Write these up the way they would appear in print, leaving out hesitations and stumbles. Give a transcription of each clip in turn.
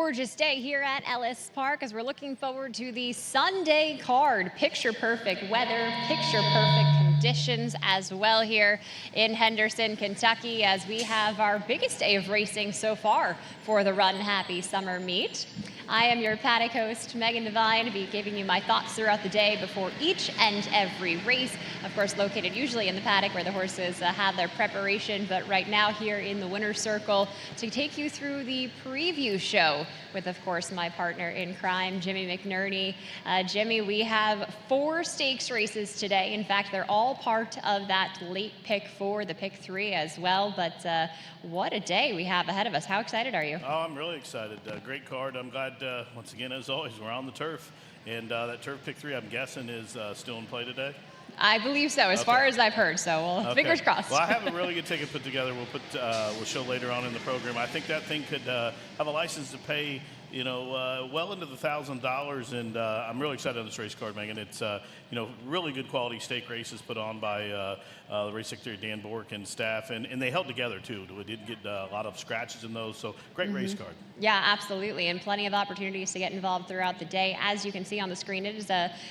gorgeous day here at Ellis Park as we're looking forward to the Sunday card. Picture perfect weather, picture perfect conditions as well here in Henderson, Kentucky, as we have our biggest day of racing so far for the Run Happy Summer Meet. I am your paddock host, Megan Devine, to be giving you my thoughts throughout the day before each and every race. Of course, located usually in the paddock where the horses have their preparation, but right now here in the winner's circle to take you through the preview show with, of course, my partner in crime, Jimmy McNerney. Jimmy, we have 4 stakes races today. In fact, they're all part of that late pick 4, the pick 3 as well. But what a day we have ahead of us. How excited are you? Oh, I'm really excited. Great card. I'm glad, once again, as always, we're on the turf. And that turf pick 3, I'm guessing, is still in play today? I believe so, as far as I've heard. So fingers crossed. Well, I have a really good ticket put together. We'll show later on in the program. I think that thing could have a license to pay, well into the $1,000, and I'm really excited on this race card, Megan. It's really good quality stake races put on by the race secretary Dan Bork and staff, and they held together too. We didn't get a lot of scratches in those, so great race card. Yeah, absolutely, and plenty of opportunities to get involved throughout the day. As you can see on the screen, it is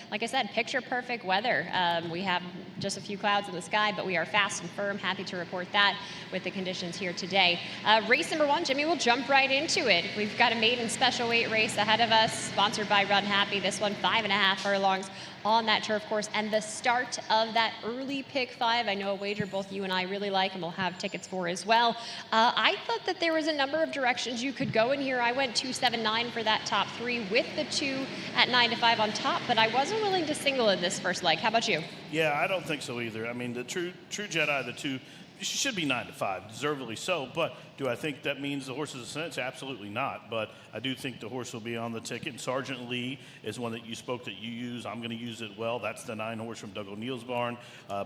like I said, picture perfect weather. We have just a few clouds in the sky, but we are fast and firm. Happy to report that with the conditions here today. Race number 1, Jimmy, we'll jump right into it. We've got a maiden special weight race ahead of us, sponsored by Run Happy. This one 5.5 furlongs on that turf course, and the start of that early pick 5. I know a wager both you and I really like and we'll have tickets for as well. I thought that there was a number of directions you could go in here. I went 2-7-9 for that top 3 with the 2 at 9-5 on top, but I wasn't willing to single in this first leg. How about you? Yeah, I don't think so either. I mean, the true Jedi, the 2, she should be 9-5, deservedly so. But do I think that means the horse is a sentence? Absolutely not. But I do think the horse will be on the ticket. And Sergeant Lee is one that you spoke that you use. I'm going to use it well. That's the 9 horse from Doug O'Neill's barn.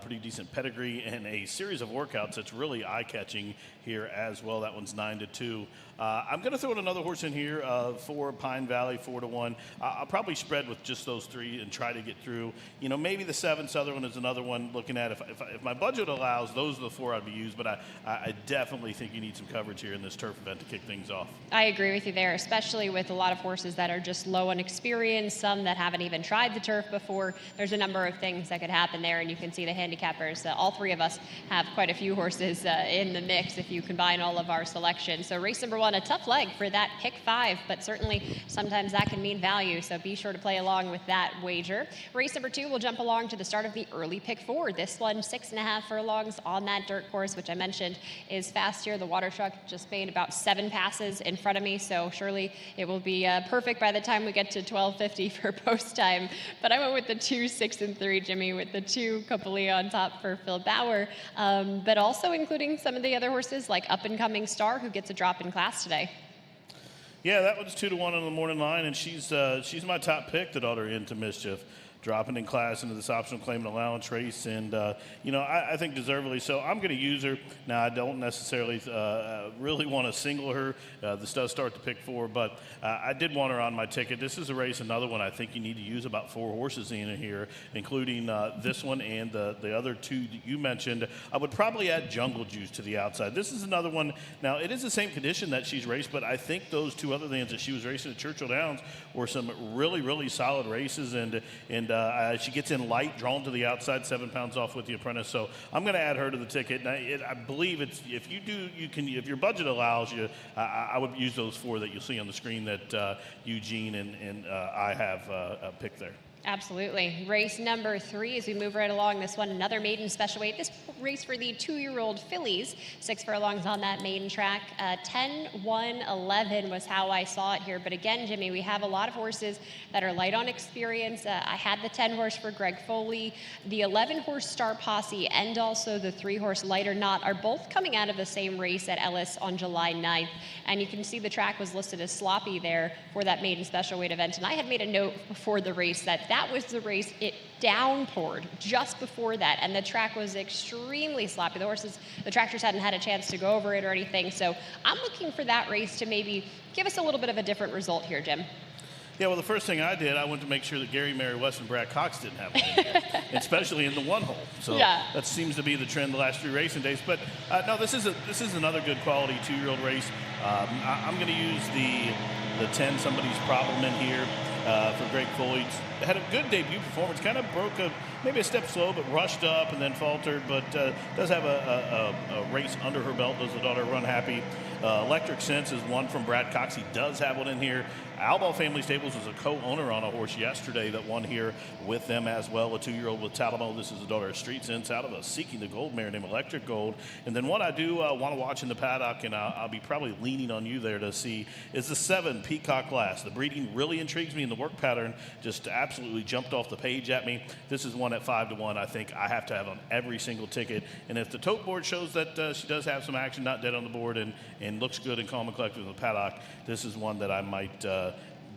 Pretty decent pedigree and a series of workouts that's really eye-catching here as well. That one's 9-2. I'm going to throw in another horse in here for Pine Valley, 4-1. I'll probably spread with just those 3 and try to get through. Maybe the 7 Southern is another one looking at. If my budget allows, those are the 4 I'd be used. But I definitely think you need some coverage here in this turf event to kick things off. I agree with you there, especially with a lot of horses that are just low on experience, some that haven't even tried the turf before. There's a number of things that could happen there, and you can see the handicappers. All 3 of us have quite a few horses in the mix if you combine all of our selections. So race number 1, a tough leg for that pick 5, but certainly sometimes that can mean value, so be sure to play along with that wager. Race number 2, we'll jump along to the start of the early pick 4. This one 6.5 furlongs on that dirt course, which I mentioned is fast here. The water truck just made about 7 passes in front of me, so surely it will be perfect by the time we get to 12:50 for post time. But I went with the 2, 6, and 3, Jimmy, with the 2 Copley on top for Phil Bauer, but also including some of the other horses like Up and Coming Star, who gets a drop in class today. Yeah, that one's 2-1 on the morning line, and she's my top pick that ought her into mischief. Dropping in class into this optional claim and allowance race, and I think deservedly so. I'm going to use her. Now, I don't necessarily really want to single her. This does start to pick 4, but I did want her on my ticket. This is a race, another one I think you need to use about 4 horses in here, including this one and the other 2 that you mentioned. I would probably add Jungle Juice to the outside. This is another one. Now, it is the same condition that she's raced, but I think those 2 other things that she was racing at Churchill Downs were some really, really solid races, and she gets in light, drawn to the outside, 7 pounds off with the apprentice. So I'm going to add her to the ticket. And I believe if your budget allows you, I would use those 4 that you'll see on the screen that Eugene and I have picked there. Absolutely. Race number 3 as we move right along. This one, another maiden special weight. This race for the 2-year-old fillies. 6 furlongs on that maiden track. 10-1-11 was how I saw it here. But again, Jimmy, we have a lot of horses that are light on experience. I had the 10 horse for Greg Foley. The 11 horse Star Posse and also the 3 horse Light or Not are both coming out of the same race at Ellis on July 9th. And you can see the track was listed as sloppy there for that maiden special weight event. And I had made a note before the race that was the race. It downpoured just before that, and the track was extremely sloppy. The tractors hadn't had a chance to go over it or anything. So I'm looking for that race to maybe give us a little bit of a different result here, Jim. Yeah, well, the first thing I did, I went to make sure that Gary, Mary West, and Brad Cox didn't have one, especially in the 1 hole. So that seems to be the trend the last 3 racing days. But no, this is another good quality 2-year-old race. I'm going to use the the 10 somebody's problem in here for Greg Foley. Had a good debut performance, kind of broke maybe a step slow, but rushed up and then faltered, but does have a race under her belt. Does the daughter Run Happy. Electric Sense is one from Brad Cox. He does have one in here. Outlaw Family Stables was a co-owner on a horse yesterday that won here with them as well, a 2-year-old with Talamo. This is the daughter of Street Sense out of a Seeking the Gold mare named Electric Gold. And then one I do want to watch in the paddock, and I'll be probably leaning on you there to see, is the 7 Peacock Glass. The breeding really intrigues me, and the work pattern just absolutely jumped off the page at me. This is one at 5-1 I think I have to have on every single ticket. And if the tote board shows that she does have some action, not dead on the board, and looks good and calm and collected in the paddock, this is one that I might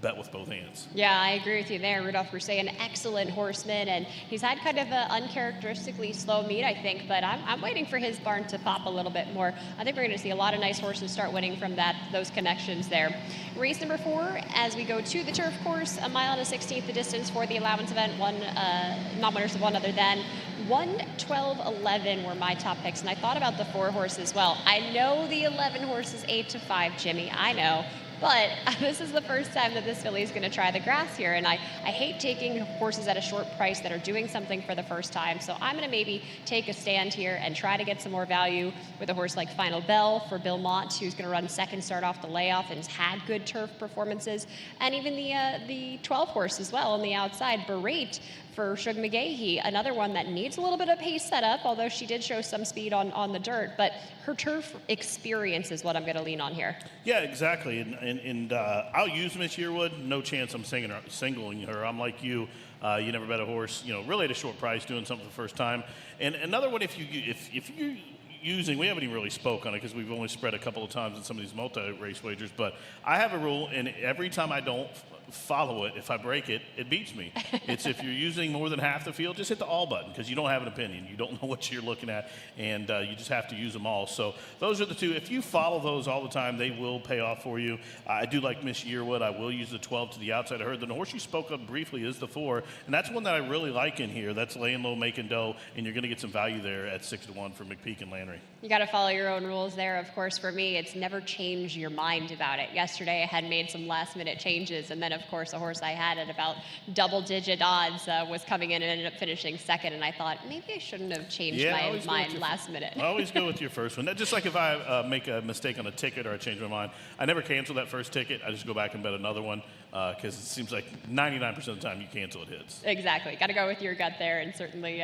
bet with both hands. Yeah, I agree with you there. Rudolph Broussais, an excellent horseman, and he's had kind of an uncharacteristically slow meet, I think, but I'm waiting for his barn to pop a little bit more. I think we're going to see a lot of nice horses start winning from those connections there. Race number 4, as we go to the turf course, 1 mile and a 16th the distance for the allowance event. Not winners of one other than 1, 12, 11 were my top picks, and I thought about the 4 horse as well. I know the 11 horse is 8-5, Jimmy, I know. But this is the first time that this filly is going to try the grass here, and I hate taking horses at a short price that are doing something for the first time. So I'm going to maybe take a stand here and try to get some more value with a horse like Final Bell for Bill Mott, who's going to run second start off the layoff and has had good turf performances, and even the 12 horse as well on the outside, Berate for Shug McGahee, another one that needs a little bit of pace setup, although she did show some speed on the dirt, but her turf experience is what I'm going to lean on here. Yeah, exactly, and I'll use Miss Yearwood. No chance I'm singling her. I'm like you. You never bet a horse, really at a short price, doing something for the first time. And another one, if you're using, we haven't even really spoke on it because we've only spread a couple of times in some of these multi-race wagers, but I have a rule, and every time I don't follow it, if I break it, it beats me. It's if you're using more than half the field, just hit the all button because you don't have an opinion. You don't know what you're looking at, and you just have to use them all. So those are the 2. If you follow those all the time, they will pay off for you. I do like Miss Yearwood. I will use the 12 to the outside. I heard the horse you spoke of briefly is the 4, and that's one that I really like in here. That's laying low, making dough, and you're going to get some value there at 6-1 for McPeak and Landry. You got to follow your own rules there. Of course, for me, it's never change your mind about it. Yesterday, I had made some last-minute changes, and then, of course, a horse I had at about double-digit odds was coming in and ended up finishing second, and I thought, maybe I shouldn't have changed my mind last minute. I always go with your first one. Just like if I make a mistake on a ticket or I change my mind, I never cancel that first ticket. I just go back and bet another one because it seems like 99% of the time you cancel, it hits. Exactly. Got to go with your gut there, and certainly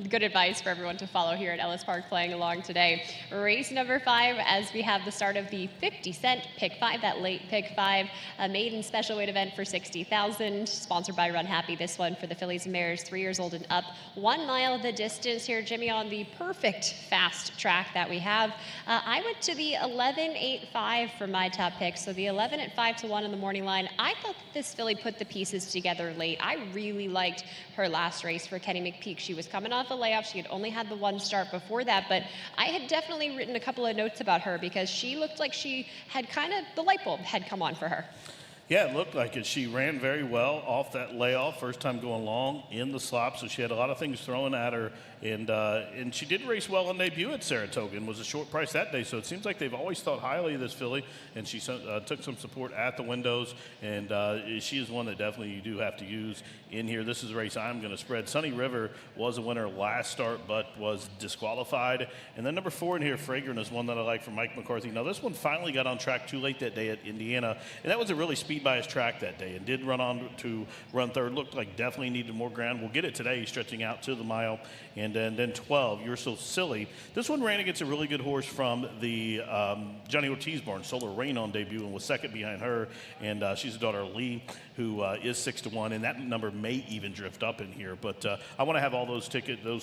good advice for everyone to follow here at Ellis Park playing along today. Race number 5, as we have the start of the 50-cent Pick 5, that late Pick 5, a maiden special weight event for $60,000, sponsored by Run Happy. This one for the fillies and mares, 3 years old and up. 1 mile the distance here, Jimmy, on the perfect fast track that we have. I went to the 11-8-5 for my top pick, so the 11 at 5-1 in the morning line. I thought that this filly put the pieces together late. I really liked her last race for Kenny McPeak. She was coming off a layoff. She had only had the 1 start before that, but I had definitely written a couple of notes about her because she looked like she had the light bulb had come on for her. Yeah, it looked like it. She ran very well off that layoff, first time going long in the slop, so she had a lot of things thrown at her. And she did race well on debut at Saratoga and was a short price that day. So it seems like they've always thought highly of this filly, and she took some support at the windows. And she is one that definitely you do have to use in here. This is a race I'm going to spread. Sunny River was a winner last start, but was disqualified. And then number 4 in here, Fragrant, is one that I like from Mike McCarthy. Now this one finally got on track too late that day at Indiana, and that was a really speed-biased track that day, and did run on to run third. Looked like definitely needed more ground. We'll get it today, stretching out to the mile. And then 12, You're So Silly. This one ran against a really good horse from the Johnny Ortiz barn, Solar Rain, on debut, and was second behind her. And she's a daughter of Lee, who is 6-1, and that number may even drift up in here. But I want to have all those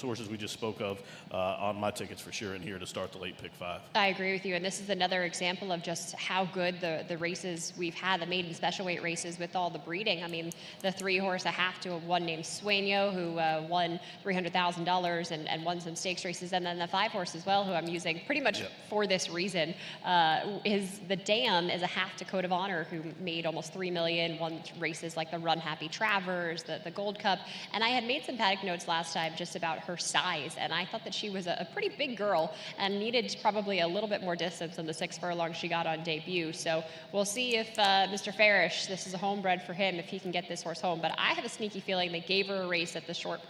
horses we just spoke of on my tickets for sure in here to start the late Pick 5. I agree with you, and this is another example of just how good the races we've had, the maiden special weight races with all the breeding. I mean, the 3-horse a half to one named Sueño, who won $300,000 and won some stakes races, and then the 5-horse as well, who I'm using pretty much for this reason. The Dam is a half to Code of Honor, who made almost $3 million, won races like the Run Happy Travers, the Gold Cup, and I had made some paddock notes last time just about her size, and I thought that she was a pretty big girl and needed probably a little bit more distance than the 6 furlongs she got on debut. So we'll see if Mr. Fair bearish. This is a homebred for him if he can get this horse home. But I have a sneaky feeling they gave her a race at the short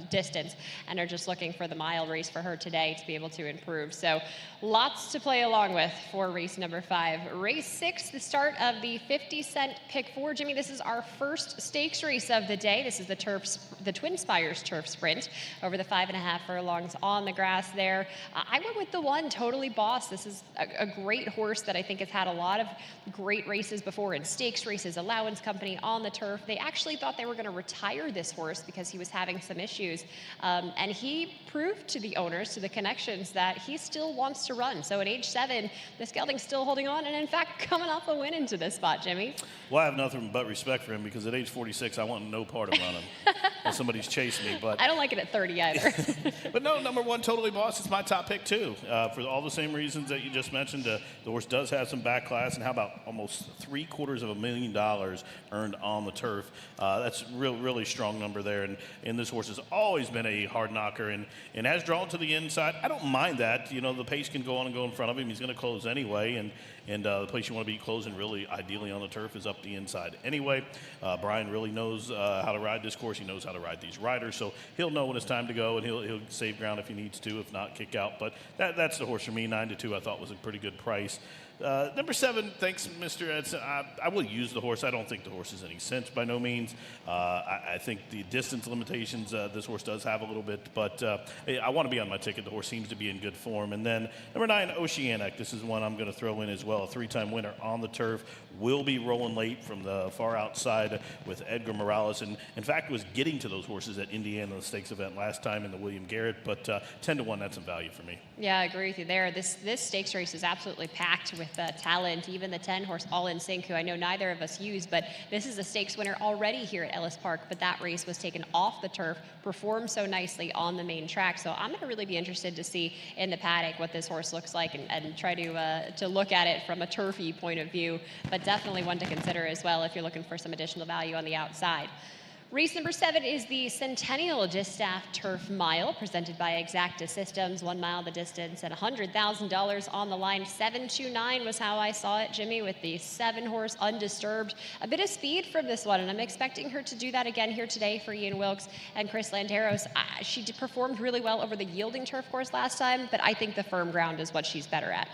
distance and are just looking for the mile race for her today to be able to improve. So lots to play along with for race number 5. Race 6, the start of the 50-cent pick 4. Jimmy, this is our first stakes race of the day. This is the Twin Spires Turf Sprint over the 5.5 furlongs on the grass there. I went with the 1, Totally Boss. This is a great horse that I think has had a lot of great races before in stakes races, allowance company on the turf. They actually thought they were going to retire this horse because he was having some issues. And he proved to the owners, to the connections, that he still wants to run. So at age 7, this gelding's still holding on and in fact coming off a win into this spot, Jimmy. Well, I have nothing but respect for him because at age 46, I want no part of running. Well, somebody's chasing me, but I don't like it at 30 either. But no, number 1, Totally Boss, is my top pick too, for all the same reasons that you just mentioned. The horse does have some back class, and how about almost $750,000 earned on the turf? That's really strong number there, and this horse has always been a hard knocker and has drawn to the inside. I don't mind that. You know, the pace can go on and go in front of him. He's going to close anyway, and the place you want to be closing really ideally on the turf is up the inside anyway. Brian really knows how to ride this course. He knows how to ride these riders, so he'll know when it's time to go, and he'll save ground if he needs to, if not kick out. But that's the horse for me. 9-2 I thought was a pretty good price. Number 7, thanks, Mr. Edson. I will use the horse. I don't think the horse is any cinch by no means. I think the distance limitations this horse does have a little bit, but I want to be on my ticket. The horse seems to be in good form. And then number 9, Oceanic. This is one I'm going to throw in as well. A 3-time winner on the turf. Will be rolling late from the far outside with Edgar Morales. And in fact, was getting to those horses at Indiana, the stakes event last time in the William Garrett. But 10-1, that's some value for me. Yeah, I agree with you there. This stakes race is absolutely packed with talent, even the 10-horse All in Sync, who I know neither of us use, but this is a stakes winner already here at Ellis Park, but that race was taken off the turf, performed so nicely on the main track. So I'm going to really be interested to see in the paddock what this horse looks like and try to look at it from a turfy point of view, but definitely one to consider as well if you're looking for some additional value on the outside. Race number 7 is the Centennial Distaff Turf Mile, presented by Exacta Systems. 1 mile the distance and $100,000 on the line. 7-2-9 was how I saw it, Jimmy, with the 7-horse Undisturbed. A bit of speed from this one, and I'm expecting her to do that again here today for Ian Wilkes and Chris Landeros. She performed really well over the yielding turf course last time, but I think the firm ground is what she's better at.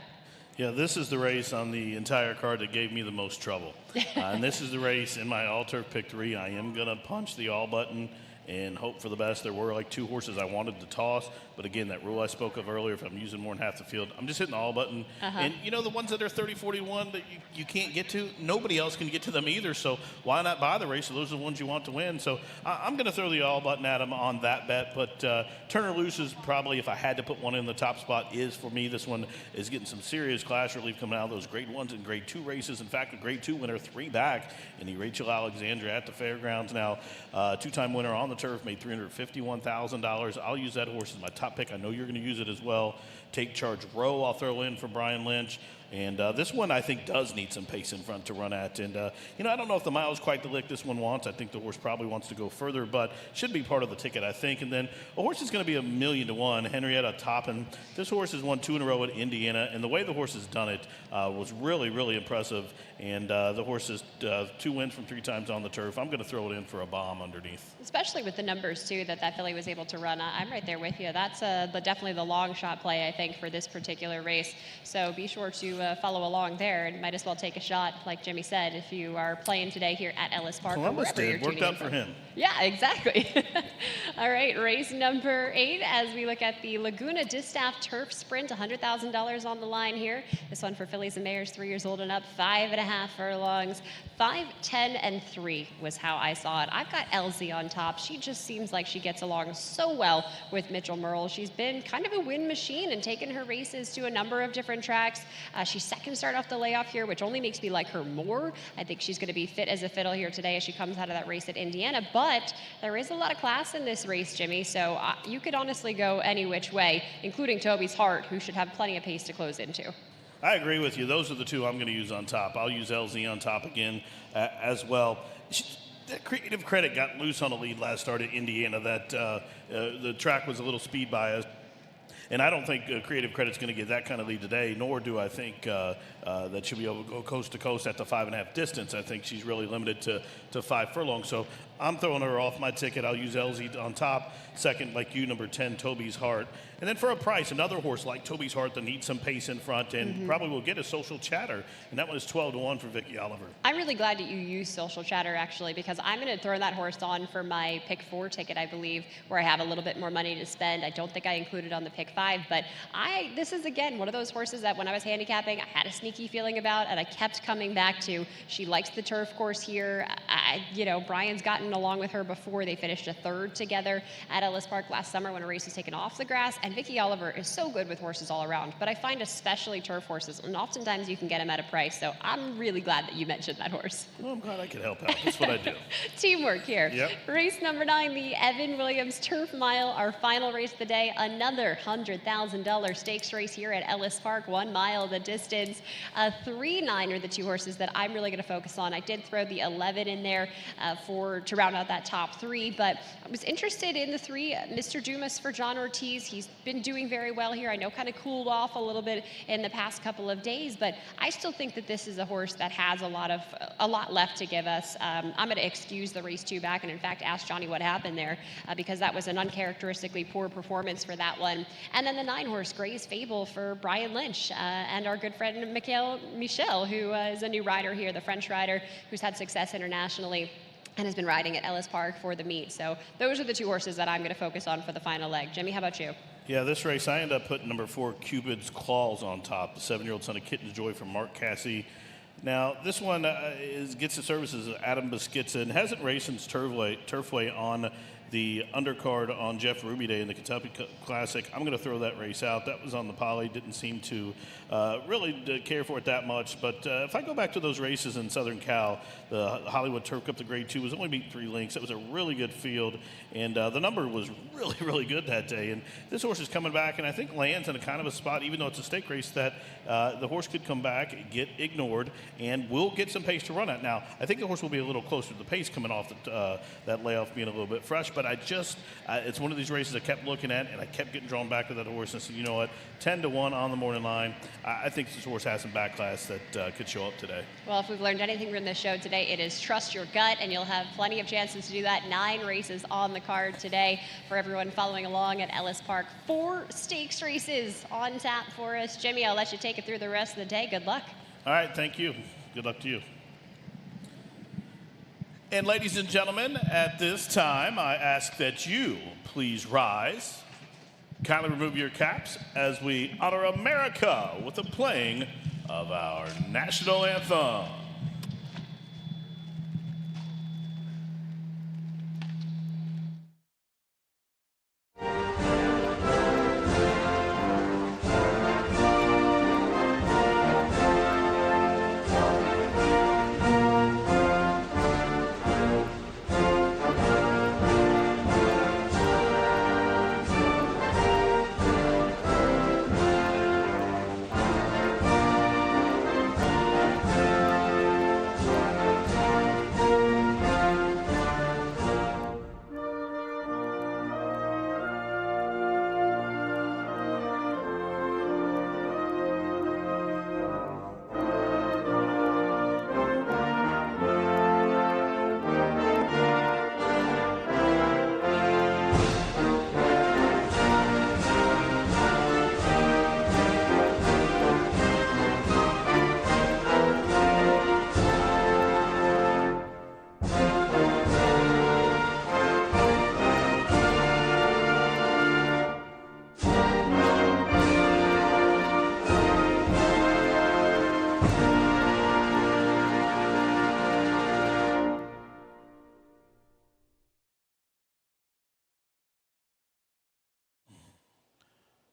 Yeah, this is the race on the entire card that gave me the most trouble. And this is the race in my all-turf pick 3. I am going to punch the all button and hope for the best. There were like 2 horses I wanted to toss, but again, that rule I spoke of earlier, if I'm using more than half the field, I'm just hitting the all button. And you know, the ones that are 30-41 that you can't get to, nobody else can get to them either, so why not buy the race? So those are the ones you want to win. So I'm going to throw the all button at them on that bet, but Turner Loose is probably, if I had to put one in the top spot, is for me. This one is getting some serious class relief coming out of those grade 1s and grade 2 races. In fact, a grade 2 winner, 3 back in the Rachel Alexandra at the fairgrounds now. 2-time winner on the turf, made $351,000. I'll use that horse as my top pick. I know you're going to use it as well. Take Charge Row I'll throw in for Brian Lynch. And this one, I think, does need some pace in front to run at. And, you know, I don't know if the mile is quite the lick this one wants. I think the horse probably wants to go further, but should be part of the ticket, I think. And then a horse is going to be $1,000,000-1, Henrietta Toppin. This horse has won 2 in a row at Indiana, and the way the horse has done it was really impressive. And the horse is 2 wins from 3 times on the turf. I'm going to throw it in for a bomb underneath. Especially with the numbers, too, that filly was able to run. I'm right there with you. That's definitely the long shot play, I think, for this particular race. So be sure to follow along there, and might as well take a shot, like Jimmy said, if you are playing today here at Ellis Park. Columbus did. Worked out for him. Yeah, exactly. All right, race number 8 as we look at the Laguna Distaff Turf Sprint, $100,000 on the line here. This one for fillies and mares 3 years old and up, 5.5 furlongs. 5, 10, and 3 was how I saw it. I've got LZ on top. She just seems like she gets along so well with Mitchell Merle. She's been kind of a win machine and taken her races to a number of different tracks. She's second to start off the layoff here, which only makes me like her more. I think she's going to be fit as a fiddle here today as she comes out of that race at Indiana. But there is a lot of class in this race, Jimmy, so you could honestly go any which way, including Toby's Heart, who should have plenty of pace to close into. I agree with you. Those are the 2 I'm going to use on top. I'll use LZ on top again as well. That Creative Credit got loose on a lead last start at Indiana. That the track was a little speed biased. And I don't think Creative Credit's going to get that kind of lead today, nor do I think that she'll be able to go coast to coast at the 5.5 distance. I think she's really limited to 5 furlongs. So I'm throwing her off my ticket. I'll use LZ on top. Second, like you, number 10, Toby's Heart. And then for a price, another horse like Toby's Heart that needs some pace in front and probably will get a Social Chatter. And that one is 12-1 for Vicky Oliver. I'm really glad that you used Social Chatter, actually, because I'm going to throw that horse on for my pick 4 ticket, I believe, where I have a little bit more money to spend. I don't think I included on the pick 5, but this is, again, one of those horses that when I was handicapping, I had a sneaky feeling about, and I kept coming back to. She likes the turf course here. Brian's gotten along with her before. They finished a 3rd together at Ellis Park last summer when a race was taken off the grass, and Vicky Oliver is so good with horses all around, but I find especially turf horses, and oftentimes you can get them at a price, so I'm really glad that you mentioned that horse. Well, I'm glad I could help out. That's what I do. Teamwork here. Yep. Race number 9, the Evan Williams Turf Mile, our final race of the day, another $100,000 stakes race here at Ellis Park, 1 mile the distance. 3-9 are the 2 horses that I'm really going to focus on. I did throw the 11 in there to round out that top 3, but I was interested in the 3, Mr. Dumas for John Ortiz. He's been doing very well here. I know kind of cooled off a little bit in the past couple of days, but I still think that this is a horse that has a lot left to give us. I'm going to excuse the race 2 back and in fact ask Johnny what happened there because that was an uncharacteristically poor performance for that one. And then the 9 horse Gray's Fable for Brian Lynch and our good friend Michel, who is a new rider here, the French rider who's had success internationally and has been riding at Ellis Park for the meet. So those are the 2 horses that I'm going to focus on for the final leg. Jimmy, how about you? Yeah, this race, I ended up putting number 4, Cupid's Claws on top, the 7-year-old son of Kitten's Joy from Mark Cassie. Now, this one gets the services of Adam Beskitzen and hasn't raced since Turfway on the undercard on Jeff Ruby Day in the Kentucky Classic. I'm going to throw that race out. That was on the poly. Didn't seem to really care for it that much. But if I go back to those races in Southern Cal, the Hollywood Turf Cup, the Grade 2, was only beat 3 lengths. It was a really good field, and the number was really, really good that day. And this horse is coming back, and I think lands in a kind of a spot, even though it's a stake race, that the horse could come back, get ignored, and will get some pace to run at. Now, I think the horse will be a little closer to the pace coming off that layoff being a little bit fresh, but it's one of these races I kept looking at, and I kept getting drawn back to that horse and said, you know what, 10-1 on the morning line. I think this horse has some back class that could show up today. Well, if we've learned anything from this show today, it is trust your gut, and you'll have plenty of chances to do that. 9 races on the card today for everyone following along at Ellis Park. 4 stakes races on tap for us. Jimmy, I'll let you take it through the rest of the day. Good luck. All right, thank you. Good luck to you. And ladies and gentlemen, at this time, I ask that you please rise. Kindly remove your caps as we honor America with the playing of our national anthem.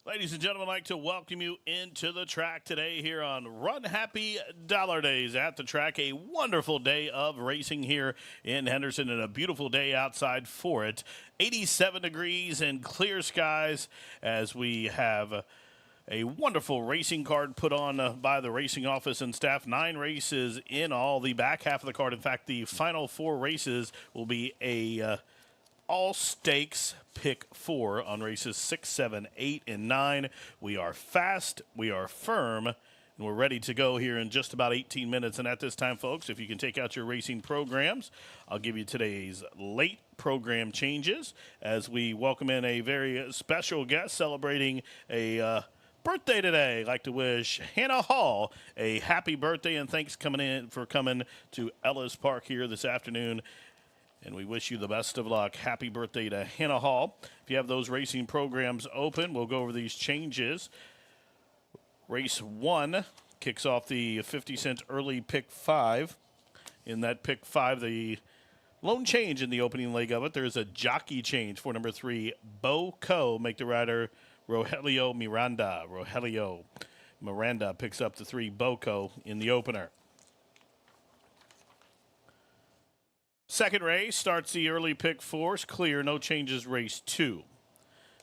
Ladies and gentlemen, I'd like to welcome you into the track today here on Run Happy Dollar Days at the track. A wonderful day of racing here in Henderson and a beautiful day outside for it. 87 degrees and clear skies as we have a wonderful racing card put on by the racing office and staff. 9 races in all. The back half of the card, in fact, the final 4 races will be a all stakes pick 4 on races 6, 7, 8, and 9. We are fast, we are firm, and we're ready to go here in just about 18 minutes. And at this time, folks, if you can take out your racing programs, I'll give you today's late program changes as we welcome in a very special guest celebrating a birthday today. I'd like to wish Hannah Hall a happy birthday and thanks for coming to Ellis Park here this afternoon. And we wish you the best of luck. Happy birthday to Hannah Hall. If you have those racing programs open, we'll go over these changes. Race 1 kicks off the 50-cent early pick 5. In that pick 5, the lone change in the opening leg of it, there's a jockey change for number 3, Bo Co. Make the rider Rogelio Miranda. Rogelio Miranda picks up the 3, Boco, in the opener. Second race starts the early pick 4. Clear, no changes, race 2.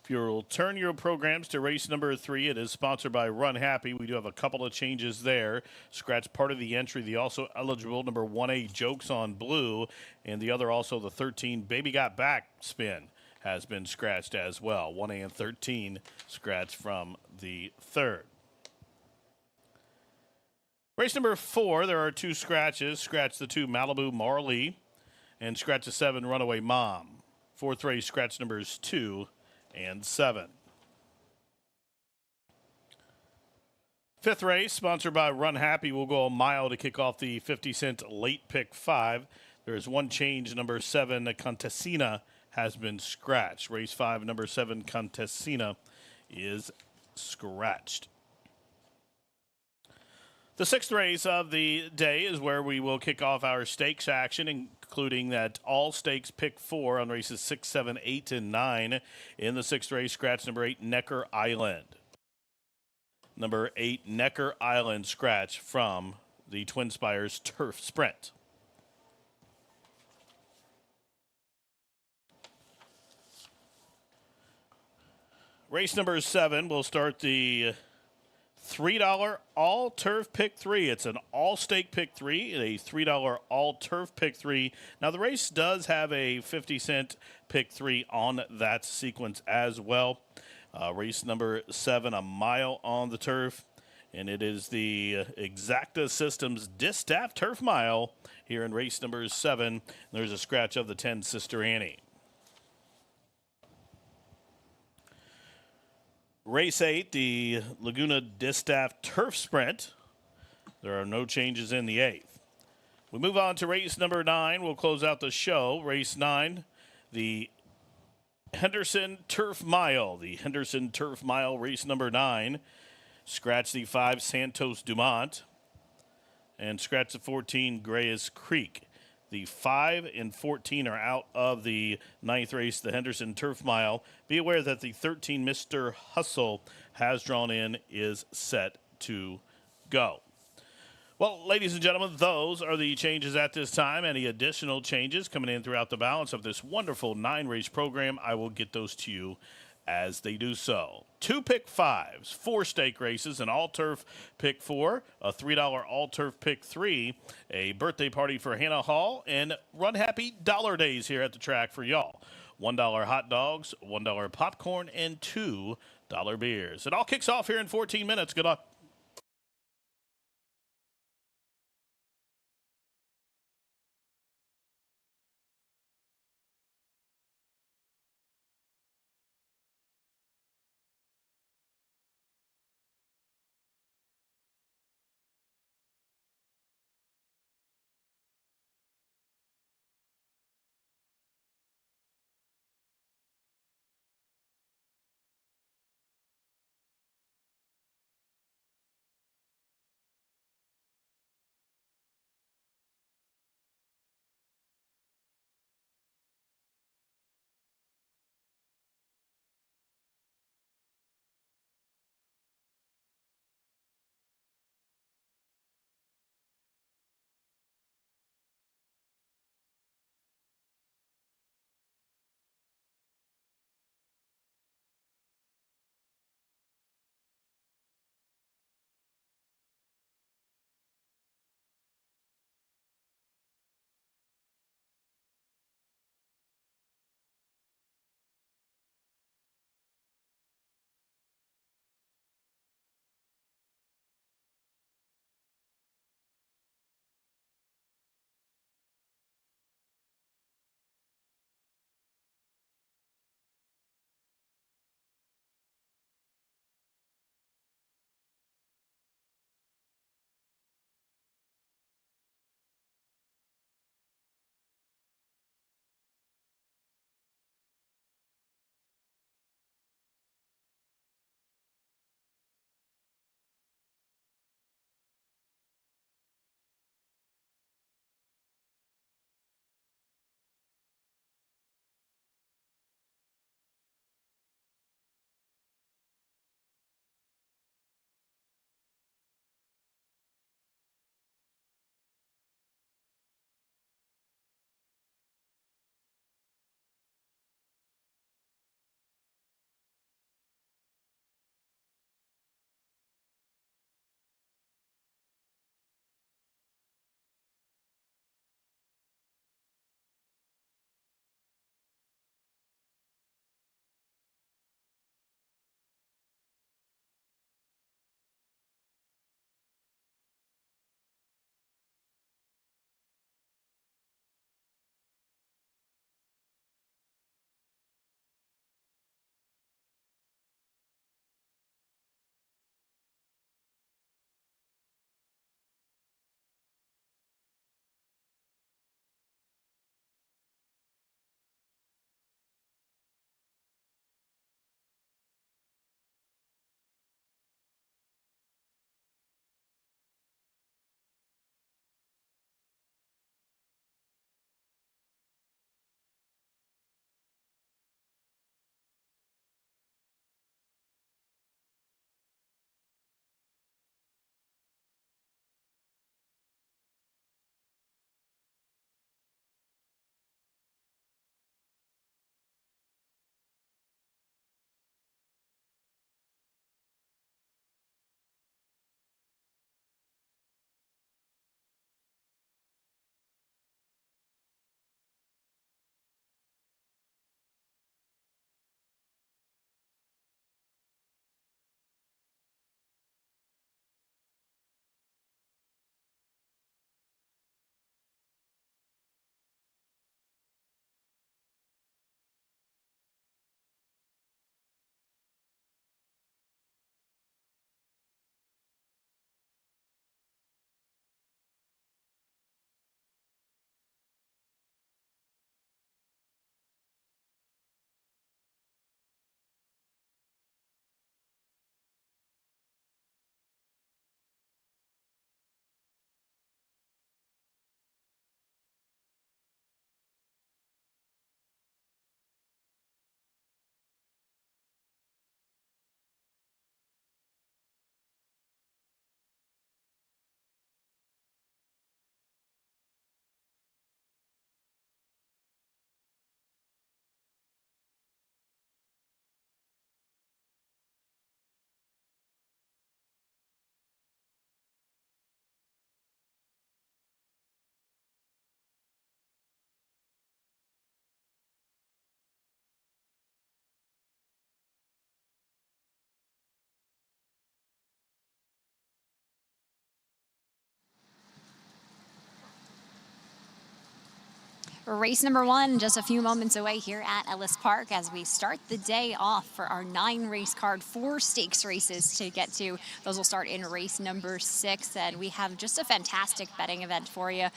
If you'll turn your programs to race number 3, it is sponsored by Run Happy. We do have a couple of changes there. Scratch part of the entry, the also eligible number 1A Jokes on Blue, and the other also the 13 Baby Got Back spin has been scratched as well. 1A and 13 scratched from the third. Race number 4, there are 2 scratches. Scratch the 2 Malibu Marley and scratch the 7 Runaway Mom. Fourth race, scratch numbers 2 and 7. Fifth race, sponsored by Run Happy, will go a mile to kick off the 50-cent late pick 5. There is one change. Number 7, Contessina, has been scratched. Race 5, number 7, Contessina, is scratched. The 6th race of the day is where we will kick off our stakes action, including that all stakes pick 4 on races 6, 7, 8, and 9. In the 6th race, scratch number 8, Necker Island. Number 8, Necker Island, scratch from the Twin Spires Turf Sprint. Race number 7 will start the $3 all turf pick 3. It's an all stake pick 3, a $3 all turf pick 3. Now the race does have a 50-cent pick 3 on that sequence as well. Race number 7, a mile on the turf, and it is the Exacta Systems Distaff Turf Mile here in race number 7. There's a scratch of the 10 Sister Annie. Race 8, the Laguna Distaff Turf Sprint. There are no changes in the 8th. We move on to race number 9. We'll close out the show. Race 9, the Henderson Turf Mile. The Henderson Turf Mile, race number 9. Scratch the 5, Santos Dumont. And scratch the 14, Gray's Creek. The 5 and 14 are out of the 9th race, the Henderson Turf Mile. Be aware that the 13, Mr. Hustle, has drawn in, is set to go. Well, ladies and gentlemen, those are the changes at this time. Any additional changes coming in throughout the balance of this wonderful 9-race program, I will get those to you as they do so. 2 pick 5s, 4 stake races, an all-turf pick 4, a $3 all-turf pick 3, a birthday party for Hannah Hall, and Run Happy Dollar Days here at the track for y'all. $1 hot dogs, $1 popcorn, and $2 beers. It all kicks off here in 14 minutes. Good luck. Race number one, just a few moments away here at Ellis Park as we start the day off for our 9-race card, 4 stakes races to get to. Those will start in race number 6, and we have just a fantastic betting event for you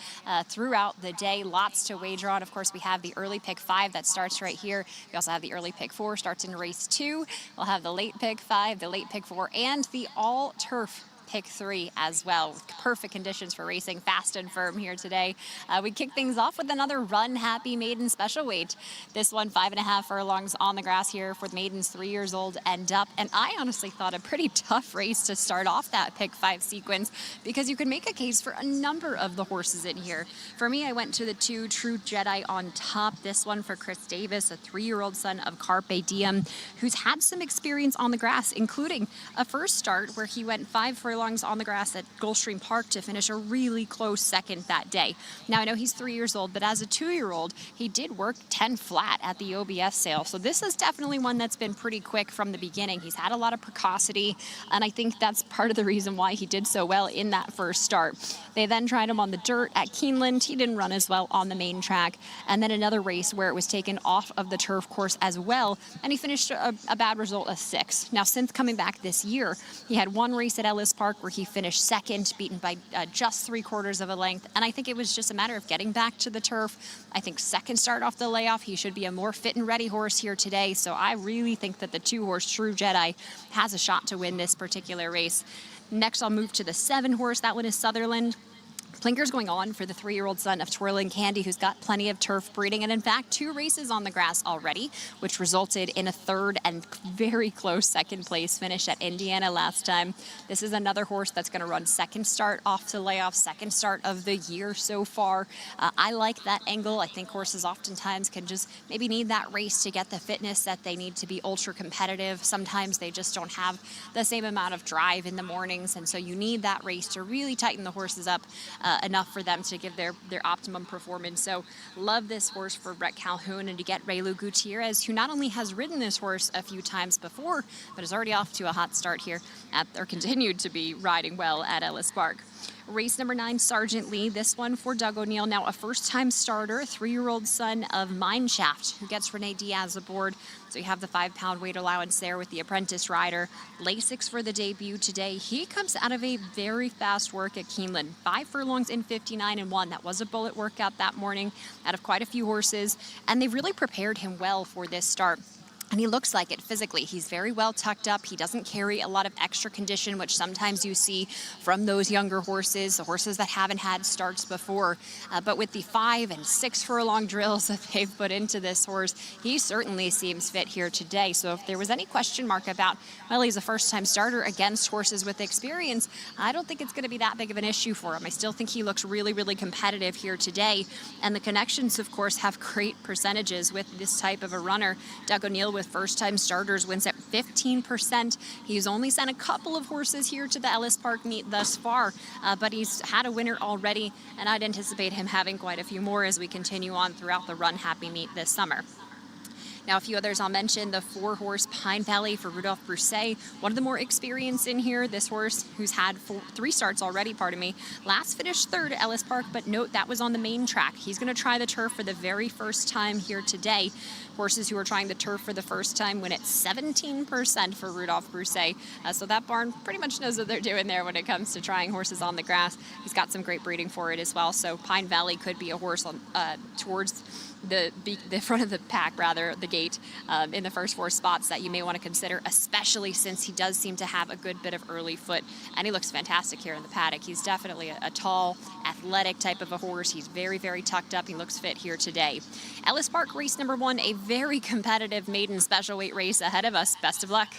throughout the day. Lots to wager on. Of course, we have the early pick 5 that starts right here. We also have the early pick 4 starts in race 2. We'll have the late pick 5, the late pick 4, and the all-turf pick 3 as well. Perfect conditions for racing, fast and firm here today. We kick things off with another Run Happy Maiden special weight. This one, 5.5 furlongs on the grass here for maidens 3 years old and up. And I honestly thought a pretty tough race to start off that pick 5 sequence because you could make a case for a number of the horses in here. For me, I went to the 2 True Jedi on top. This one for Chris Davis, a 3-year-old son of Carpe Diem, who's had some experience on the grass, including a first start where he went 5 furlongs on the grass at Gulfstream Park to finish a really close second that day. Now, I know he's 3 years old, but as a 2-year-old, he did work 10 flat at the OBS sale. So this is definitely one that's been pretty quick from the beginning. He's had a lot of precocity, and I think that's part of the reason why he did so well in that first start. They then tried him on the dirt at Keeneland. He didn't run as well on the main track. And then another race where it was taken off of the turf course as well, and he finished a bad result of 6. Now, since coming back this year, he had one race at Ellis Park where he finished second, beaten by just 3/4 of a length. And I think it was just a matter of getting back to the turf. I think second start off the layoff, he should be a more fit and ready horse here today. So I really think that the 2-horse True Jedi has a shot to win this particular race. Next, I'll move to the 7 horse. That one is Sutherland. Plinker's going on for the 3-year-old son of Twirling Candy, who's got plenty of turf breeding, and in fact 2 races on the grass already, which resulted in a 3rd and very close second place finish at Indiana last time. This is another horse that's going to run second start off the layoff, second start of the year so far. I like that angle. I think horses oftentimes can just maybe need that race to get the fitness that they need to be ultra competitive. Sometimes they just don't have the same amount of drive in the mornings, and so you need that race to really tighten the horses up enough for them to give their optimum performance. So love this horse for Brett Calhoun, and to get Raylu Gutierrez, who not only has ridden this horse a few times before, but is already off to a hot start here or continued to be riding well at Ellis Park. Race number 9, Sergeant Lee. This one for Doug O'Neill, now a first-time starter, 3-year-old son of Mineshaft, who gets Renee Diaz aboard. So you have the 5-pound weight allowance there with the apprentice rider. Lasix for the debut today. He comes out of a very fast work at Keeneland. 5 furlongs in 59-1. That was a bullet workout that morning out of quite a few horses, and they really prepared him well for this start. And he looks like it physically. He's very well tucked up. He doesn't carry a lot of extra condition, which sometimes you see from those younger horses, the horses that haven't had starts before. But with the 5 and 6 furlong drills that they've put into this horse, he certainly seems fit here today. So if there was any question mark about, well, he's a first-time starter against horses with experience, I don't think it's going to be that big of an issue for him. I still think he looks really, really competitive here today. And the connections, of course, have great percentages with this type of a runner. Doug O'Neill with first-time starters wins at 15%. He's only sent a couple of horses here to the Ellis Park meet thus far, but he's had a winner already, and I'd anticipate him having quite a few more as we continue on throughout the Run Happy meet this summer. Now, a few others I'll mention. The 4-horse Pine Valley for Rudolph Brousset. One of the more experienced in here. This horse, who's had 3 starts already, last finished 3rd at Ellis Park, but note that was on the main track. He's going to try the turf for the very first time here today. Horses who are trying the turf for the first time win at 17% for Rudolph Brousset. So that barn pretty much knows what they're doing there when it comes to trying horses on the grass. He's got some great breeding for it as well. So Pine Valley could be a horse on, towards the front of the pack, rather, the gate, in the first 4 spots that you may want to consider, especially since he does seem to have a good bit of early foot, and he looks fantastic here in the paddock. He's definitely a tall, athletic type of a horse. He's very, very tucked up. He looks fit here today. Ellis Park race number 1, a very competitive maiden special weight race ahead of us. Best of luck.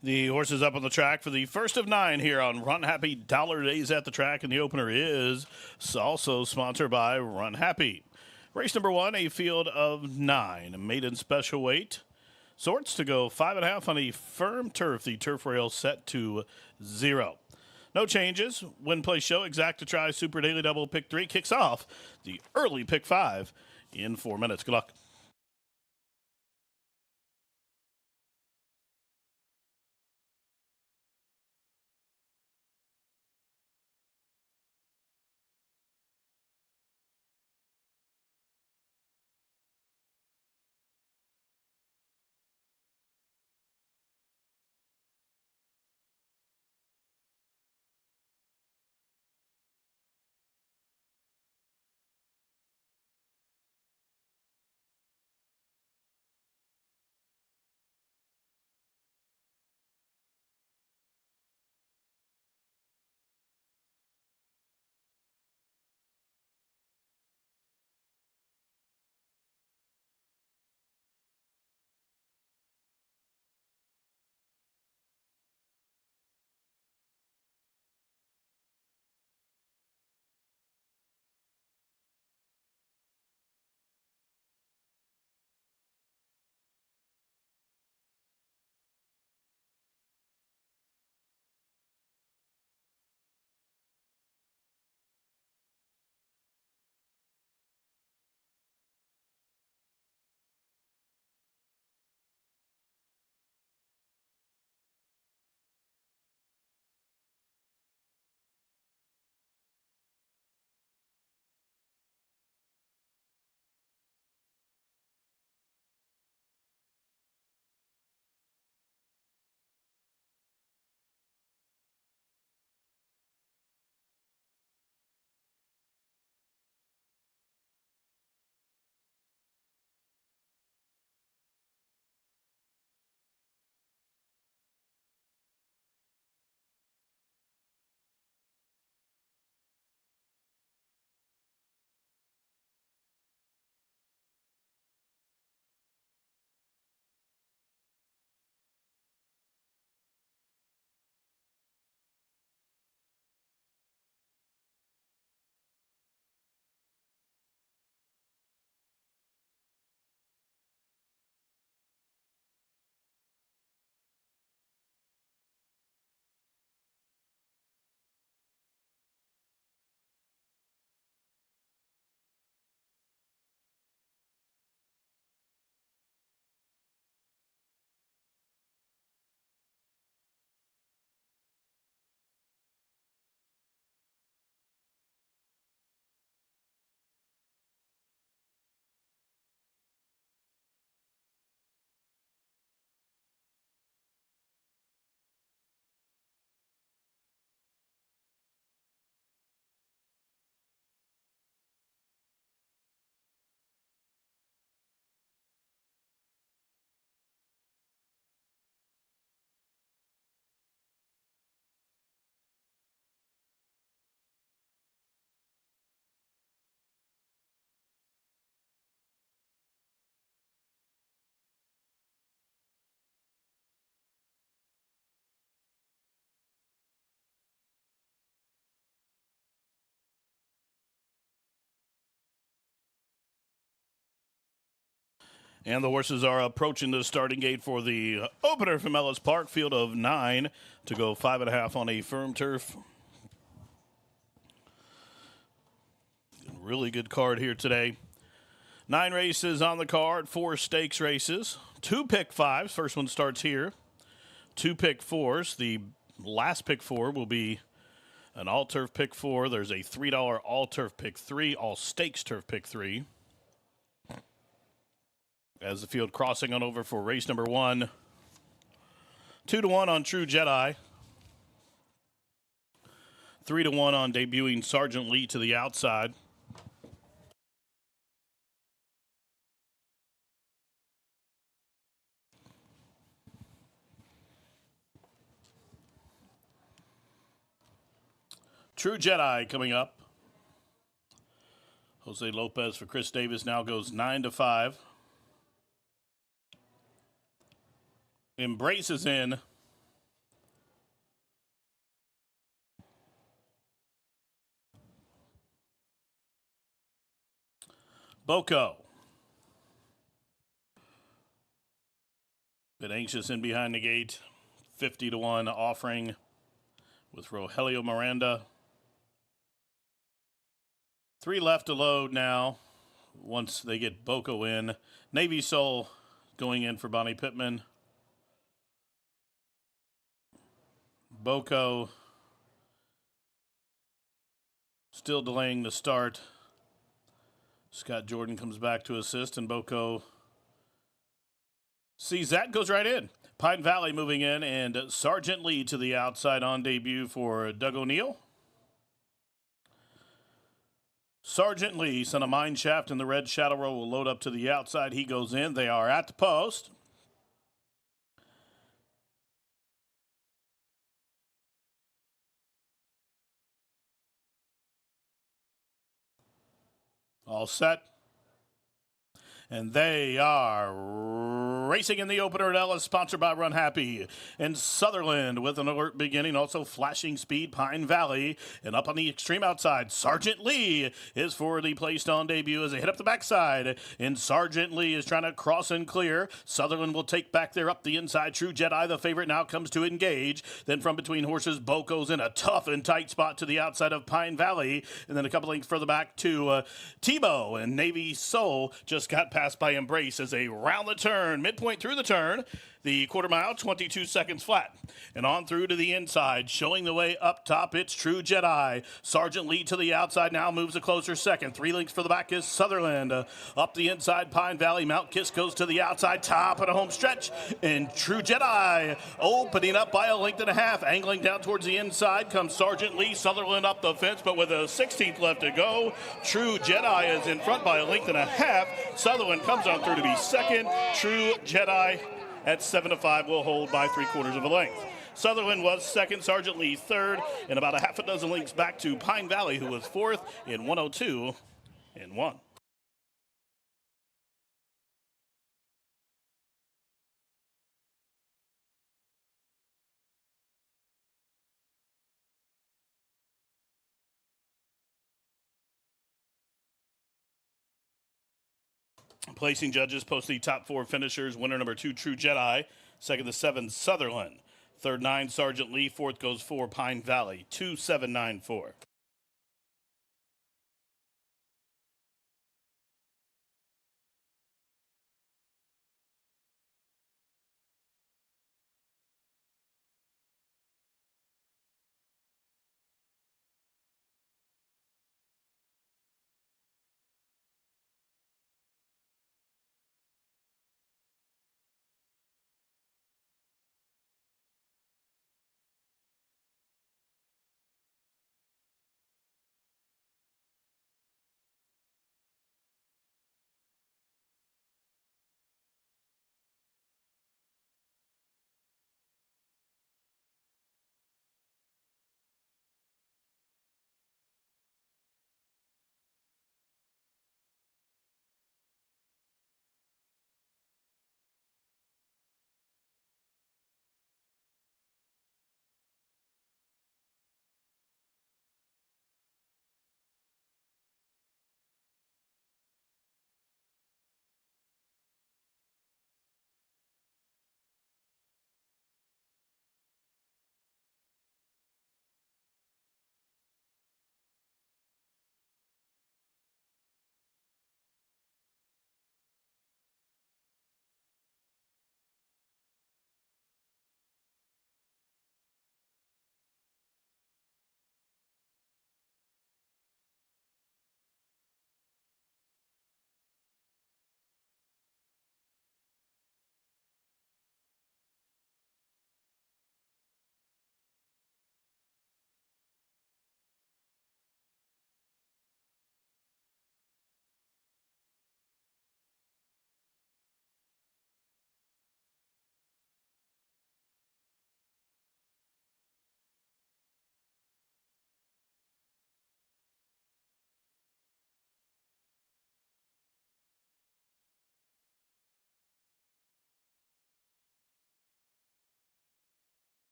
The horses up on the track for the first of 9 here on Run Happy Dollar Days at the track, and the opener is also sponsored by Run Happy. Race number 1, a field of 9, maiden special weight. Sorts to go 5.5 on a firm turf. The turf rail set to 0. No changes. Win, play, show. Exacta try. Super Daily Double. Pick 3 kicks off the early pick 5 in 4 minutes. Good luck. And the horses are approaching the starting gate for the opener from Ellis Park, field of 9 to go 5.5 on a firm turf. Really good card here today. 9 races on the card, 4 stakes races, 2 pick 5s. First one starts here. 2 pick 4s. The last pick 4 will be an all turf pick 4. There's a $3 all turf pick 3, all stakes turf pick 3. As the field crossing on over for race number 1. 2-1 on True Jedi. 3-1 on debuting Sergeant Lee to the outside. True Jedi coming up. Jose Lopez for Chris Davis now goes 9-5. Embrace is in. Boko. Bit anxious in behind the gate. 50-1 offering with Rogelio Miranda. 3 left to load now once they get Boko in. Navy Soul going in for Bonnie Pittman. Boko still delaying the start. Scott Jordan comes back to assist, and Boko sees that, goes right in. Pine Valley moving in, and Sergeant Lee to the outside on debut for Doug O'Neill. Sergeant Lee, son of Mine Shaft, and the red shadow row will load up to the outside. He goes in. They are at the post. All set. And they are racing in the opener at Ellis, sponsored by Run Happy. And Sutherland with an alert beginning, also flashing speed, Pine Valley. And up on the extreme outside, Sergeant Lee is forwardly placed on debut as they hit up the backside. And Sergeant Lee is trying to cross and clear. Sutherland will take back there up the inside. True Jedi, the favorite, now comes to engage. Then from between horses, Boko's in a tough and tight spot to the outside of Pine Valley. And then a couple lengths further back to Tebow. And Navy Soul just got passed by Embrace as they round the turn, midpoint through the turn. The quarter mile, 22 seconds flat. And on through to the inside, showing the way up top, it's True Jedi. Sergeant Lee to the outside now moves a closer second. 3 lengths for the back is Sutherland. Up the inside, Pine Valley. Mount Kiss goes to the outside, top of the home stretch. And True Jedi opening up by a length and a half. Angling down towards the inside comes Sergeant Lee. Sutherland up the fence, but with a 16th left to go. True Jedi is in front by a length and a half. Sutherland comes on through to be second. True Jedi at 7-5 will hold by 3/4 of a length. Sutherland was second, Sergeant Lee third, and about a half a dozen lengths back to Pine Valley, who was fourth in 102-1. Placing judges post the top 4 finishers. Winner number 2, True Jedi. Second to 7, Sutherland. Third 9, Sergeant Lee. Fourth goes 4, Pine Valley. 2-7-9-4.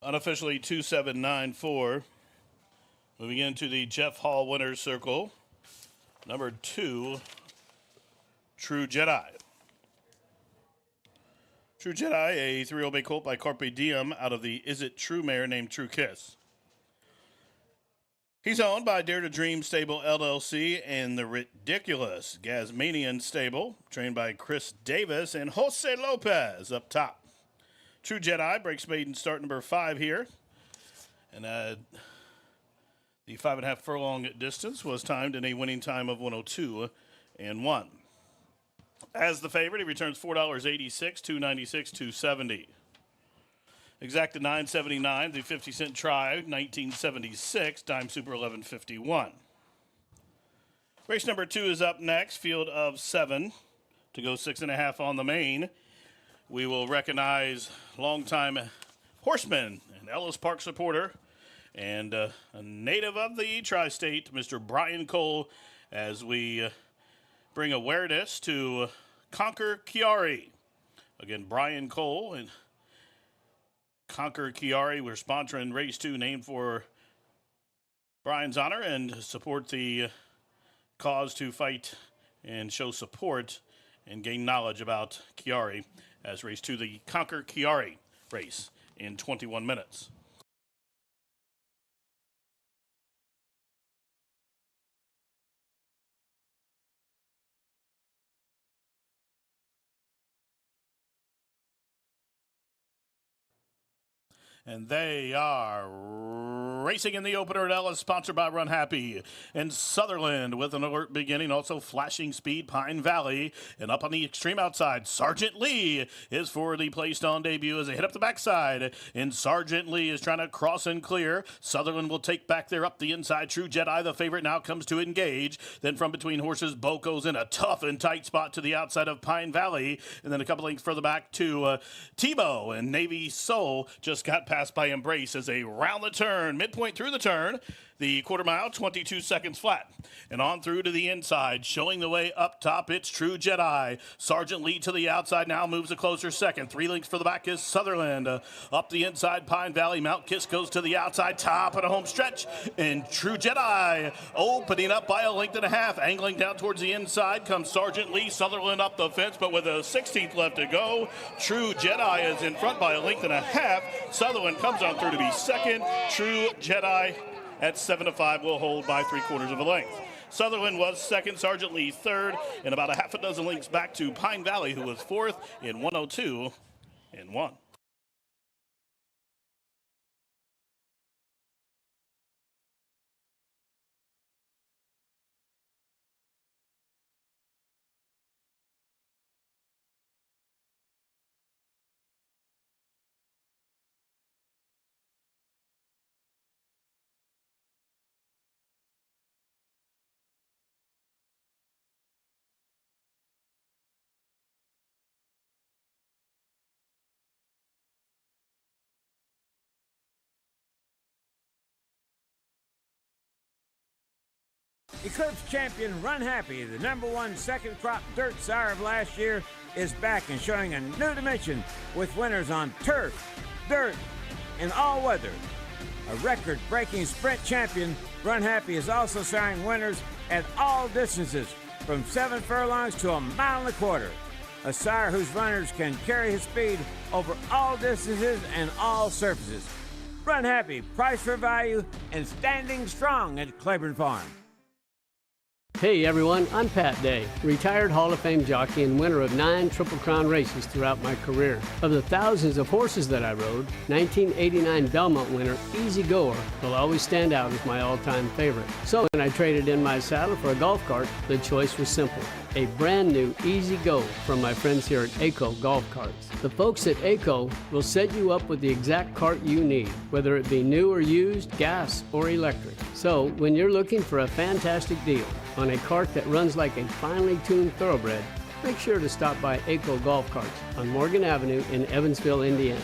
Unofficially 2794. Moving into the Jeff Hall winner's circle. Number 2, True Jedi. True Jedi, a 3-year-old bay colt by Carpe Diem out of the Is It True mare named True Kiss. He's owned by Dare to Dream Stable LLC and the Ridiculous Gazmanian Stable, trained by Chris Davis and Jose Lopez up top. True Jedi breaks maiden start number 5 here. And the 5.5 furlong distance was timed in a winning time of 102.1. As the favorite, he returns $4.86, $2.96, $2.70. Exacted $9.79, the 50-cent try, 1976, dime super 11.51. Race number 2 is up next, field of 7 to go 6.5 on the main. We will recognize longtime horseman and Ellis Park supporter and a native of the tri-state, Mr. Brian Cole, as we bring awareness to Conquer Chiari. Again, Brian Cole and Conquer Chiari. We're sponsoring race 2 named for Brian's honor and support the cause to fight and show support and gain knowledge about Chiari as race 2, the Conquer Chiari race in 21 minutes. And they are racing in the opener at Ellis, sponsored by Run Happy. And Sutherland with an alert beginning, also flashing speed, Pine Valley. And up on the extreme outside, Sergeant Lee is for the placed on debut as they hit up the backside. And Sergeant Lee is trying to cross and clear. Sutherland will take back there up the inside. True Jedi, the favorite, now comes to engage. Then from between horses, Boco's in a tough and tight spot to the outside of Pine Valley. And then a couple lengths further back to Tebow and Navy Soul just got passed by Embrace as they round the turn, midpoint through the turn, the quarter mile, 22 seconds flat. And on through to the inside, showing the way up top, it's True Jedi. Sergeant Lee to the outside now moves a closer second. 3 lengths for the back is Sutherland. Up the inside, Pine Valley. Mount Kiss goes to the outside, top of the home stretch. And True Jedi opening up by 1.5 lengths. Angling down towards the inside comes Sergeant Lee. Sutherland up the fence, but with a 16th left to go. True Jedi is in front by 1.5 lengths. Sutherland comes on through to be second. True Jedi at 7-5 will hold by 3/4 of a length. Sutherland was second, Sergeant Lee third, and about a half a dozen lengths back to Pine Valley, who was fourth in 102.1. Eclipse champion Run Happy, the #1 second crop dirt sire of last year, is back and showing a new dimension with winners on turf, dirt, and all weather. A record-breaking sprint champion, Run Happy is also siring winners at all distances from 7 furlongs to 1.25 miles. A sire whose runners can carry his speed over all distances and all surfaces. Run Happy, price for value, and standing strong at Claiborne Farm. Hey everyone, I'm Pat Day, retired Hall of Fame jockey and winner of 9 Triple Crown races throughout my career. Of the thousands of horses that I rode, 1989 Belmont winner Easy Goer will always stand out as my all-time favorite. So when I traded in my saddle for a golf cart, the choice was simple. A brand new Easy Go from my friends here at ACO Golf Carts. The folks at ACO will set you up with the exact cart you need, whether it be new or used, gas or electric. So when you're looking for a fantastic deal on a cart that runs like a finely tuned thoroughbred, make sure to stop by ACO Golf Carts on Morgan Avenue in Evansville, Indiana.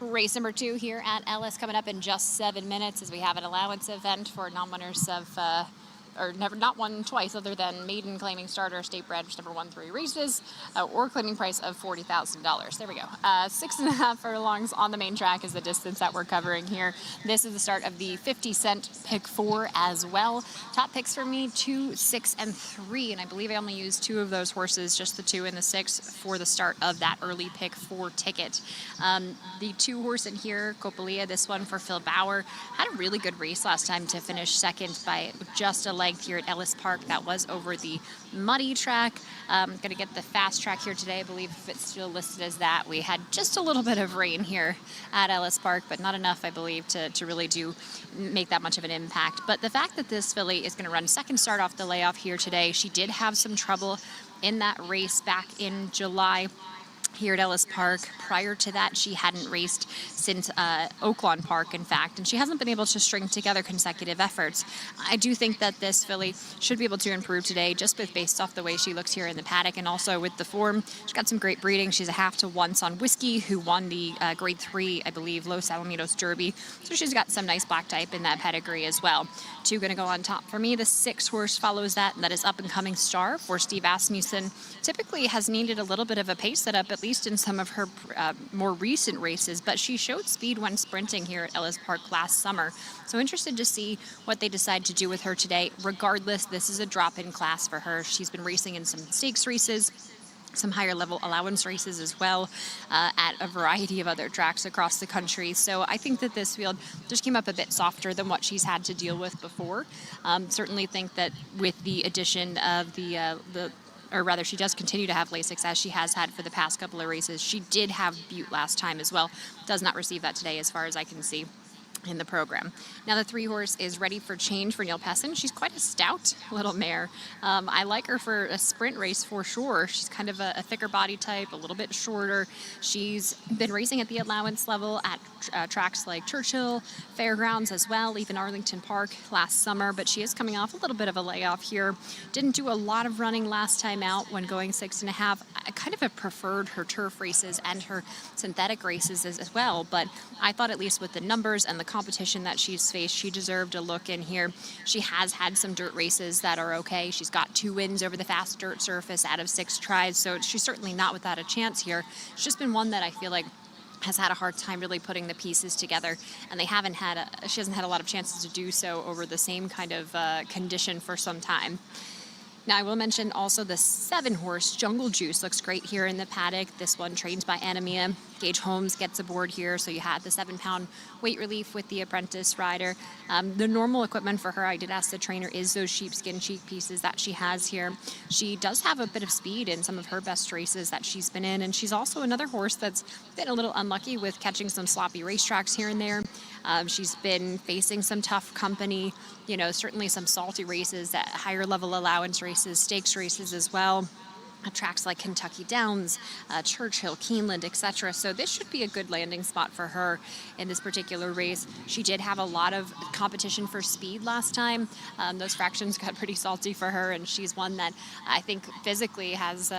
Race number 2 here at Ellis coming up in just 7 minutes as we have an allowance event for non-winners of or never not won twice other than maiden, claiming starter, state bred, number 1-3 races, or claiming price of $40,000. There we go. 6.5 furlongs on the main track is the distance that we're covering here. This is the start of the 50-cent pick 4 as well. Top picks for me, 2, 6, and 3, and I believe I only used 2 of those horses, just the 2 and the 6, for the start of that early pick 4 ticket. The 2 horse in here, Copalia, this one for Phil Bauer, had a really good race last time to finish second by just a length here at Ellis Park. That was over the muddy track. Going to get the fast track here today. I believe if it's still listed as that. We had just a little bit of rain here at Ellis Park, but not enough, I believe, to really make that much of an impact. But the fact that this filly is going to run second start off the layoff here today, she did have some trouble in that race back in July here at Ellis Park. Prior to that, she hadn't raced since Oaklawn Park, in fact, and she hasn't been able to string together consecutive efforts. I do think that this filly should be able to improve today, just based off the way she looks here in the paddock, and also with the form. She's got some great breeding. She's a half to once on Whiskey, who won the Grade 3, I believe, Los Alamitos Derby, so she's got some nice black type in that pedigree as well. 2 going to go on top for me. The 6 horse follows that, and that is Up and Coming Star for Steve Asmussen. Typically has needed a little bit of a pace setup, at least in some of her more recent races, but she showed speed when sprinting here at Ellis Park last summer. So interested to see what they decide to do with her today. Regardless, this is a drop-in class for her. She's been racing in some stakes races, some higher level allowance races as well, at a variety of other tracks across the country. So I think that this field just came up a bit softer than what she's had to deal with before. Certainly think that with the addition of or rather, she does continue to have Lasix as she has had for the past couple of races. She did have Butte last time as well. Does not receive that today as far as I can see in the program. Now the 3 horse is Ready for Change for Neil Pessin. She's quite a stout little mare. I like her for a sprint race for sure. She's kind of a thicker body type, a little bit shorter. She's been racing at the allowance level at tracks like Churchill, Fairgrounds as well, even Arlington Park last summer, but she is coming off a little bit of a layoff here. Didn't do a lot of running last time out when going 6.5. I kind of have preferred her turf races and her synthetic races as well, but I thought at least with the numbers and the competition that she's faced, she deserved a look in here. She has had some dirt races that are okay. She's got 2 wins over the fast dirt surface out of 6 tries, so she's certainly not without a chance here. It's just been one that I feel like has had a hard time really putting the pieces together, and she hasn't had a lot of chances to do so over the same kind of condition for some time. Now, I will mention also the 7 horse Jungle Juice looks great here in the paddock. This one trained by Anemia. Gage Holmes gets aboard here, so you had the 7-pound weight relief with the apprentice rider. The normal equipment for her, I did ask the trainer, is those sheepskin cheek pieces that she has here. She does have a bit of speed in some of her best races that she's been in, and she's also another horse that's been a little unlucky with catching some sloppy racetracks here and there. She's been facing some tough company, certainly some salty races, at higher level allowance races, stakes races as well. Tracks like Kentucky Downs, Churchill, Keeneland, etc. So this should be a good landing spot for her in this particular race. She did have a lot of competition for speed last time. Those fractions got pretty salty for her, and she's one that I think physically has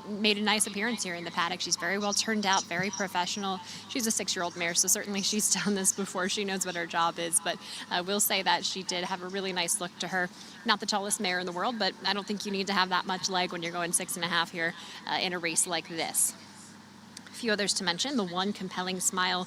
made a nice appearance here in the paddock. She's very well turned out, very professional. She's a 6-year-old mare, so certainly she's done this before. She knows what her job is, but I will say that she did have a really nice look to her. Not the tallest mare in the world, but I don't think you need to have that much leg when you're going 6.5 here in a race like this. A few others to mention. The one Compelling Smile.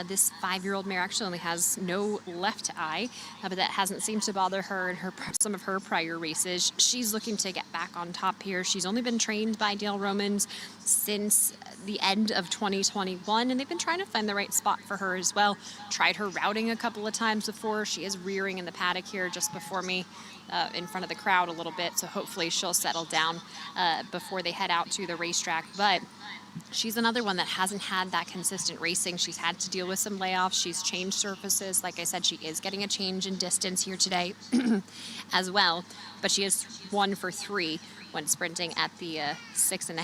This 5-year-old mare actually only has no left eye, but that hasn't seemed to bother her in some of her prior races. She's looking to get back on top here. She's only been trained by Dale Romans since the end of 2021, and they've been trying to find the right spot for her as well. Tried her routing a couple of times before. She is rearing in the paddock here just before me, in front of the crowd a little bit, so hopefully she'll settle down before they head out to the racetrack. But she's another one that hasn't had that consistent racing. She's had to deal with some layoffs. She's changed surfaces. Like I said, she is getting a change in distance here today as well, but she is 1 for 3 when sprinting at the 6.5.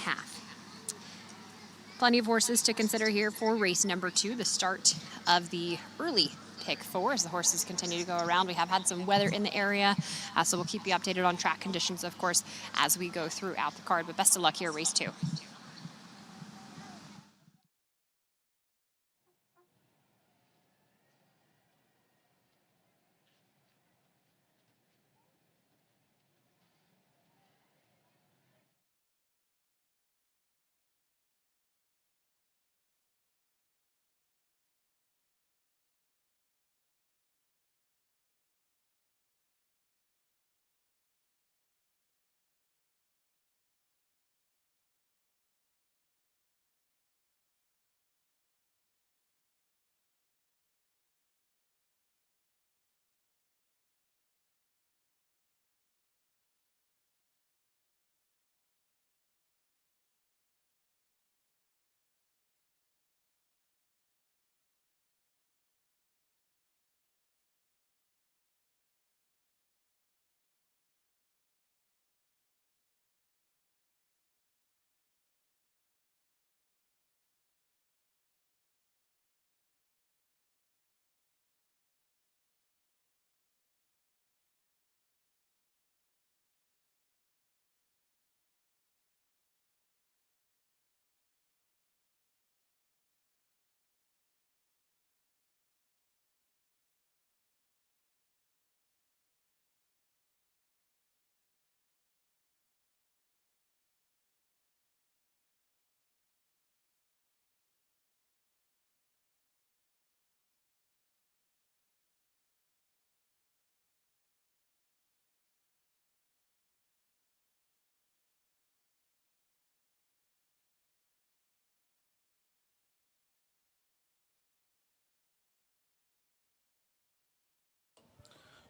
Plenty of horses to consider here for race number 2, the start of the early pick 4 as the horses continue to go around. We have had some weather in the area, so we'll keep you updated on track conditions, of course, as we go throughout the card. But best of luck here, race 2.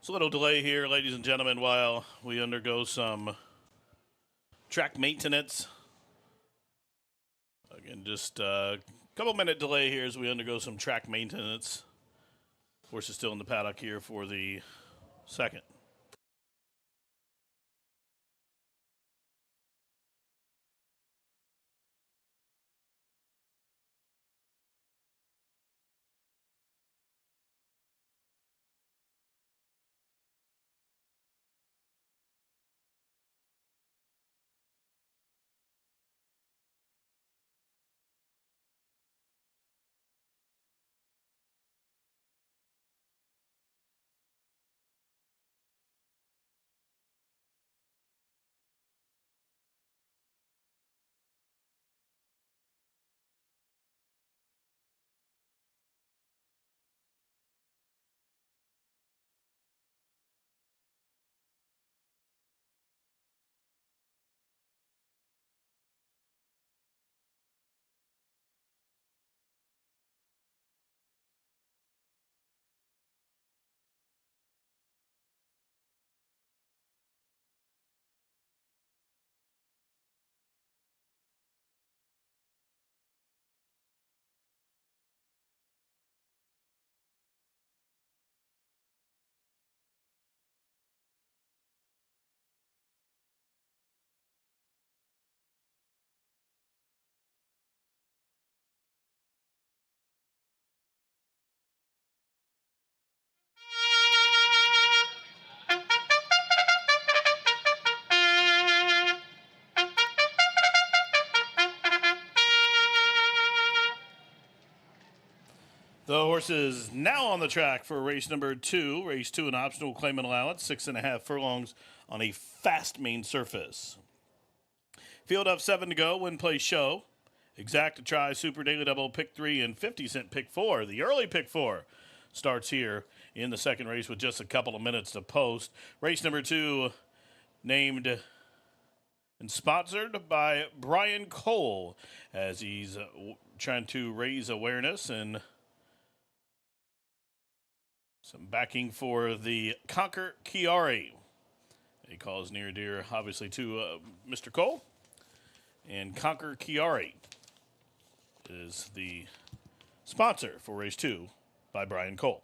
So a little delay here, ladies and gentlemen, while we undergo some track maintenance. Again, just a couple-minute delay here as we undergo some track maintenance. Horse is still in the paddock here for the second. The horse is now on the track for race number 2. Race 2, an optional claimant allowance, 6.5 furlongs on a fast main surface. Field of 7 to go, win, play, show. Exact to try, Super Daily Double, pick 3, and 50-cent pick 4. The early pick 4 starts here in the second race with just a couple of minutes to post. Race number 2, named and sponsored by Brian Cole, as he's trying to raise awareness and some backing for the Conquer Chiari. He calls near and dear, obviously, to Mr. Cole. And Conquer Chiari is the sponsor for race 2 by Brian Cole.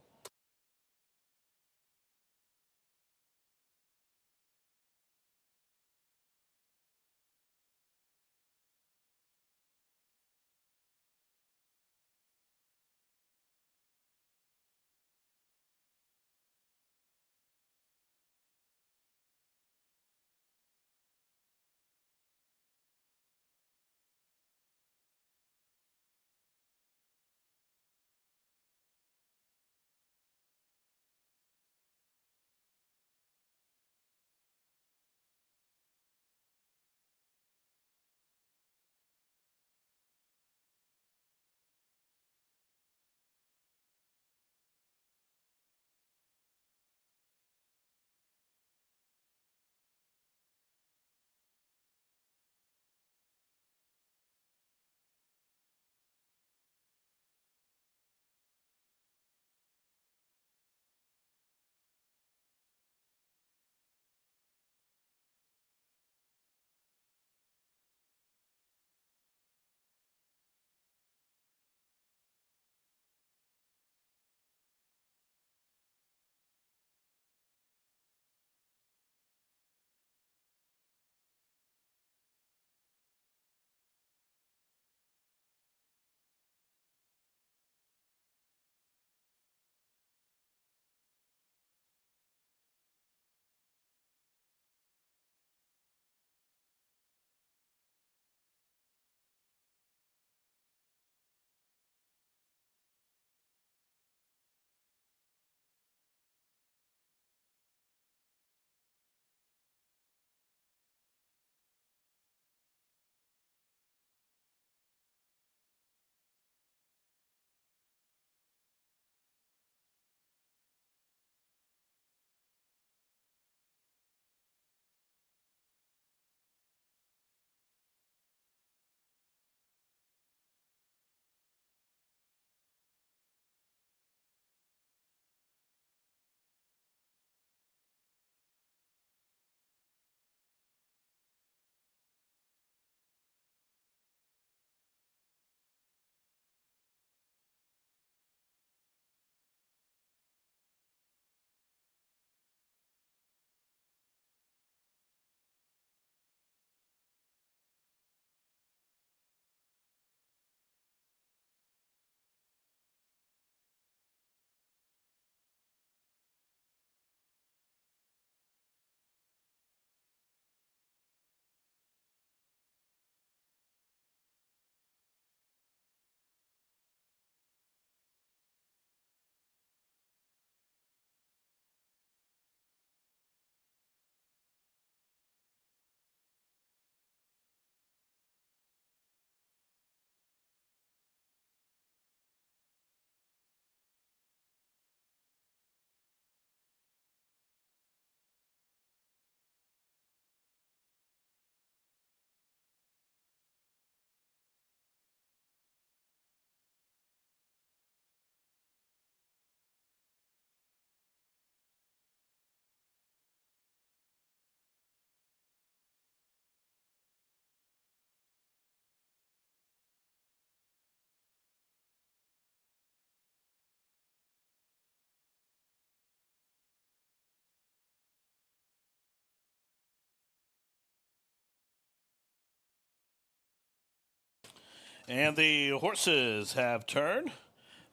And the horses have turned.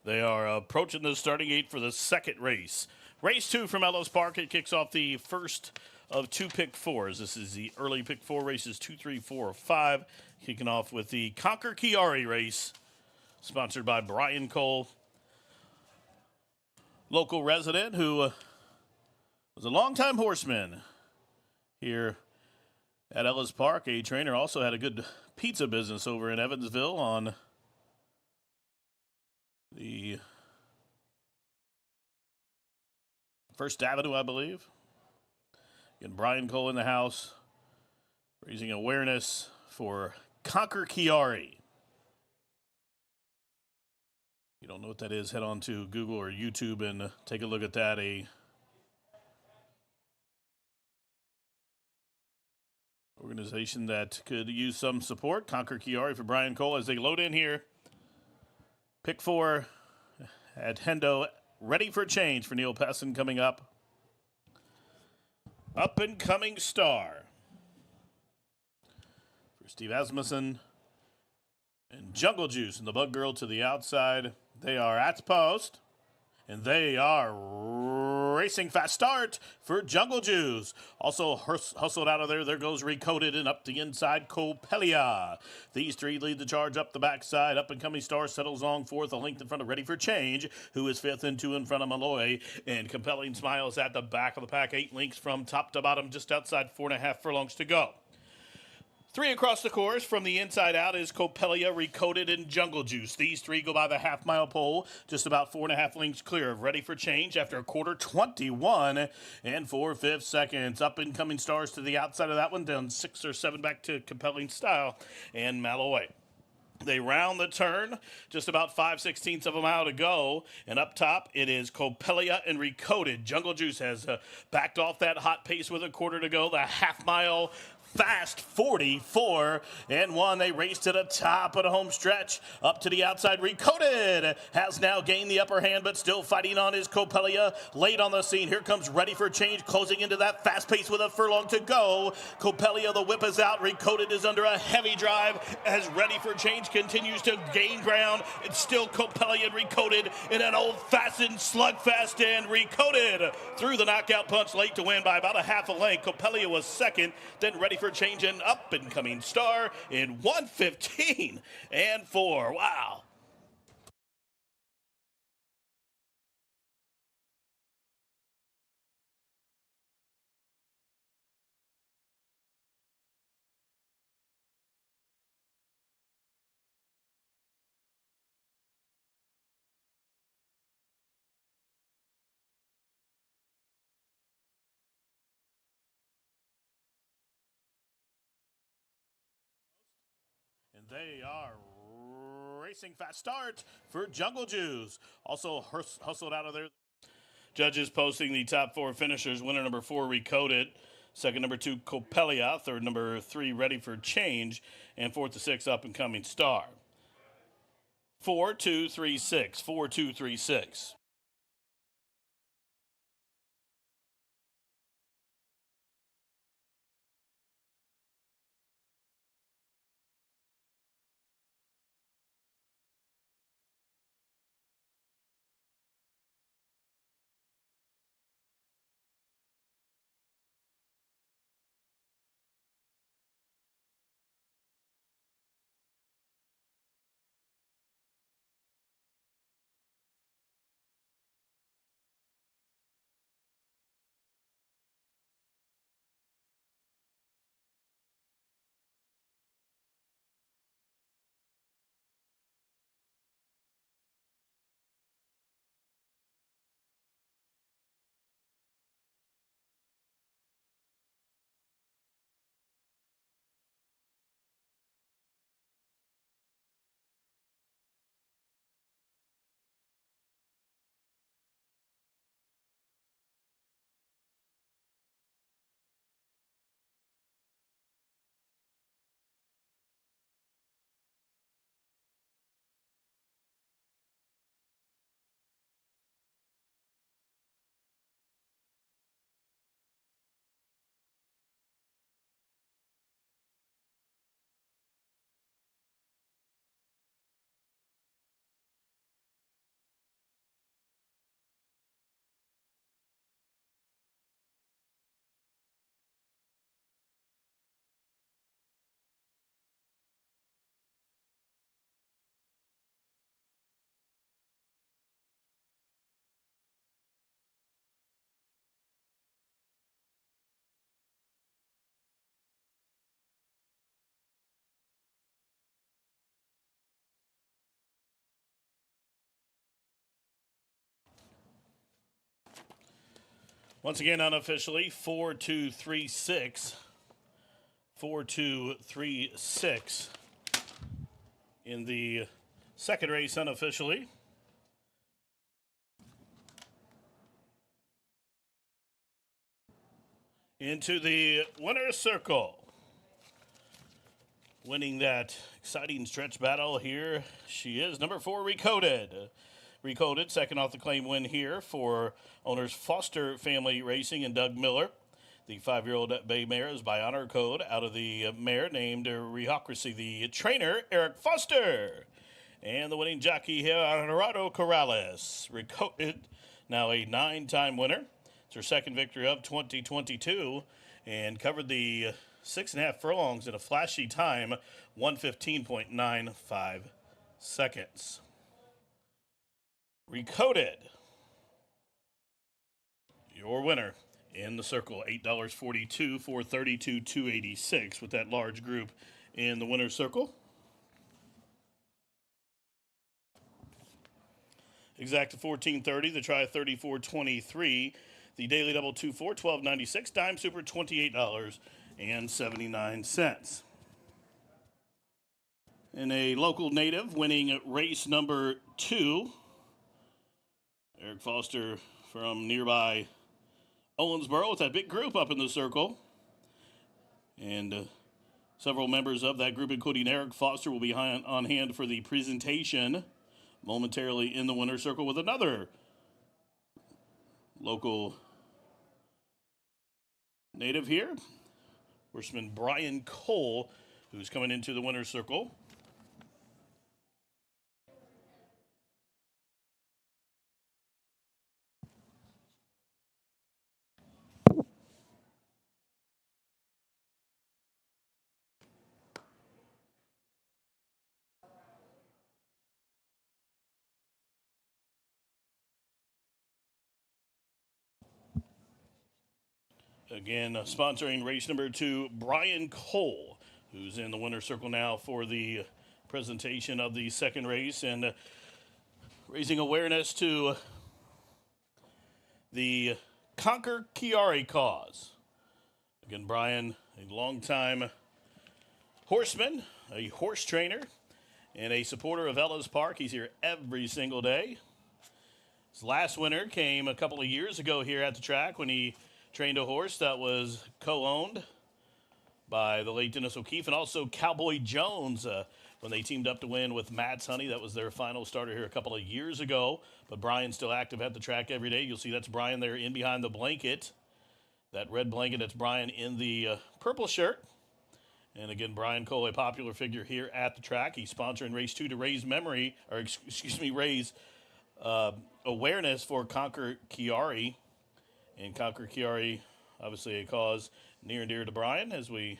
They are approaching the starting gate for the second race. Race 2 from Ellis Park. It kicks off the first of 2 pick 4s. This is the early pick 4 races 2, 3, 4, 5. Kicking off with the Conquer Chiari race, sponsored by Brian Cole, local resident who was a longtime horseman here at Ellis Park. A trainer, also had a good pizza business over in Evansville on the First Avenue, I believe. Again, Brian Cole in the house, raising awareness for Conquer Chiari. If you don't know what that is, head on to Google or YouTube and take a look at that. A organization that could use some support. Conquer Chiari for Brian Cole as they load in here. Pick 4 at Hendo, ready for change for Neil Pessin coming up. Up and coming star for Steve Asmussen and Jungle Juice and the Bug Girl to the outside. They are at post, and they are racing. Fast start for Jungle Juice. Also hustled out of there. There goes Recoded, and up the inside, Copelia. These 3 lead the charge up the backside. Up and coming star settles on 4th, a length in front of Ready for Change, who is 5th and 2 in front of Malloy. And Compelling Smiles at the back of the pack. 8 lengths from top to bottom, just outside 4.5 furlongs to go. 3 across the course from the inside out is Copelia, Recoded, and Jungle Juice. These 3 go by the half-mile pole, just about 4.5 lengths clear of Ready for Change after a quarter, 21 and 4/5 seconds. Up and coming stars to the outside of that one, down 6 or 7 back to Compelling Style and Malloy. They round the turn, just about 5/16 of a mile to go. And up top, it is Copelia and Recoded. Jungle Juice has backed off that hot pace with a quarter to go. The half-mile fast 44 and 1. They race to the top of the home stretch. Up to the outside, Recoded has now gained the upper hand, but still fighting on is Copelia. Late on the scene, here comes Ready for Change, closing into that fast pace with a furlong to go. Copelia, the whip is out. Recoded is under a heavy drive as Ready for Change continues to gain ground. It's still Copelia and Recoded in an old-fashioned slugfest, and Recoded threw the knockout punch late to win by about a half a length. Copelia was second, then Ready for Change and up and coming star in 1:15 and 4. Wow. And they are racing. Fast start for Jungle Juice. Also hustled out of there. Judges posting the top 4 finishers. Winner number 4, Recoded. Second, number 2, Copelia. Third, number 3, Ready for Change. And 4th to 6, Up and Coming Star. 4-2-3-6. 4-2-3-6. Once again, unofficially, 4-2-3-6. 4-2-3-6 in the second race unofficially. Into the winner's circle. Winning that exciting stretch battle here, she is number 4, Recoded. Recoded, second off the claim win here for owners Foster Family Racing and Doug Miller. The 5-year-old bay mare is by honor code out of the mare named Rehocracy. The trainer, Eric Foster. And the winning jockey here, Gerardo Corrales. Recoded, now a 9-time winner. It's her second victory of 2022 and covered the 6.5 furlongs in a flashy time, 1:15.95 seconds. Recoded, your winner in the circle, $8.42 for $32,286 with that large group in the winner's circle. Exacta 1430, the try 3423, the daily double 2-4, $12.96, dime super $28.79. In a local native winning race number 2, Eric Foster from nearby Owensboro with that big group up in the circle. And several members of that group, including Eric Foster, will be on hand for the presentation momentarily in the winner's circle with another local native here, horseman Brian Cole, who's coming into the winner's circle. Again, sponsoring race number 2, Brian Cole, who's in the winner's circle now for the presentation of the second race and raising awareness to the Conquer Chiari cause. Again, Brian, a longtime horseman, a horse trainer, and a supporter of Ellis Park. He's here every single day. His last winner came a couple of years ago here at the track when he trained a horse that was co-owned by the late Dennis O'Keefe and also Cowboy Jones when they teamed up to win with Matt's Honey. That was their final starter here a couple of years ago. But Brian's still active at the track every day. You'll see that's Brian there in behind the blanket. That red blanket, that's Brian in the purple shirt. And again, Brian Cole, a popular figure here at the track. He's sponsoring race 2 to raise raise awareness for Conquer Chiari. And Conquer Chiari, obviously a cause near and dear to Brian, as we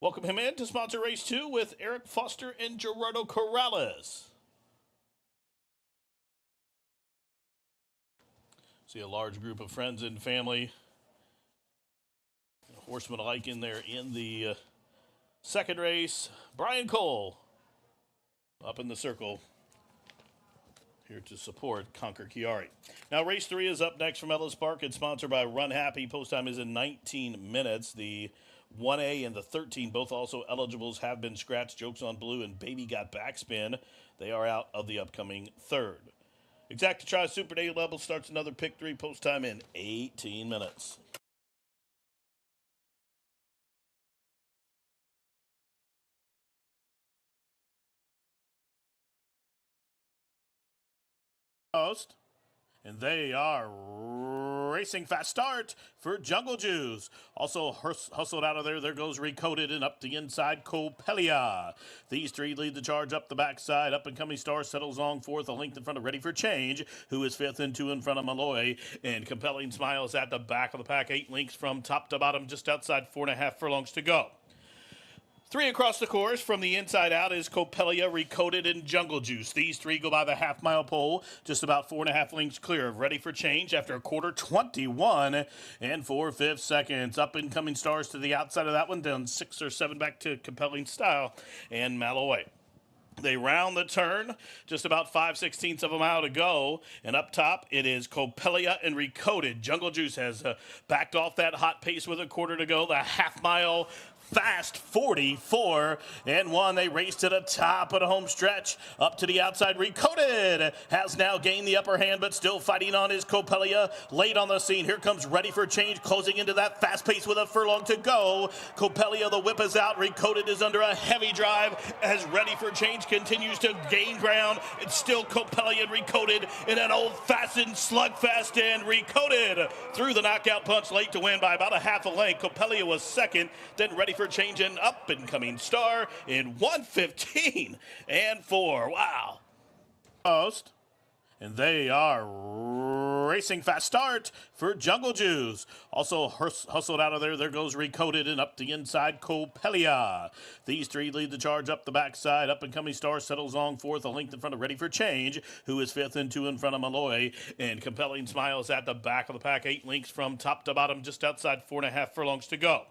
welcome him in to sponsor race 2 with Eric Foster and Gerardo Corrales. See a large group of friends and family, horsemen alike in there in the second race. Brian Cole up in the circle, here to support Conquer Chiari. Now, race 3 is up next from Ellis Park. It's sponsored by Run Happy. Post time is in 19 minutes. The 1A and the 13, both also eligibles, have been scratched. Jokes on Blue and Baby Got Backspin. They are out of the upcoming third. Exacta Try Super Day level starts another pick 3. Post time in 18 minutes. And they are racing fast start for Jungle Juice. Also hustled out of there. There goes Recoded and up the inside, Copelia. These 3 lead the charge up the backside. Up and coming Star settles on 4th, a length in front of Ready for Change, who is 5th and 2 in front of Malloy. And Compelling Smiles at the back of the pack. 8 lengths from top to bottom, just outside 4.5 furlongs to go. 3 across the course from the inside out is Copelia, Recoded, and Jungle Juice. These 3 go by the half-mile pole, just about 4.5 lengths clear of Ready for Change after a quarter, 21 and 4/5 seconds. Up-and-coming Stars to the outside of that one, down 6 or 7 back to Compelling Style and Malloy. They round the turn, just about 5/16 of a mile to go. And up top, it is Copelia and Recoded. Jungle Juice has backed off that hot pace with a quarter to go. The half-mile fast 44-1. They race to the top of the home stretch. Up to the outside. Recoded has now gained the upper hand, but still fighting on is Copelia. Late on the scene. Here comes Ready for Change, closing into that fast pace with a furlong to go. Copelia, the whip is out. Recoded is under a heavy drive as Ready for Change continues to gain ground. It's still Copelia and Recoded in an old-fashioned slugfest, and Recoded threw the knockout punch late to win by about a half a length. Copelia was second, then Ready for Change, an up-and-coming star in 1:15.4. Wow. Post. And they are racing fast start for Jungle Juice. Also hustled out of there. There goes Recoded, and up the inside, Copelia. These three lead the charge up the backside. Up-and-coming star settles on fourth, a length in front of Ready for Change, who is fifth, and two in front of Malloy. And Compelling Smiles at the back of the pack, 8 lengths from top to bottom, just outside 4.5 furlongs to go.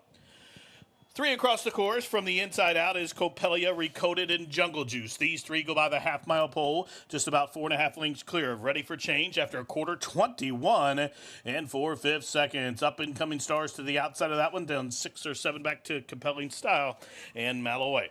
3 across the course from the inside out is Copelia, Recoded, and Jungle Juice. These three go by the half-mile pole, just about 4.5 lengths clear of Ready for Change after a quarter, 21 4/5 seconds. Up-and-coming stars to the outside of that one, down 6 or 7 back to Compelling Style and Malloy.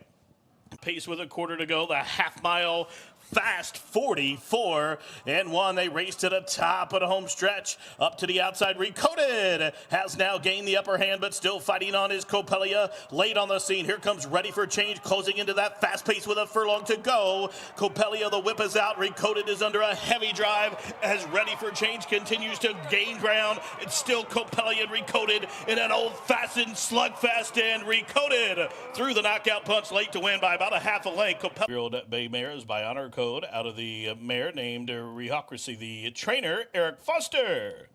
Pace with a quarter to go, the half-mile fast 44-1. They race to the top of the home stretch. Up to the outside. Recoded has now gained the upper hand, but still fighting on is Copelia. Late on the scene. Here comes Ready for Change, closing into that fast pace with a furlong to go. Copelia, the whip is out. Recoded is under a heavy drive as Ready for Change continues to gain ground. It's still Copelia and Recoded in an old-fashioned slugfest, and Recoded threw the knockout punch late to win by about a half a length. Copelia Bay Mares by honor code out of the mare named Rehocracy. The trainer, Eric Foster.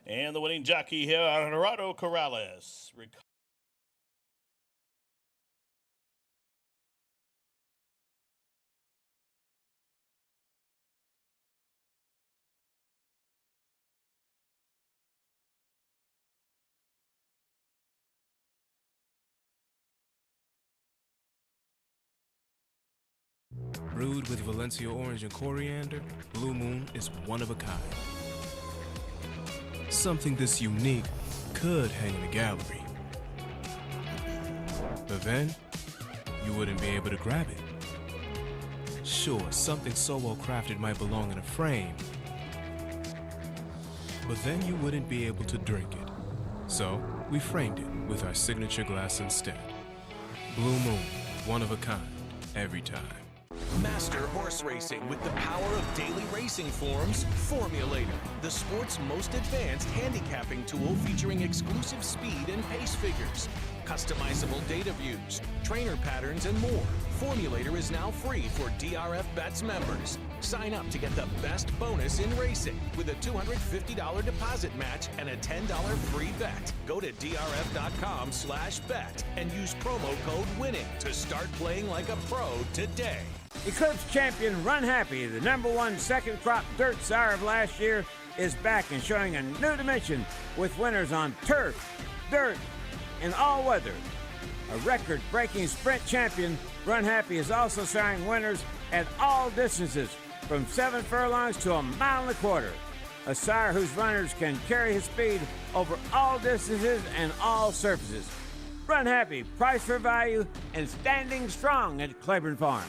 And the winning jockey here, Gerardo Corrales. Brewed with Valencia orange and coriander, Blue Moon is one of a kind. Something this unique could hang in a gallery. But then, you wouldn't be able to grab it. Sure, something so well crafted might belong in a frame, but then you wouldn't be able to drink it. So, we framed it with our signature glass instead. Blue Moon, one of a kind, every time. Master horse racing with the power of daily racing forms. Formulator, the sport's most advanced handicapping tool featuring exclusive speed and pace figures, customizable data views, trainer patterns, and more. Formulator is now free for DRF Bets members. Sign up to get the best bonus in racing with a $250 deposit match and a $10 free bet. Go to drf.com/bet and use promo code WINNING to start playing like a pro today. Eclipse champion Run Happy, the #1 second crop dirt sire of last year, is back and showing a new dimension with winners on turf, dirt, and all weather. A record-breaking sprint champion, Run Happy is also showing winners at all distances from 7 furlongs to 1.25 miles. A sire whose runners can carry his speed over all distances and all surfaces. Run Happy, price for value, and standing strong at Claiborne Farm.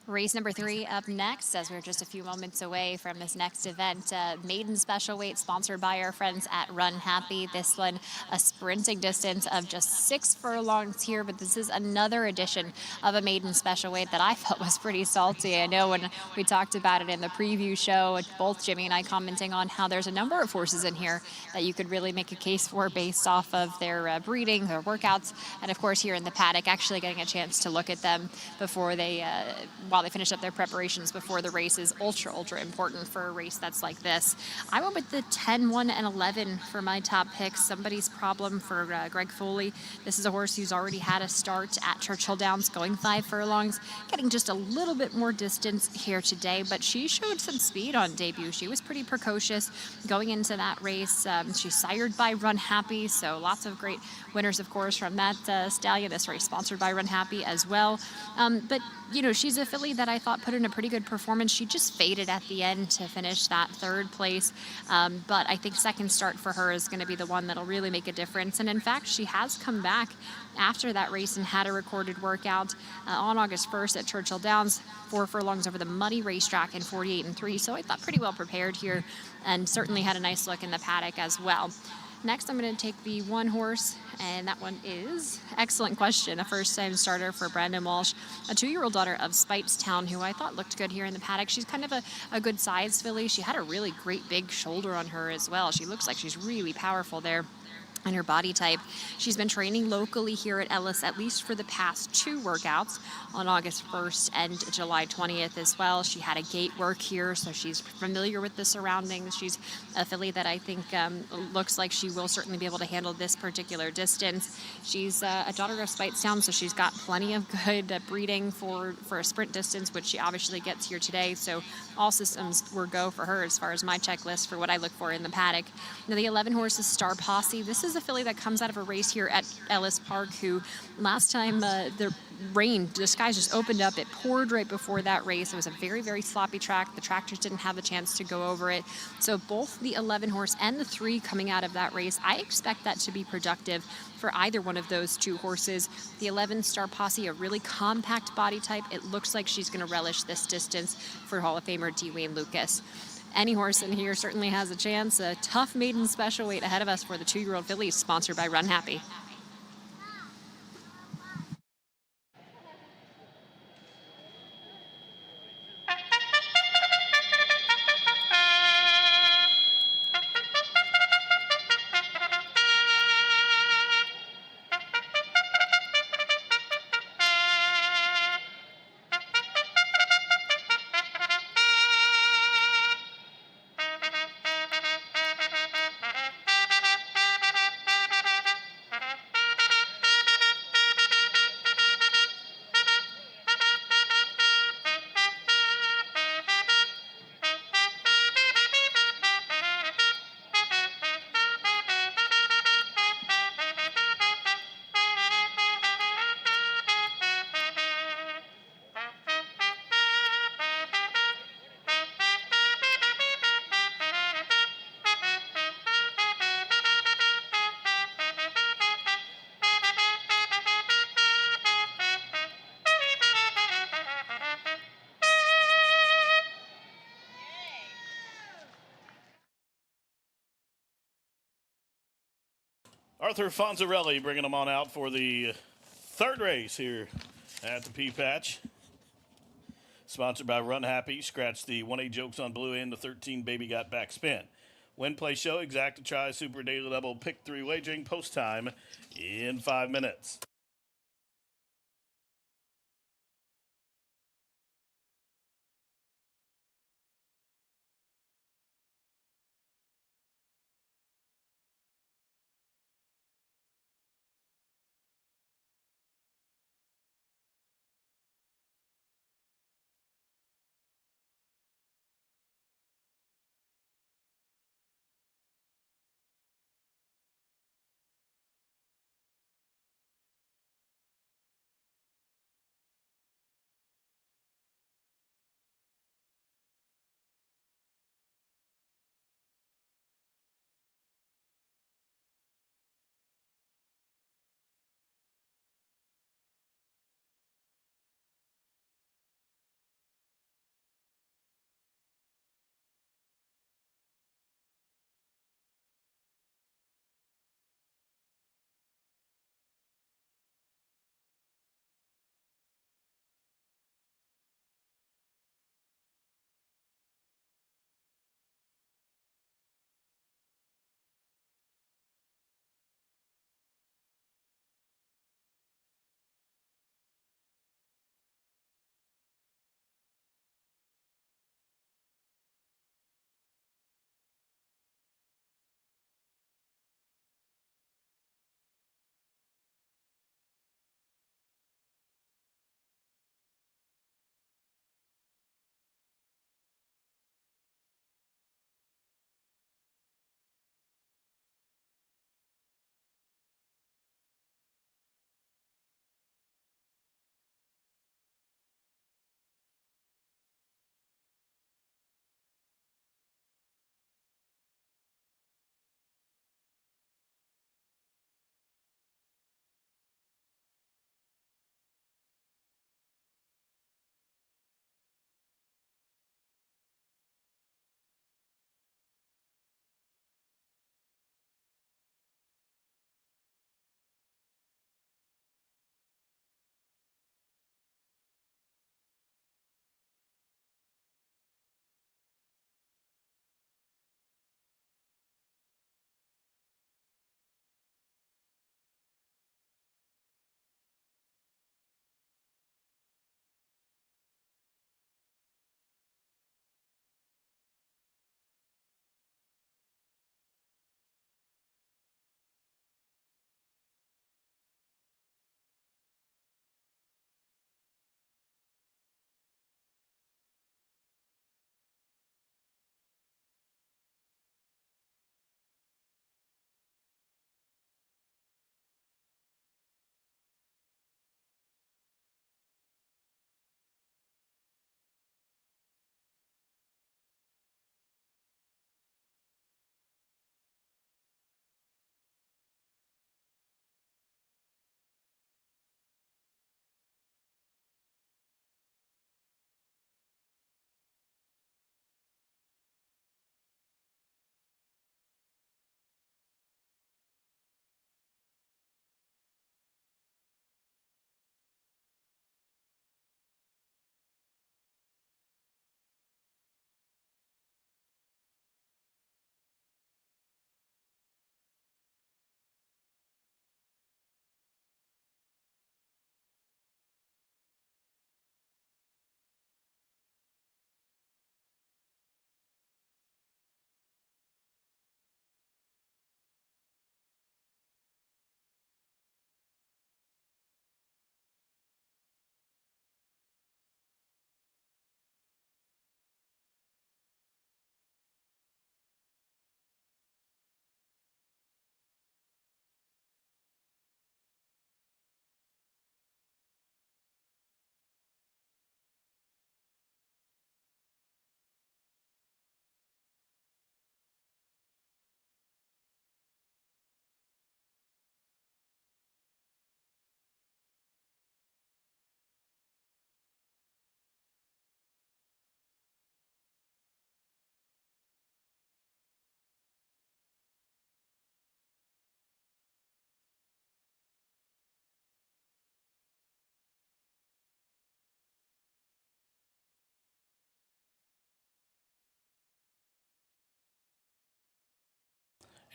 Race number 3 up next, as we're just a few moments away from this next event. Maiden special weight sponsored by our friends at Run Happy. This one, a sprinting distance of just 6 furlongs here, but this is another edition of a maiden special weight that I felt was pretty salty. I know when we talked about it in the preview show, both Jimmy and I commenting on how there's a number of horses in here that you could really make a case for based off of their breeding, their workouts, and of course here in the paddock, actually getting a chance to look at them before they while they finish up their preparations before the race is ultra important for a race that's like this. I went with the 10, 1, and 11 for my top picks. Somebody's problem for Greg Foley. This is a horse who's already had a start at Churchill Downs, going 5 furlongs, getting just a little bit more distance here today, but she showed some speed on debut. She was pretty precocious going into that race. She's sired by Run Happy, so lots of great winners, of course, from that stallion. This race sponsored by Run Happy as well. But you know, she's a filly that I thought put in a pretty good performance. She just faded at the end to finish that 3rd place. But I think second start for her is going to be the one that'll really make a difference. And in fact, she has come back after that race and had a recorded workout on August 1st at Churchill Downs, 4 furlongs over the muddy racetrack in 48-3. So I thought pretty well prepared here and certainly had a nice look in the paddock as well. Next, I'm going to take the 1 horse, and that one is, excellent question, a first-time starter for Brandon Walsh, a 2-year-old daughter of Speightstown, who I thought looked good here in the paddock. She's kind of a good size filly. She had a really great big shoulder on her as well. She looks like she's really powerful there. And her body type. She's been training locally here at Ellis at least for the past 2 workouts on August 1st and July 20th as well. She had a gate work here, so she's familiar with the surroundings. She's a filly that I think looks like she will certainly be able to handle this particular distance. She's a daughter of Speightstown, so she's got plenty of good breeding for a sprint distance, which she obviously gets here today. So all systems were go for her as far as my checklist for what I look for in the paddock. Now the 11 horse is Star Posse. This is a filly that comes out of a race here at Ellis Park, who last time the rain, the skies just opened up. It poured right before that race. It was a very sloppy track. The tractors didn't have a chance to go over it. So both the 11 horse and the 3 coming out of that race, I expect that to be productive for either one of those 2 horses. The 11 Star Posse, a really compact body type. It looks like she's going to relish this distance for Hall of Famer D. Wayne Lucas. Any horse in here certainly has a chance. A tough maiden special weight ahead of us for the 2-year-old fillies, sponsored by Run Happy. Arthur Fonzarelli bringing them on out for the 3rd race here at the P-Patch. Sponsored by Run Happy. Scratch the 1A Jokes on Blue and the 13 Baby Got Back Spin. Win, play, show, exacta try, super daily double, pick 3 wagering, post time in 5 minutes.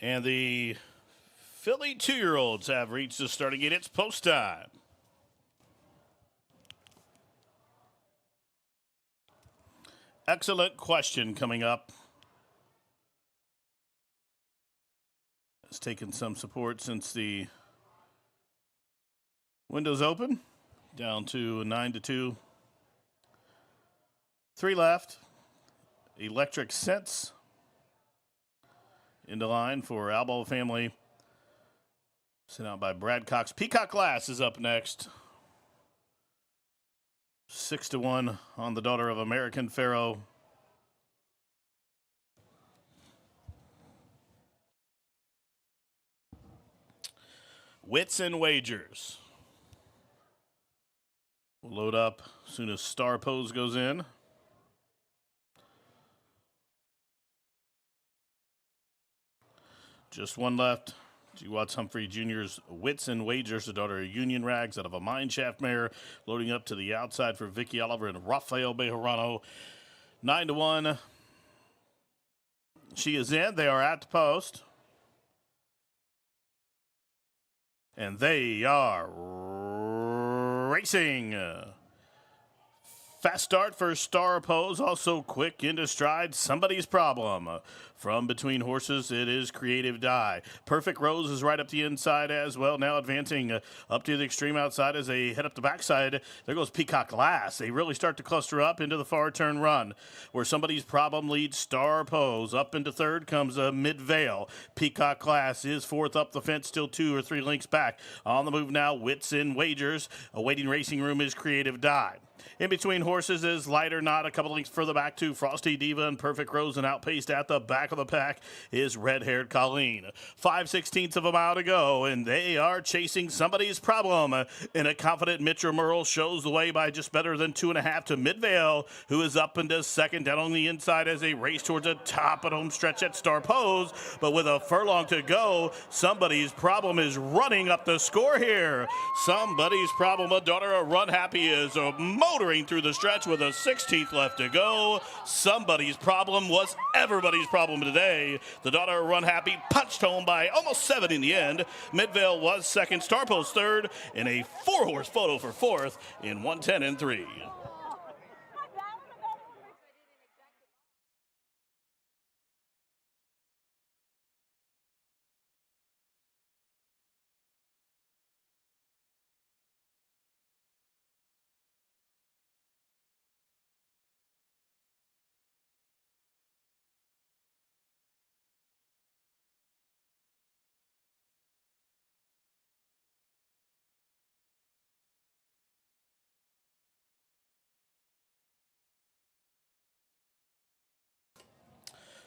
And the Philly 2-year-olds have reached the starting gate. It's post time. Excellent question coming up. It's taken some support since the window's open. Down to 9-2. 3 left. Electric Sense into line for Albo family. Sent out by Brad Cox. Peacock Glass is up next. 6-1 on the daughter of American Pharaoh. Wits and Wagers. We'll load up as soon as Star Pose goes in. Just one left. G. Watts Humphrey Jr.'s Wits and Wagers, the daughter of Union Rags out of a Mineshaft mare, loading up to the outside for Vicky Oliver and Rafael Bejarano. 9-1. She is in. They are at the post. And they are racing. Fast start for Star Pose, also quick into stride. Somebody's problem. From between horses, it is Creative Die. Perfect Rose is right up the inside as well. Now advancing up to the extreme outside as they head up the backside. There goes Peacock Glass. They really start to cluster up into the far turn run, where Somebody's Problem leads Star Pose. Up into third comes Midvale. Peacock Glass is fourth up the fence, still 2 or 3 lengths back. On the move now, Wits and Wagers. Awaiting racing room is Creative Die. In between horses is Light or Not, a couple lengths further back to Frosty Diva and Perfect Rose, and outpaced at the back of the pack is Red-Haired Colleen. 5/16 of a mile to go, and they are chasing Somebody's Problem. And a confident Mitchell Merle shows the way by just better than 2.5 to Midvale, who is up into second down on the inside as they race towards the top at home stretch at Star Pose. But with a furlong to go, Somebody's Problem is running up the score here. Somebody's Problem, a daughter of Run Happy, is motoring through the stretch with a 16th left to go. Somebody's Problem was everybody's problem today. The daughter of Run Happy punched home by almost 7 in the end. Midvale was second, Star Post third, in a 4-horse photo for fourth in 110-3.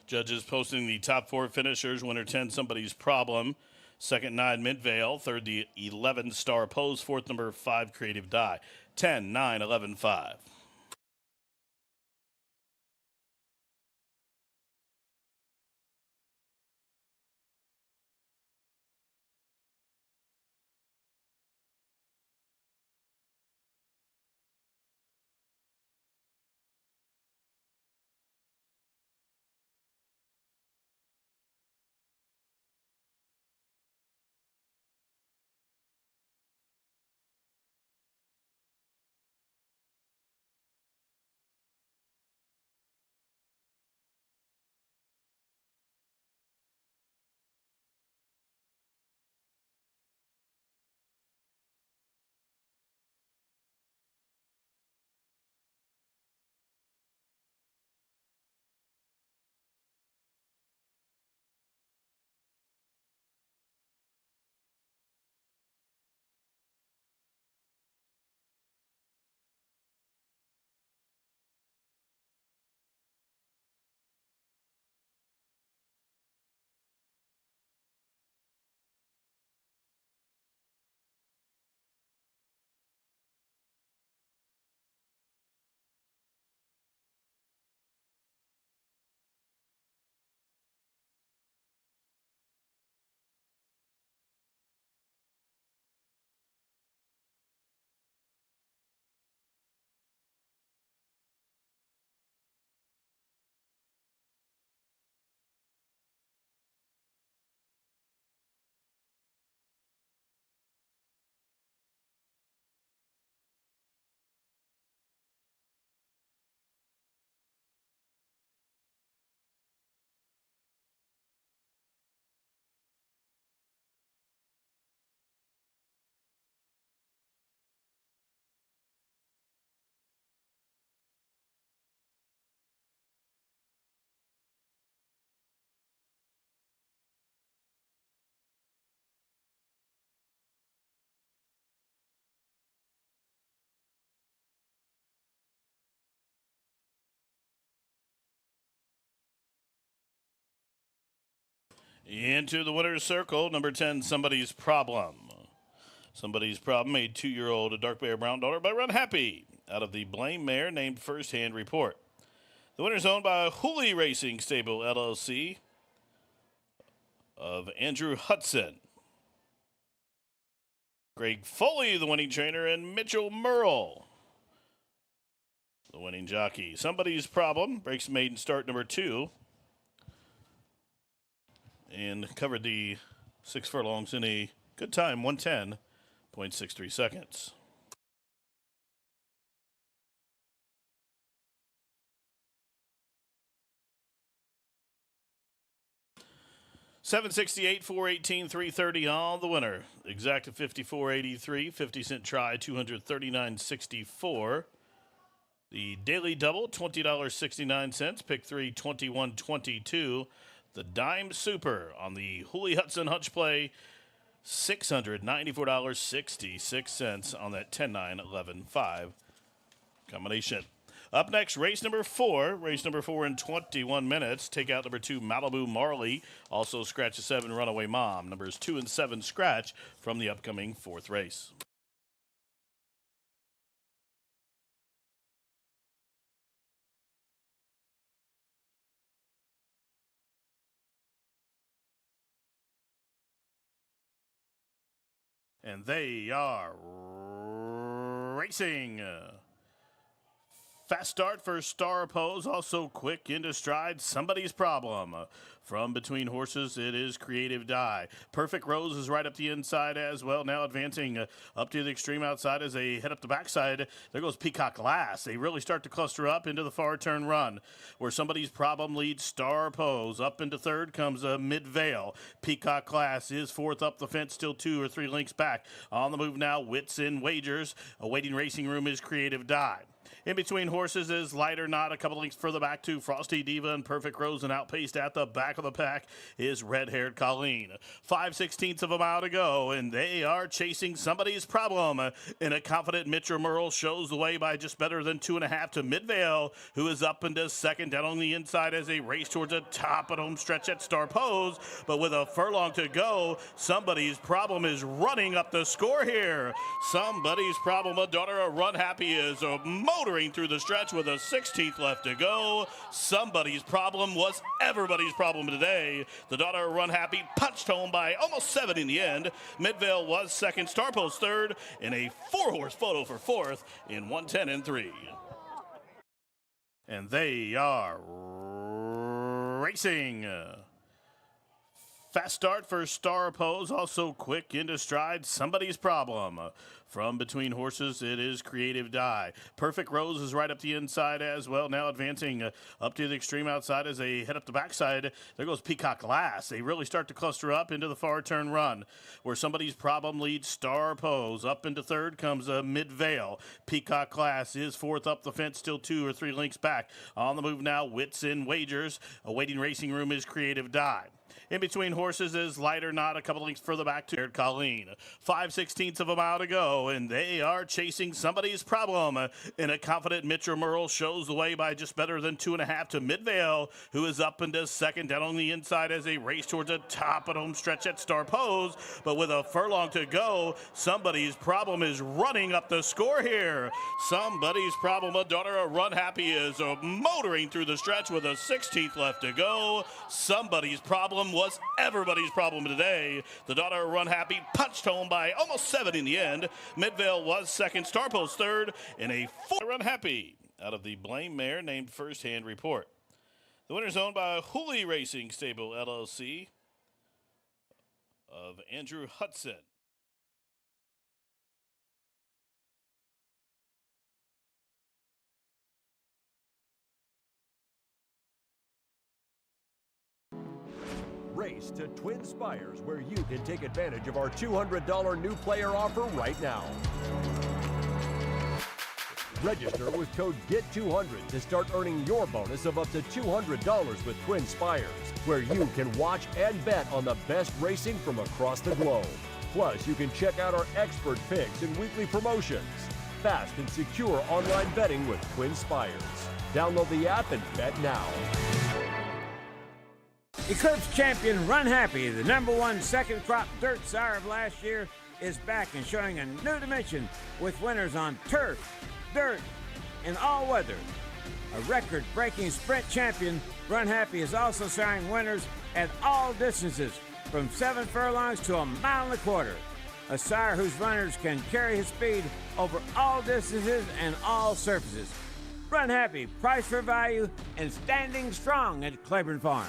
Judges posting the top 4 finishers. Winner 10, Somebody's Problem. Second, 9, Midvale. Third, the 11, Star Pose. Fourth, number 5, Creative Die. 10, 9, 11, 5. Into the winner's circle, number 10, Somebody's Problem. Somebody's Problem, a 2-year-old dark bear brown daughter by Run Happy, out of the Blame Mare named First Hand Report. The winner is owned by Hooley Racing Stable, LLC, of Andrew Hudson. Greg Foley, the winning trainer, and Mitchell Merle, the winning jockey. Somebody's Problem breaks maiden start number 2 and covered the 6 furlongs in a good time, 110.63 seconds. $768, $418, $330 on the winner. Exacta $54.83, 50-cent try, $239.64. The daily double, $20.69. Pick 3, $21.22. The dime super on the Hooley Hudson Hutch play, $694.66 on that 10-9-11-5 combination. Up next, race number 4. Race number 4 in 21 minutes. Take out number 2, Malibu Marley. Also scratch a 7, Runaway Mom. Numbers 2 and 7 scratch from the upcoming 4th race. And they are racing. Fast start for Star Pose, also quick into stride, Somebody's Problem. From between horses, it is Creative Die. Perfect Rose is right up the inside as well. Now advancing up to the extreme outside as they head up the backside. There goes Peacock Glass. They really start to cluster up into the far turn run, where Somebody's Problem leads Star Pose. Up into third comes Midvale. Peacock Glass is fourth up the fence, still 2 or 3 lengths back. On the move now, Wits in Wagers. Awaiting Racing Room is Creative Die. In between horses is Light or Not, a couple lengths further back to Frosty Diva and Perfect Rose, and outpaced at the back of the pack is Red-Haired Colleen. 5/16 of a mile to go, and they are chasing Somebody's Problem. And a confident Mitchell Merle shows the way by just better than 2.5 to Midvale, who is up into second down on the inside as they race towards the top at home stretch at Star Pose. But with a furlong to go, Somebody's Problem is running up the score here. Somebody's Problem, a daughter of Run Happy, is motoring through the stretch with a 16th left to go. Somebody's Problem was everybody's problem today. The daughter of Run Happy punched home by almost 7 in the end. Midvale was second, Star Post third, in a 4-horse photo for fourth in 110-3. And they are racing. Fast start for Star Pose, also quick into stride, Somebody's Problem. From between horses, it is Creative Die. Perfect Rose is right up the inside as well. Now advancing up to the extreme outside as they head up the backside. There goes Peacock Glass. They really start to cluster up into the far turn run, where Somebody's Problem leads Star Pose. Up into third comes Midvale. Peacock Glass is fourth up the fence, still 2 or 3 lengths back. On the move now, Wits in Wagers. Awaiting Racing Room is Creative Die. In between horses is Light or Not, a couple lengths further back to Colleen. 5/16 of a mile to go, and they are chasing Somebody's Problem. And a confident Mitchell Merle shows the way by just better than 2.5 to Midvale, who is up into second down on the inside as they race towards the top at home stretch at Star Pose. But with a furlong to go, Somebody's Problem is running up the score here. Somebody's Problem, a daughter of Run Happy, is motoring through the stretch with a 16th left to go. Somebody's Problem was everybody's problem today. The daughter of Run Happy punched home by almost 7 in the end. Midvale was second, Star Post third, in a 4 Run Happy, out of the Blame Mare named First Hand Report. The winner is owned by Hooley Racing Stable, LLC, of Andrew Hudson. Race to Twin Spires, where you can take advantage of our $200 new player offer right now. Register with code GET200 to start earning your bonus of up to $200 with Twin Spires, where you can watch and bet on the best racing from across the globe. Plus, you can check out our expert picks and weekly promotions. Fast and secure online betting with Twin Spires. Download the app and bet now. Eclipse champion Run Happy, the #1 second crop dirt sire of last year, is back and showing a new dimension with winners on turf, dirt, and all weather. A record-breaking sprint champion, Run Happy is also siring winners at all distances, from 7 furlongs to 1.25 miles. A sire whose runners can carry his speed over all distances and all surfaces. Run Happy, price for value, and standing strong at Claiborne Farm.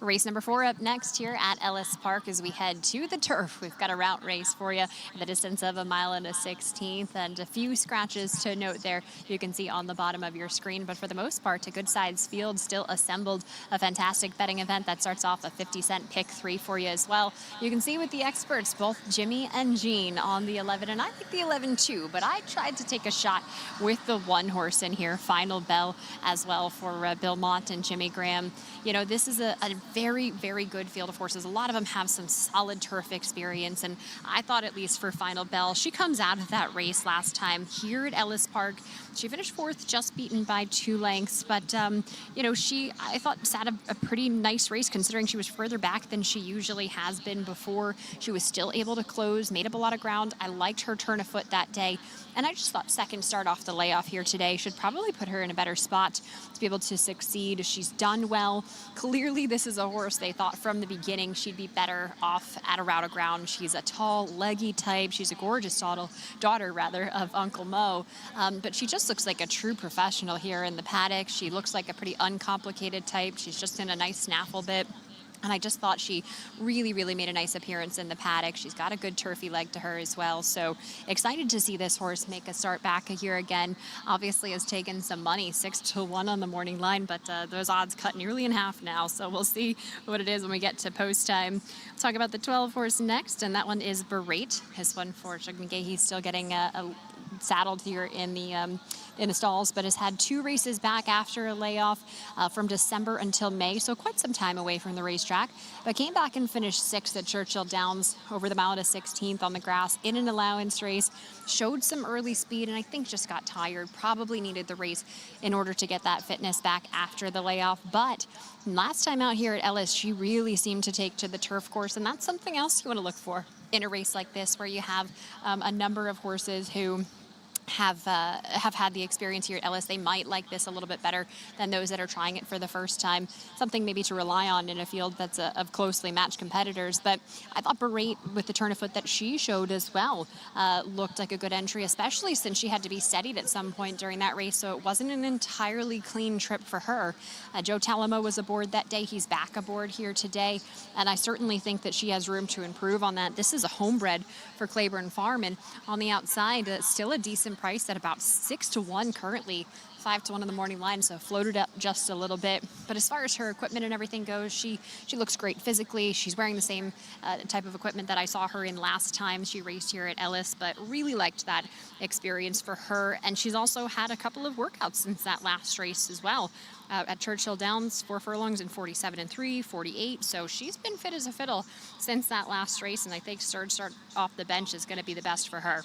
Race number 4 up next here at Ellis Park as we head to the turf. We've got a route race for you at the distance of 1 1/16 and a few scratches to note there you can see on the bottom of your screen. But for the most part, a good sized field still assembled. A fantastic betting event that starts off a 50-cent pick 3 for you as well. You can see with the experts, both Jimmy and Jean on the 11, and I think the 11 too, but I tried to take a shot with the 1 horse in here, Final Bell, as well for Bill Mott and Jimmy Graham. You know, this is a very, very good field of horses. A lot of them have some solid turf experience, and I thought at least for Final Bell, she comes out of that race last time here at Ellis Park. She finished 4th, just beaten by 2 lengths, but, you know, I thought sat a pretty nice race considering she was further back than she usually has been before. She was still able to close, made up a lot of ground. I liked her turn of foot that day, and I just thought second start off the layoff here today should probably put her in a better spot to be able to succeed. She's done well. Clearly, this is a horse they thought from the beginning she'd be better off at a route of ground. She's a tall, leggy type. She's a gorgeous daughter of Uncle Mo, but she just looks like a true professional here in the paddock. She looks like a pretty uncomplicated type. She's just in a nice snaffle bit. And I just thought she really, really made a nice appearance in the paddock. She's got a good turfy leg to her as well. So excited to see this horse make a start back here again. Obviously has taken some money, 6-1 on the morning line, but those odds cut nearly in half now. So we'll see what it is when we get to post time. We'll talk about the 12 horse next, and that one is Berate. His one for He's still getting saddled here in the stalls, but has had 2 races back after a layoff from December until May, so quite some time away from the racetrack, but came back and finished 6th at Churchill Downs over the 1/16 on the grass in an allowance race. Showed some early speed and I think just got tired, probably needed the race in order to get that fitness back after the layoff. But last time out here at Ellis, she really seemed to take to the turf course, and that's something else you want to look for in a race like this where you have a number of horses who have had the experience here at Ellis. They might like this a little bit better than those that are trying it for the first time. Something maybe to rely on in a field that's of closely matched competitors. But I thought Berate, with the turn of foot that she showed as well, looked like a good entry, especially since she had to be steadied at some point during that race. So it wasn't an entirely clean trip for her. Joe Talamo was aboard that day. He's back aboard here today. And I certainly think that she has room to improve on that. This is a homebred for Claiborne Farm. And on the outside, still a decent price at about 6-1 currently, 5-1 on the morning line, so floated up just a little bit. But as far as her equipment and everything goes, she looks great physically. She's wearing the same type of equipment that I saw her in last time she raced here at Ellis, but really liked that experience for her. And she's also had a couple of workouts since that last race as well. At Churchill Downs, 4 furlongs in 47-3, 48. So she's been fit as a fiddle since that last race, and I think third start off the bench is going to be the best for her.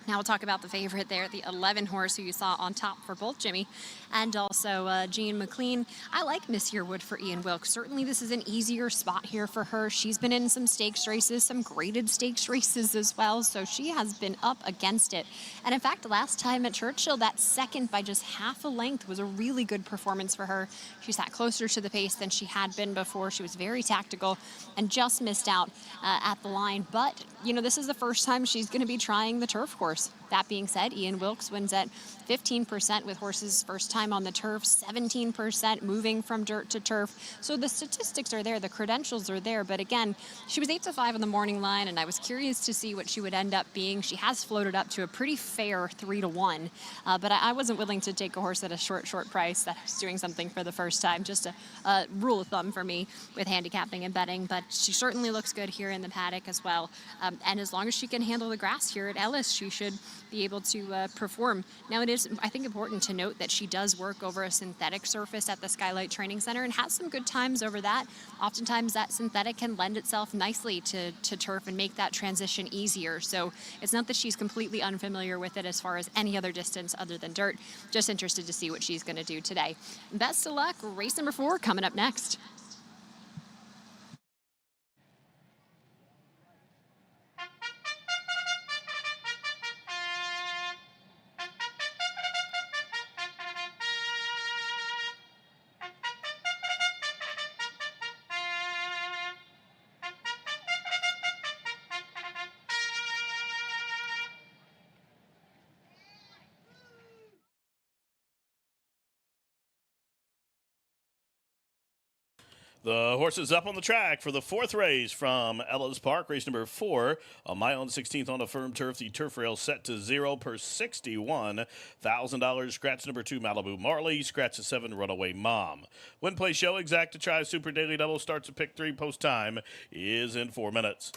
Now we'll talk about the favorite there, the 11 horse who you saw on top for both Jimmy and also Jean McLean. I like Miss Yearwood for Ian Wilkes. Certainly this is an easier spot here for her. She's been in some stakes races, some graded stakes races as well, so she has been up against it. And in fact, last time at Churchill, that second by just half a length was a really good performance for her. She sat closer to the pace than she had been before. She was very tactical and just missed out at the line. But, you know, this is the first time she's going to be trying the turf course. That being said, Ian Wilkes wins at 15% with horses first time on the turf, 17% moving from dirt to turf. So the statistics are there, the credentials are there. But again, she was 8-5 on the morning line, and I was curious to see what she would end up being. She has floated up to a pretty fair 3-1, but I wasn't willing to take a horse at a short price that was doing something for the first time. Just a rule of thumb for me with handicapping and betting. But she certainly looks good here in the paddock as well. And as long as she can handle the grass here at Ellis, she should be able to perform. Now it is, I think, important to note that she does work over a synthetic surface at the Skylight Training Center and has some good times over that. Oftentimes that synthetic can lend itself nicely to turf and make that transition easier. So it's not that she's completely unfamiliar with it as far as any other distance other than dirt. Just interested to see what she's going to do today. Best of luck. Race number 4 coming up next. The horses up on the track for the fourth race from Ellis Park, race number 4, a mile and 16th on a firm turf. The turf rail set to 0 per $61,000. Scratch number 2, Malibu Marley. Scratch 7, Runaway Mom. Win, play, show, exact to try Super Daily Double starts at pick 3. Post time is in 4 minutes.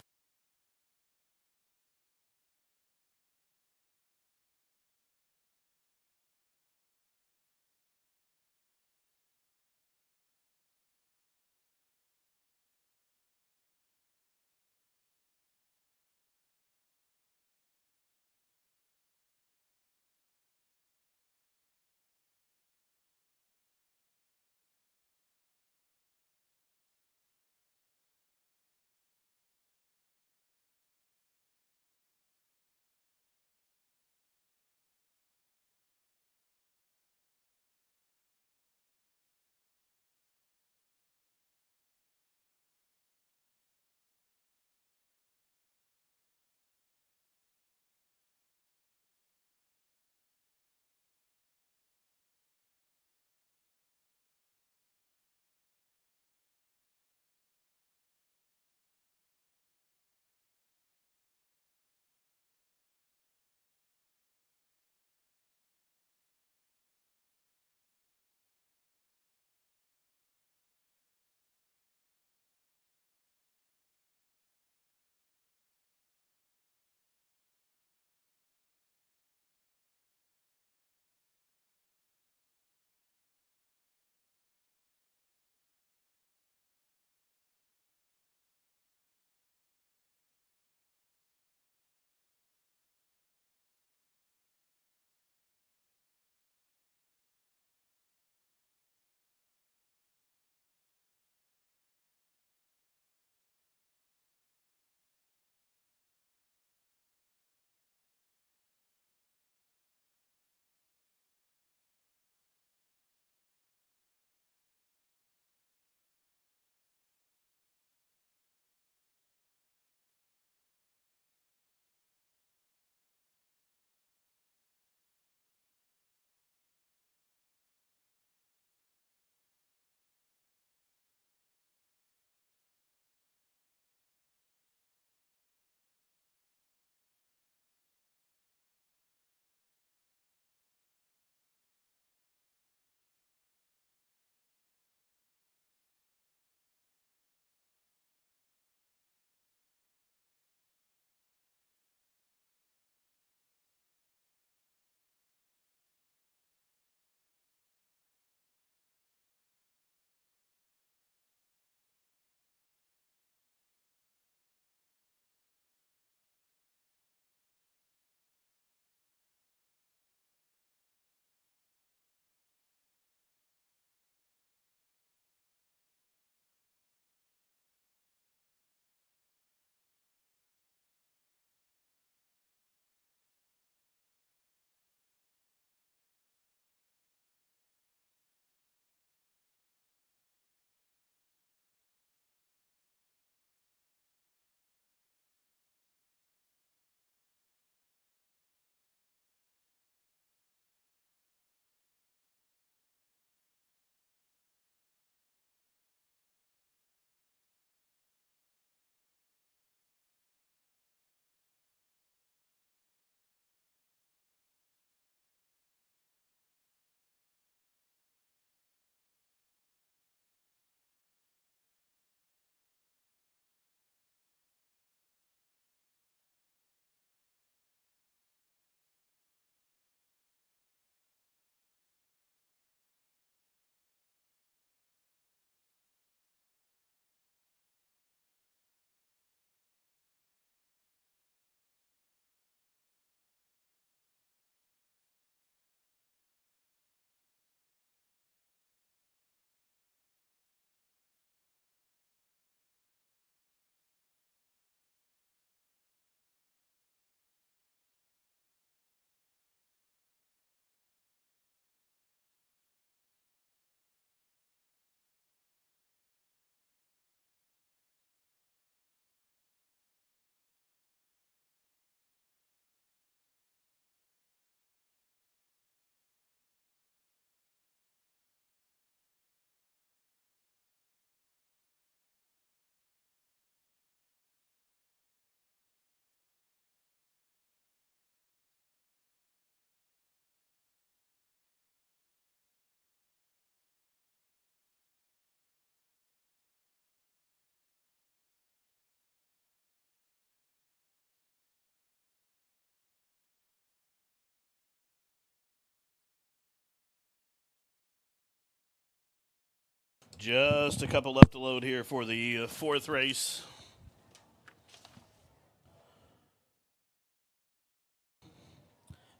Just a couple left to load here for the fourth race.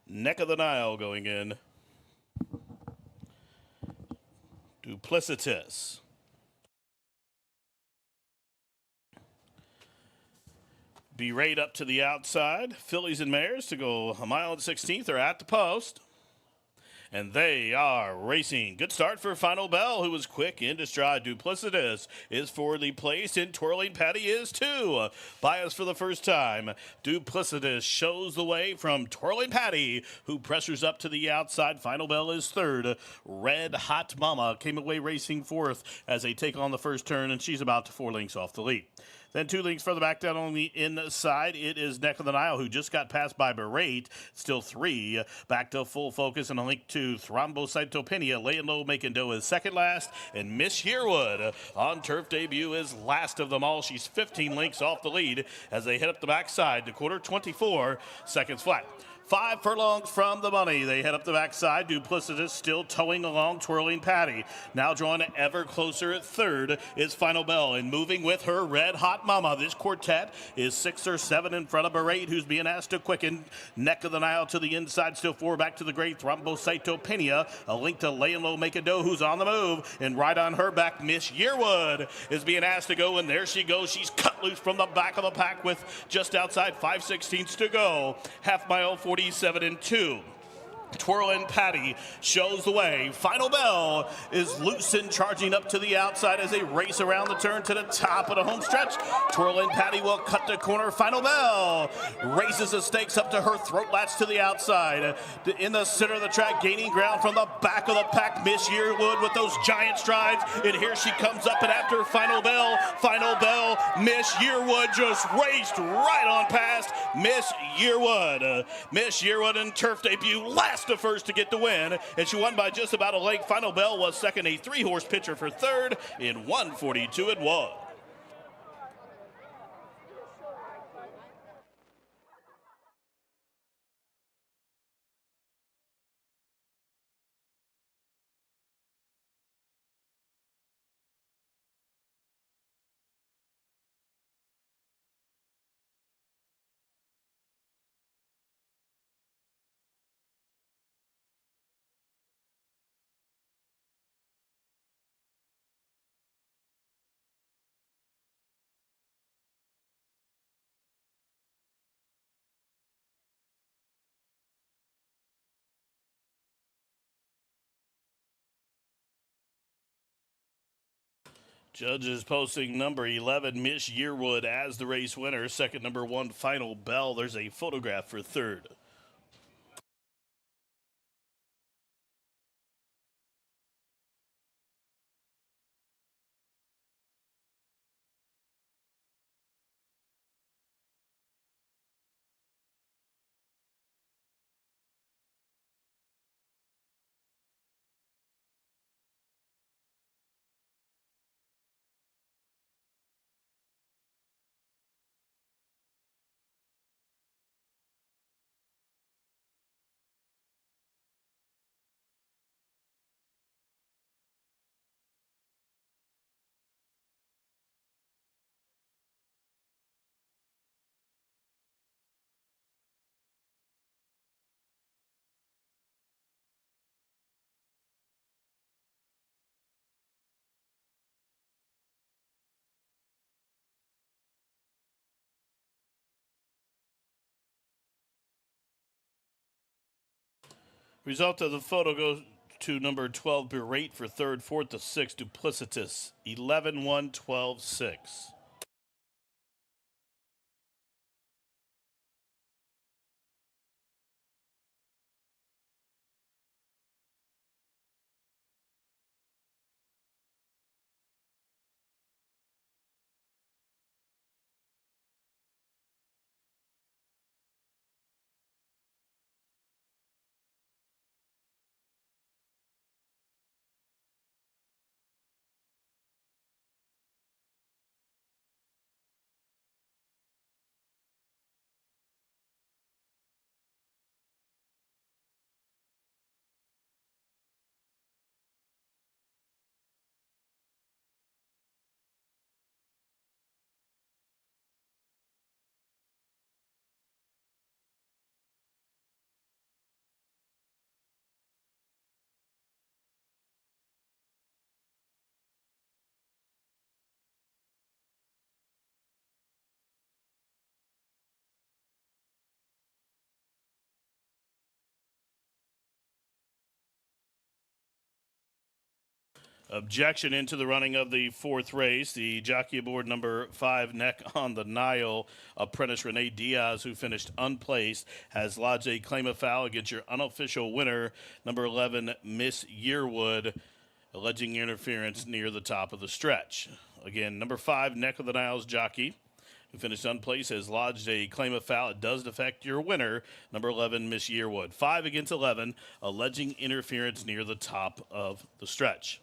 Neck of the Nile going in. Duplicitous. Berate up to the outside. Fillies and mares to go a mile and 16th are at the post. And they are racing. Good start for Final Bell, who was quick into stride. Duplicitous is forwardly placed, and Twirling Patty is too. Bias for the first time. Duplicitous shows the way from Twirling Patty, who pressures up to the outside. Final Bell is third. Red Hot Mama came away racing fourth as they take on the first turn, and she's about 4 lengths off the lead. Then 2 lengths further back down on the inside, it is Neck of the Nile, who just got passed by Berate. Still 3. Back to full focus and a link to Thrombocytopenia. Laying low, making dough is second last. And Miss Yearwood on turf debut is last of them all. She's 15 lengths off the lead as they head up the backside to quarter 24 seconds flat. 5 furlongs from the money. They head up the backside. Duplicitous still towing along Twirling Patty. Now drawing ever closer at third is Final Bell. And moving with her Red Hot Mama. This quartet is 6 or 7 in front of Berate, who's being asked to quicken. Neck of the Nile to the inside. Still 4 back to the great Thrombocytopenia. A link to Laying Low, Make a Dough, who's on the move. And right on her back, Miss Yearwood is being asked to go. And there she goes. She's cut loose from the back of the pack with just outside 5/16 to go. Half mile, 47 and 2. Twirling Patty shows the way. Final Bell is loose and charging up to the outside as they race around the turn to the top of the home stretch. Twirling Patty will cut the corner. Final Bell raises the stakes up to her throat latch to the outside. In the center of the track, gaining ground from the back of the pack, Miss Yearwood with those giant strides. And here she comes up, and after Final Bell, Miss Yearwood just raced right on past Miss Yearwood. Miss Yearwood in turf debut, last to first to get the win, and she won by just about a length. Final Bell was second, a 3-horse pitcher for third in 1:42 and 1. Judges posting number 11, Miss Yearwood, as the race winner. Second, number 1, Final Bell. There's a photograph for third. Result of the photo goes to number 12, Berate for third, 4th to 6, Duplicitous, 11-1, 12-6. Objection into the running of the fourth race. The jockey aboard number 5, Neck on the Nile, apprentice Renee Diaz, who finished unplaced, has lodged a claim of foul against your unofficial winner, number 11, Miss Yearwood, alleging interference near the top of the stretch. Again, number 5, Neck of the Nile's jockey, who finished unplaced, has lodged a claim of foul. It does affect your winner, number 11, Miss Yearwood. 5 against 11, alleging interference near the top of the stretch.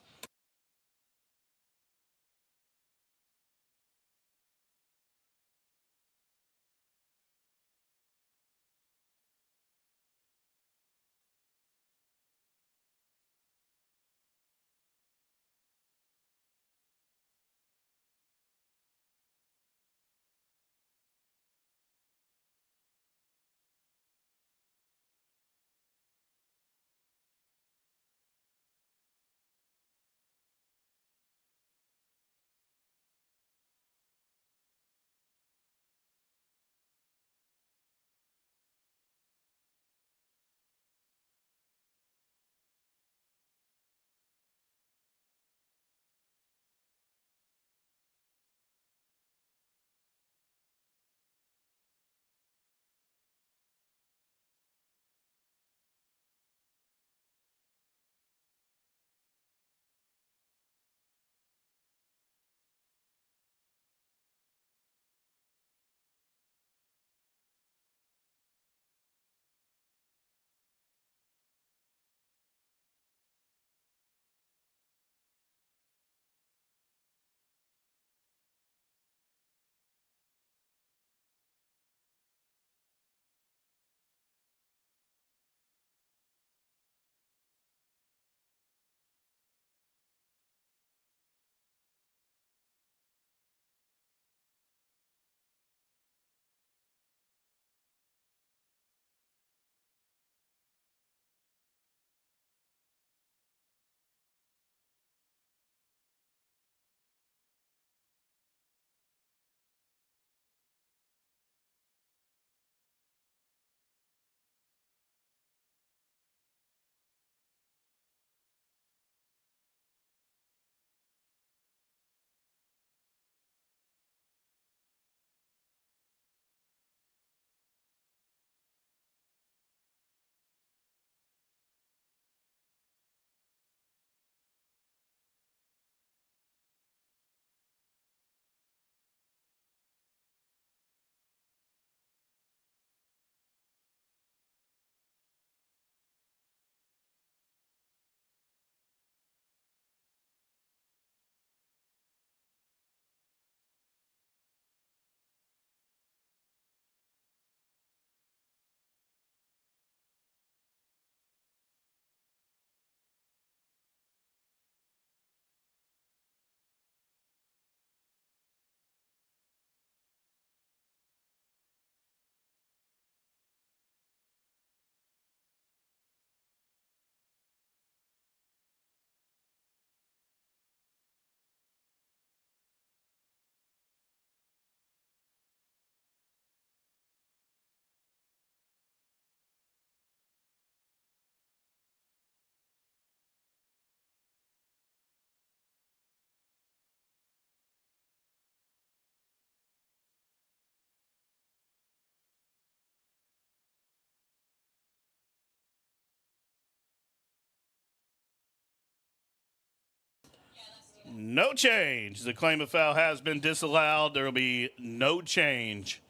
No change. The claim of foul has been disallowed. There will be no change,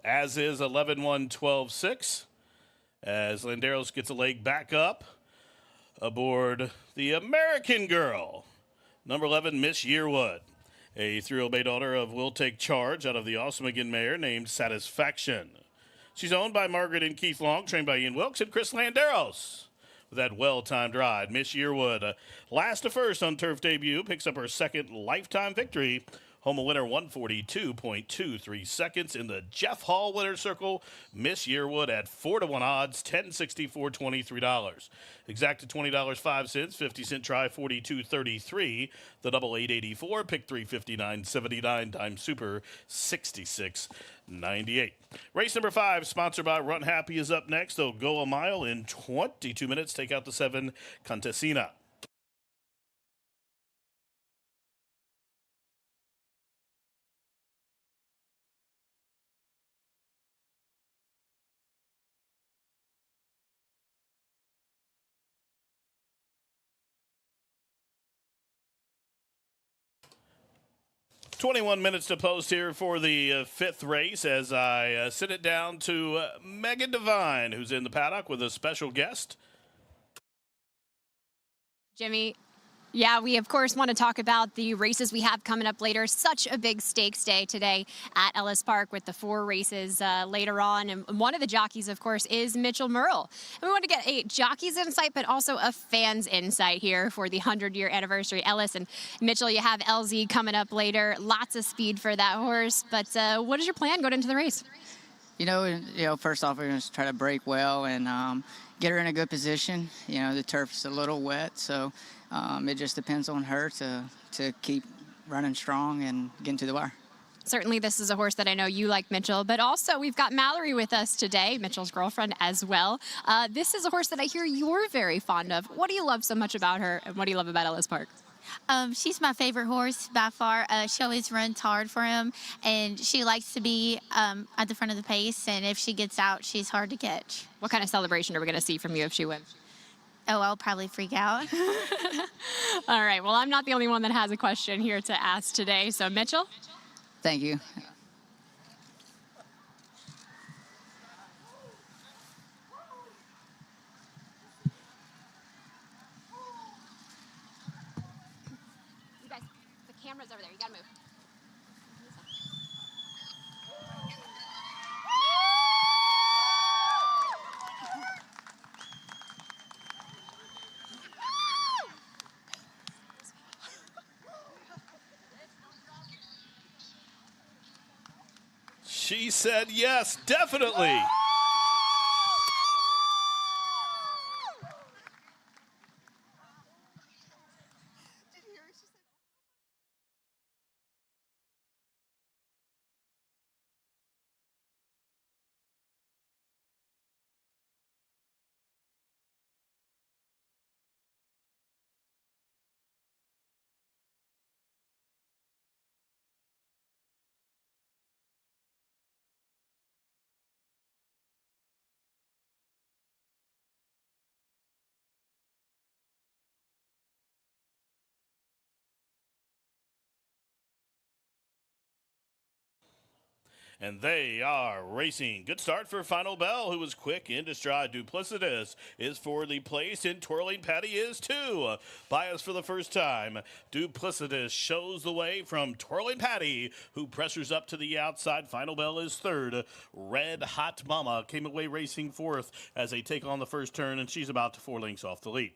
as is 11-1-12-6, as Landeros gets a leg back up aboard the American Girl, number 11, Miss Yearwood, a 3-year-old bay daughter of Will Take Charge out of the Oswego mare named Satisfaction. She's owned by Margaret and Keith Long, trained by Ian Wilkes and Chris Landeros. With that well-timed ride, Miss Yearwood, last to first on turf debut, picks up her second lifetime victory. Home winner 142.23 seconds in the Jeff Hall winner's circle. Miss Yearwood at 4-1 odds, $10.64, $23. Exacted $20.05, 50-cent try 42.33. The double 8.84, pick 359.79, dime super 66.98. Race number 5, sponsored by Run Happy, is up next. They'll go a mile in 22 minutes. Take out the 7 Contessina. 21 minutes to post here for the fifth race as I sit it down to Megan Devine, who's in the paddock with a special guest. Jimmy, yeah, we of course want to talk about the races we have coming up later. Such a big stakes day today at Ellis Park with the 4 races later on. And one of the jockeys, of course, is Mitchell Merle. And we want to get a jockey's insight, but also a fan's insight here for the 100-year anniversary. Ellis and Mitchell, you have LZ coming up later. Lots of speed for that horse. But what is your plan going into the race? First off, we're going to try to break well and get her in a good position. The turf's a little wet, so it just depends on her to keep running strong and getting to the wire. Certainly, this is a horse that I know you like, Mitchell, but also we've got Mallory with us today, Mitchell's girlfriend as well. This is a horse that I hear you're very fond of. What do you love so much about her, and what do you love about Ellis Park? She's my favorite horse by far. She always runs hard for him, and she likes to be at the front of the pace, and if she gets out, she's hard to catch. What kind of celebration are we going to see from you if she wins? Oh, I'll probably freak out. All right, well, I'm not the only one that has a question here to ask today, so Mitchell? Thank you. You guys, the camera's over there. You got to move. She said yes, definitely. And they are racing. Good start for Final Bell, who was quick into stride. Duplicitous is for the place, and Twirling Patty is too. Bias for the first time. Duplicitous shows the way from Twirling Patty, who pressures up to the outside. Final Bell is third. Red Hot Mama came away racing fourth as they take on the first turn, and she's about 4 lengths off the lead.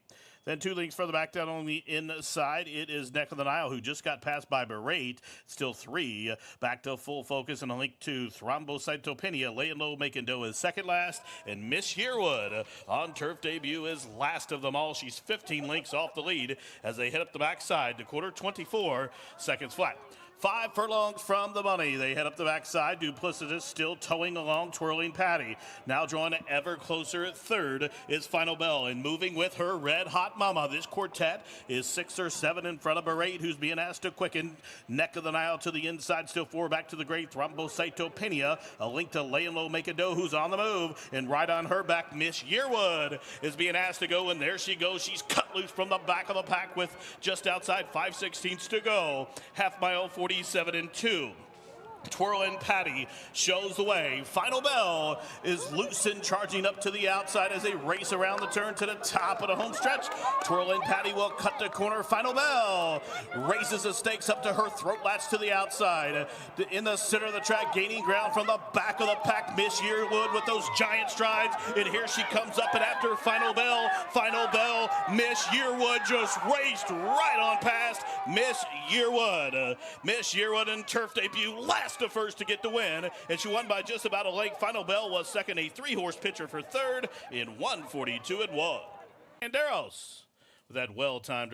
Then 2 lengths further back down on the inside, it is Neck of the Nile, who just got passed by Berate. Still 3. Back to full focus and a link to Thrombocytopenia. Laying low, making dough is second last. And Miss Yearwood on turf debut is last of them all. She's 15 lengths off the lead as they head up the backside to quarter 24 seconds flat. 5 furlongs from the money. They head up the backside. Duplicitous still towing along Twirling Patty. Now drawn ever closer at third is Final Bell. And moving with her Red Hot Mama. This quartet is 6 or 7 in front of Berate, who's being asked to quicken. Neck of the Nile to the inside. Still 4 back to the great Thrombocytopenia. A link to Laying Low, Make a Dough, who's on the move. And right on her back, Miss Yearwood is being asked to go. And there she goes. She's cut loose from the back of the pack with just outside 5/16 to go. Half mile, 47 and 2. Twirling Patty shows the way. Final Bell is loose and charging up to the outside as they race around the turn to the top of the home stretch. Twirling Patty will cut the corner. Final Bell raises the stakes up to her throat latch to the outside. In the center of the track, gaining ground from the back of the pack, Miss Yearwood with those giant strides. And here she comes up, and after Final Bell, Miss Yearwood just raced right on past Miss Yearwood. Miss Yearwood in turf debut, last to first to get the win, and she won by just about a length. Final Bell was second, a 3-horse pitcher for third in 1:42 and 1. Banderos with that well-timed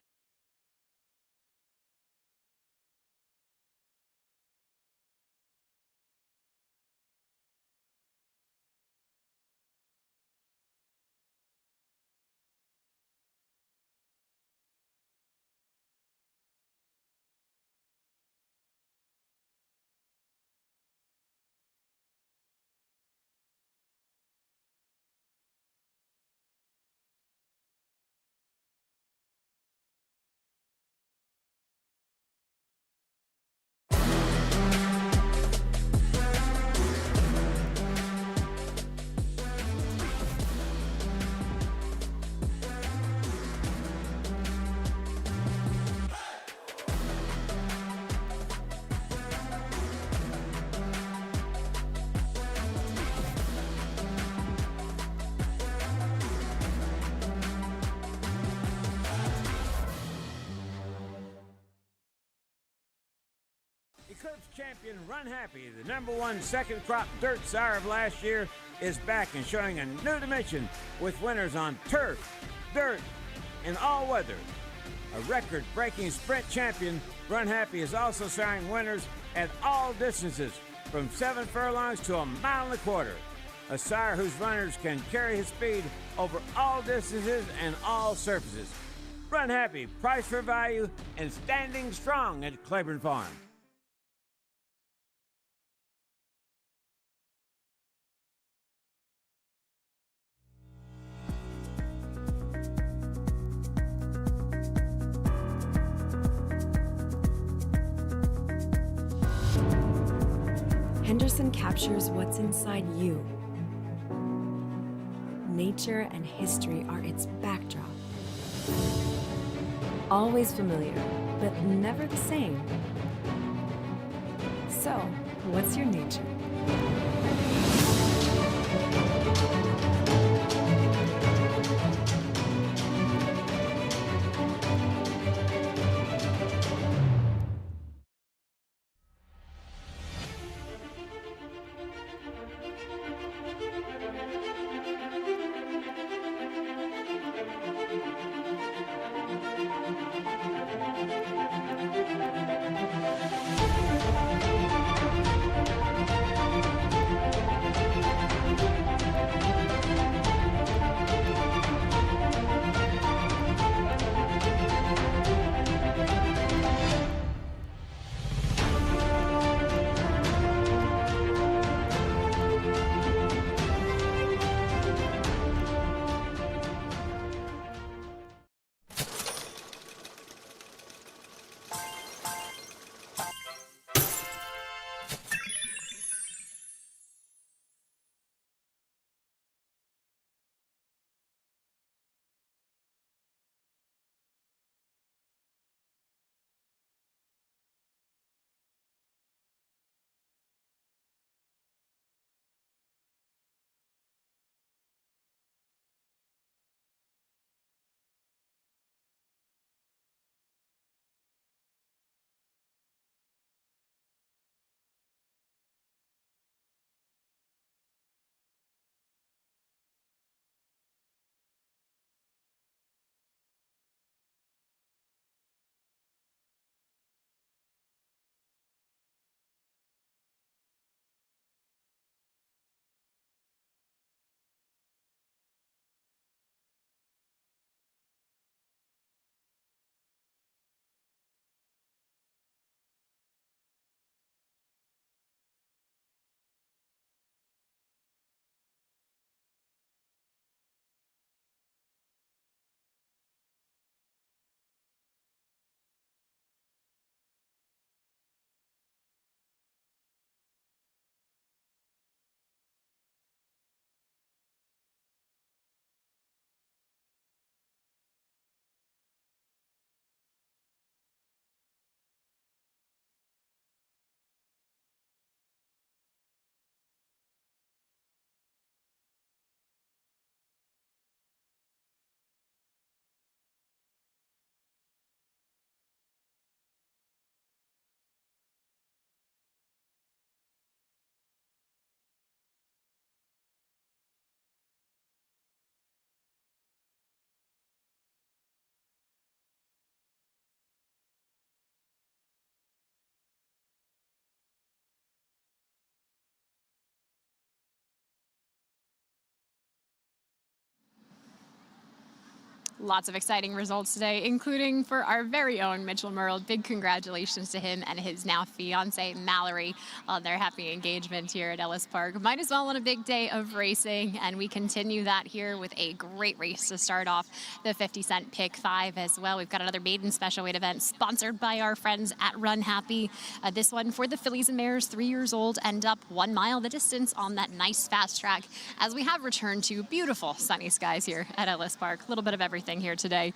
Eclipse champion Run Happy, the #1 second crop dirt sire of last year, is back and showing a new dimension with winners on turf, dirt, and all weather. A record-breaking sprint champion, Run Happy is also siring winners at all distances, from 7 furlongs to 1.25 miles. A sire whose runners can carry his speed over all distances and all surfaces. Run Happy, price for value, and standing strong at Claiborne Farm. Henderson captures what's inside you. Nature and history are its backdrop. Always familiar, but never the same. So, what's your nature? Lots of exciting results today, including for our very own Mitchell Merle. Big congratulations to him and his now fiance Mallory on their happy engagement here at Ellis Park. Might as well on a big day of racing, and we continue that here with a great race to start off the 50-cent Pick 5 as well. We've got another maiden special weight event sponsored by our friends at Run Happy. This one for the fillies and mares 3 years old, end up 1 mile the distance on that nice fast track as we have returned to beautiful sunny skies here at Ellis Park. A little bit of everything everything here today.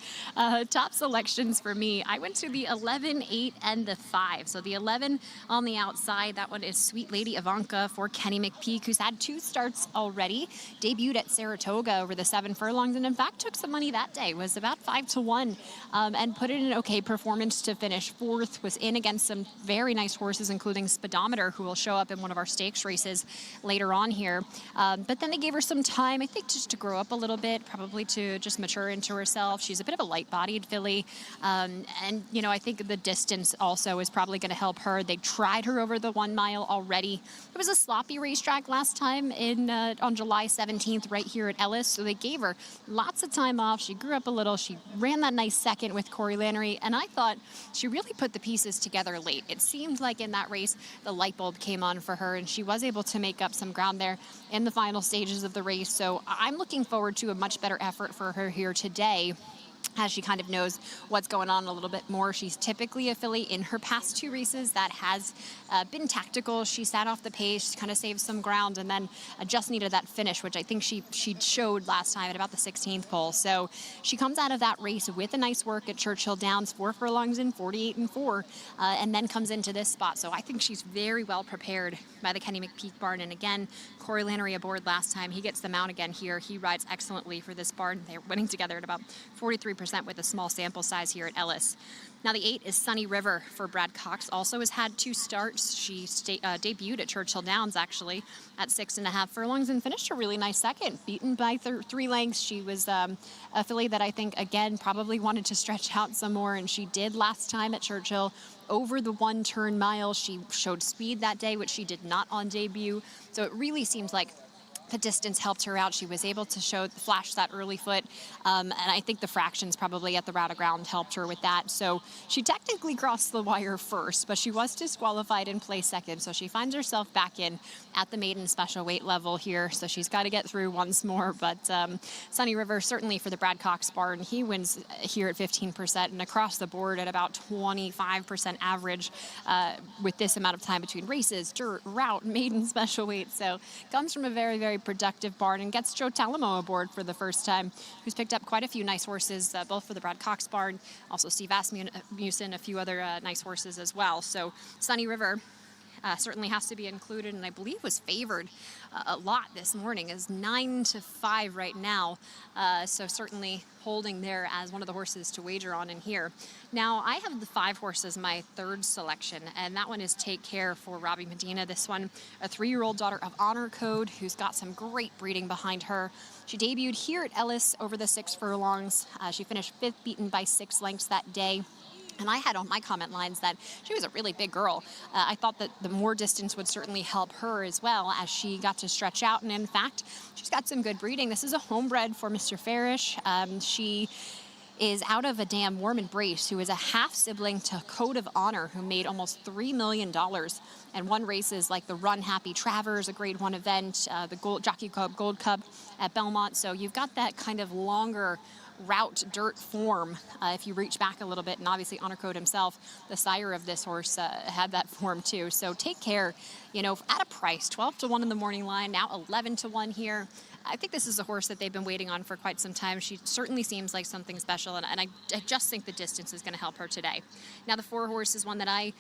Top selections for me, I went to the 11, 8, and the 5. So the 11 on the outside, that one is Sweet Lady Ivanka for Kenny McPeak, who's had 2 starts already. Debuted at Saratoga over the 7 furlongs, and in fact took some money that day, was about 5-1, and put in an okay performance to finish 4th, was in against some very nice horses, including Speedometer, who will show up in one of our stakes races later on here. But then they gave her some time, I think, just to grow up a little bit, probably to just mature into herself. She's a bit of a light-bodied filly, and, you know, I think the distance also is probably going to help her. They tried her over the 1 mile already. It was a sloppy racetrack last time on July 17th right here at Ellis, so they gave her lots of time off. She grew up a little. She ran that nice second with Corey Lannery, and I thought she really put the pieces together late. It seemed like in that race the light bulb came on for her, and she was able to make up some ground there in the final stages of the race. So I'm looking forward to a much better effort for her here today, as she kind of knows what's going on a little bit more. She's typically a filly in her past 2 races that has been tactical. She sat off the pace, kind of saved some ground, and then just needed that finish, which I think she showed last time at about the 16th pole. So she comes out of that race with a nice work at Churchill Downs, 4 furlongs in 48 and 4, and then comes into this spot. So I think she's very well prepared by the Kenny McPeak barn. And again, Corey Lannery aboard last time. He gets the mount again here. He rides excellently for this barn. They're winning together at about 43% with a small sample size here at Ellis. Now the 8 is Sunny River for Brad Cox. Also has had 2 starts. She debuted at Churchill Downs actually at 6.5 furlongs and finished a really nice second, beaten by 3 lengths. She was a filly that I think, again, probably wanted to stretch out some more, and she did last time at Churchill. Over the 1-turn mile, she showed speed that day, which she did not on debut. So it really seems like the distance helped her out. She was able to flash that early foot, and I think the fractions probably at the route of ground helped her with that. So she technically crossed the wire first, but she was disqualified and placed second. So she finds herself back in at the maiden special weight level here. So she's got to get through once more. But Sunny River, certainly for the Brad Cox barn, he wins here at 15% and across the board at about 25% average with this amount of time between races, dirt, route, maiden special weight. So comes from a very, very productive barn and gets Joe Talamo aboard for the first time, who's picked up quite a few nice horses, both for the Brad Cox barn, also Steve Asmussen, a few other nice horses as well. So Sunny River certainly has to be included, and I believe was favored a lot this morning, is 9-5 right now. So certainly holding there as one of the horses to wager on in here. Now I have the 5 horses, my 3rd selection, and that one is Take Care for Robbie Medina. This one, a 3-year-old daughter of Honor Code, who's got some great breeding behind her. She debuted here at Ellis over the 6 furlongs. She finished 5th, beaten by 6 lengths that day. And I had on my comment lines that she was a really big girl. I thought that the more distance would certainly help her as well as she got to stretch out. And in fact, she's got some good breeding. This is a homebred for Mr. Farish. She is out of a dam, Warm Embrace, who is a half-sibling to Code of Honor, who made almost $3 million and won races like the Run Happy Travers, a Grade 1 event, the Jockey Club Gold Cup at Belmont. So you've got that kind of longer route dirt form if you reach back a little bit, and obviously Honor Code himself, the sire of this horse, had that form too. So Take Care, you know, at a price 12-1 in the morning line, now 11-1 here. I think this is a horse that they've been waiting on for quite some time. She certainly seems like something special, and I just think the distance is going to help her today. Now the 4 horse is one that I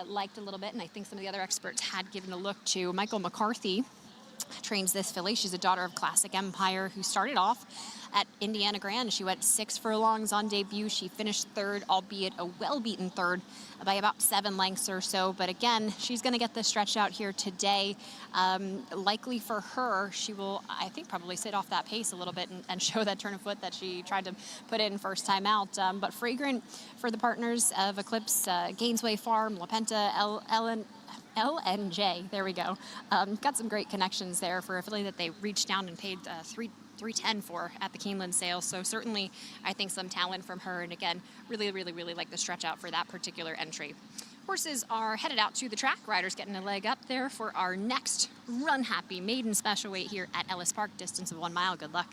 liked a little bit, and I think some of the other experts had given a look to. Michael McCarthy trains this filly. She's a daughter of Classic Empire, who started off at Indiana Grand. She went 6 furlongs on debut. She finished 3rd, albeit a well-beaten 3rd by about 7 lengths or so. But again, she's going to get the stretch out here today. Likely for her, she will, I think, probably sit off that pace a little bit and show that turn of foot that she tried to put in first time out. But Fragrant for the partners of Eclipse, Gainesway Farm, LaPenta, LNJ, there we go. Got some great connections there for a filly that they reached down and paid $310 for at the Keeneland sale. So certainly, I think some talent from her. And again, really, really, really like the stretch out for that particular entry. Horses are headed out to the track. Riders getting a leg up there for our next Run Happy maiden special weight here at Ellis Park, distance of 1 mile. Good luck.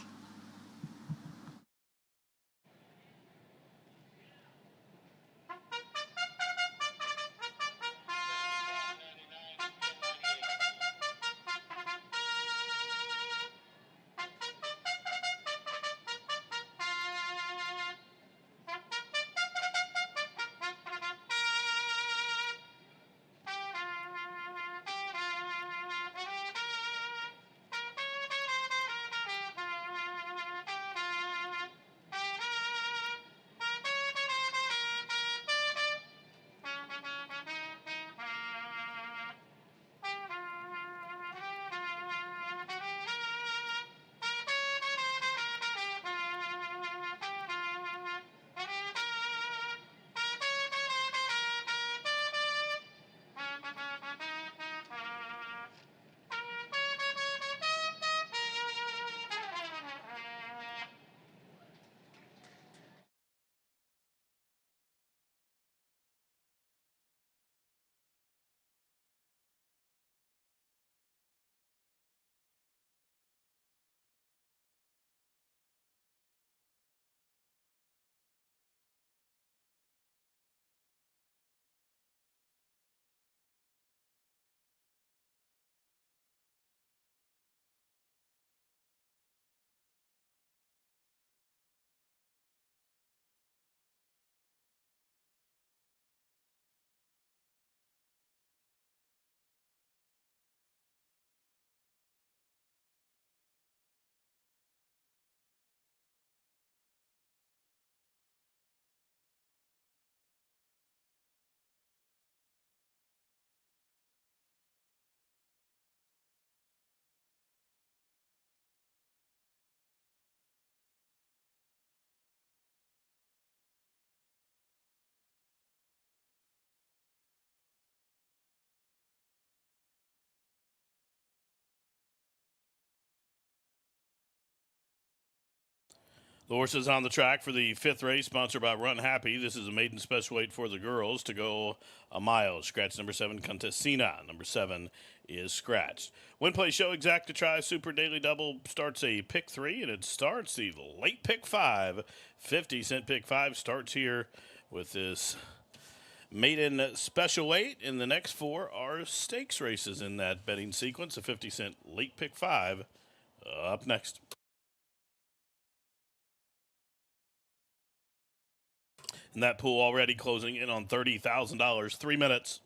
The horses on the track for the 5th race, sponsored by Run Happy. This is a maiden special weight for the girls to go a mile. Scratch number 7, Contessina. Number 7 is scratched. Win, play, show, exact to try. Super Daily Double starts a pick 3, and it starts the late pick 5. 50-cent pick 5 starts here with this maiden special weight, and the next 4 are stakes races in that betting sequence. A 50-cent late pick 5 up next. And that pool already closing in on $30,000. 3 minutes.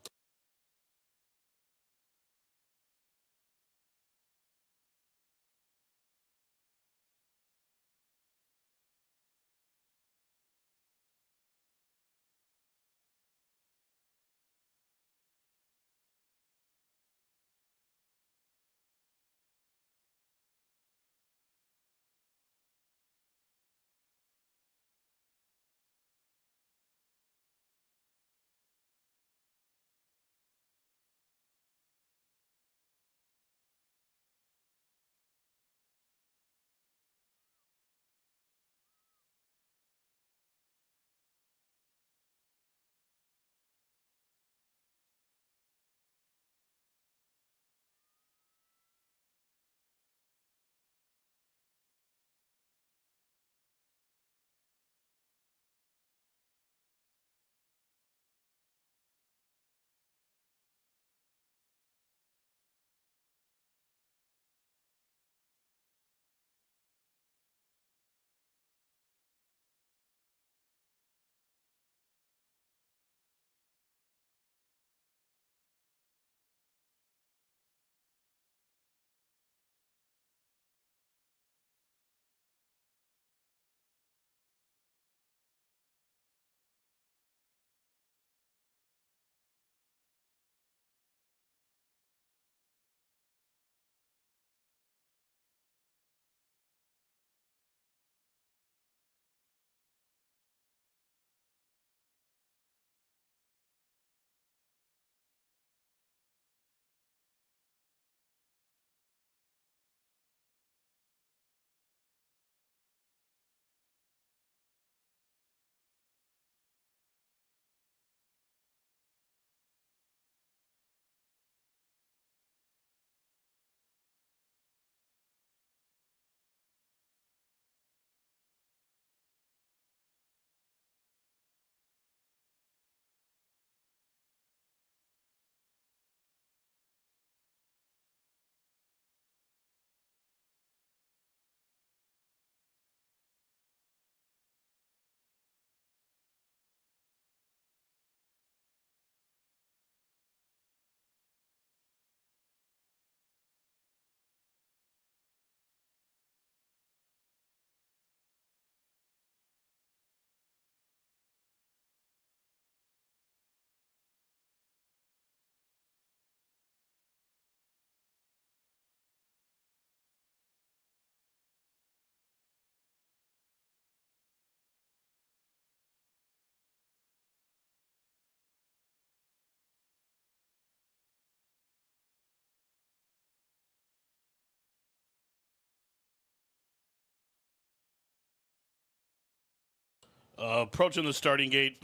Approaching the starting gate.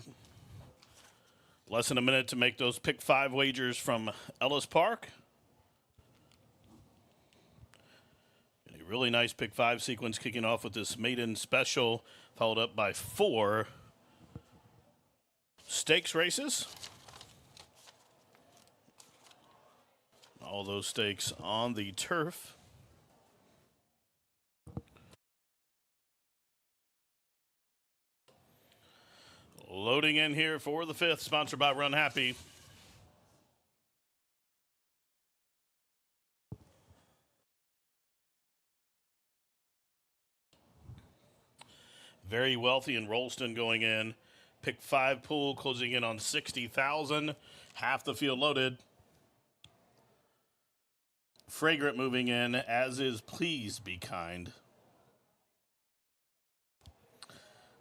Less than a minute to make those pick 5 wagers from Ellis Park. A really nice pick 5 sequence kicking off with this maiden special, followed up by 4 stakes races. All those stakes on the turf. Loading in here for the 5th, sponsored by Run Happy. Very Wealthy and Rolston going in. Pick 5 pool closing in on 60,000. Half the field loaded. Fragrant moving in, as is Please Be Kind.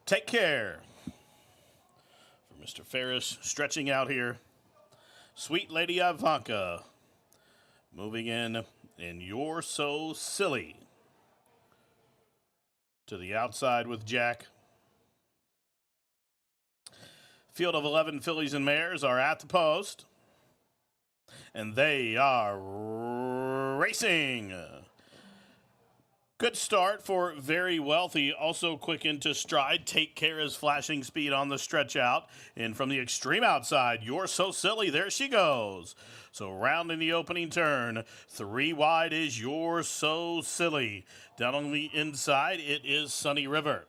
Take Care. Mr. Ferris stretching out here. Sweet Lady Ivanka moving in You're So Silly. To the outside with Jack. Field of 11 fillies and mares are at the post. And they are racing. Good start for Very Wealthy. Also quick into stride. Take Care is flashing speed on the stretch out. And from the extreme outside, You're So Silly. There she goes. So rounding the opening turn, 3 wide is You're So Silly. Down on the inside, it is Sunny River.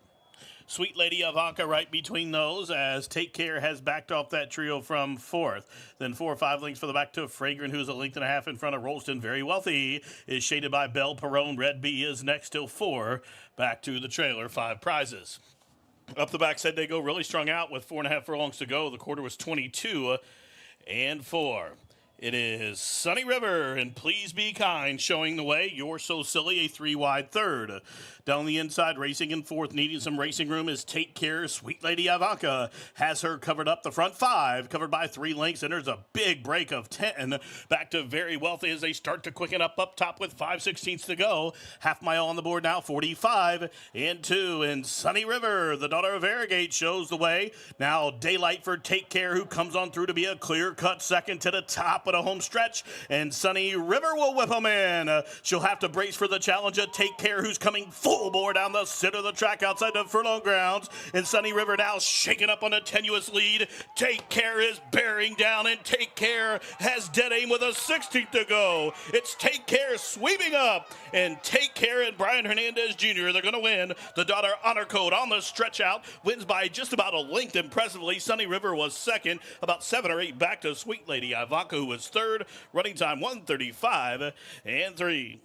Sweet Lady Ivanka right between those as Take Care has backed off that trio from 4th. Then 4 or 5 lengths for the back to Fragrant, who's a length and a half in front of Rolston. Very Wealthy is shaded by Belle Perrone. Red Bee is next till 4. Back to the trailer, 5 prizes. Up the back, said they go really strung out with 4.5 furlongs to go. The quarter was 22 and 4. It is Sunny River and Please Be Kind showing the way. You're So Silly, a 3 wide third. Down the inside, racing in 4th, needing some racing room is Take Care. Sweet Lady Ivanka has her covered up the front 5, covered by 3 lengths, and there's a big break of 10. Back to Very Wealthy as they start to quicken up top with 5/16 to go. Half mile on the board now, 45 and 2. And Sunny River, the daughter of Arrogate, shows the way. Now Daylight for Take Care, who comes on through to be a clear-cut second to the top of the home stretch. And Sunny River will whip them in. She'll have to brace for the challenge of Take Care, who's coming full bore down the center of the track outside the furlong grounds. And Sunny River now shaking up on a tenuous lead. Take Care is bearing down, and Take Care has dead aim with a 16th to go. It's Take Care sweeping up, and Take Care and Brian Hernandez Jr., they're going to win. The daughter Honor Code on the stretch out wins by just about a length impressively. Sunny River was second, about 7 or 8 back to Sweet Lady Ivanka, who was third. Running time 1:35 and 3.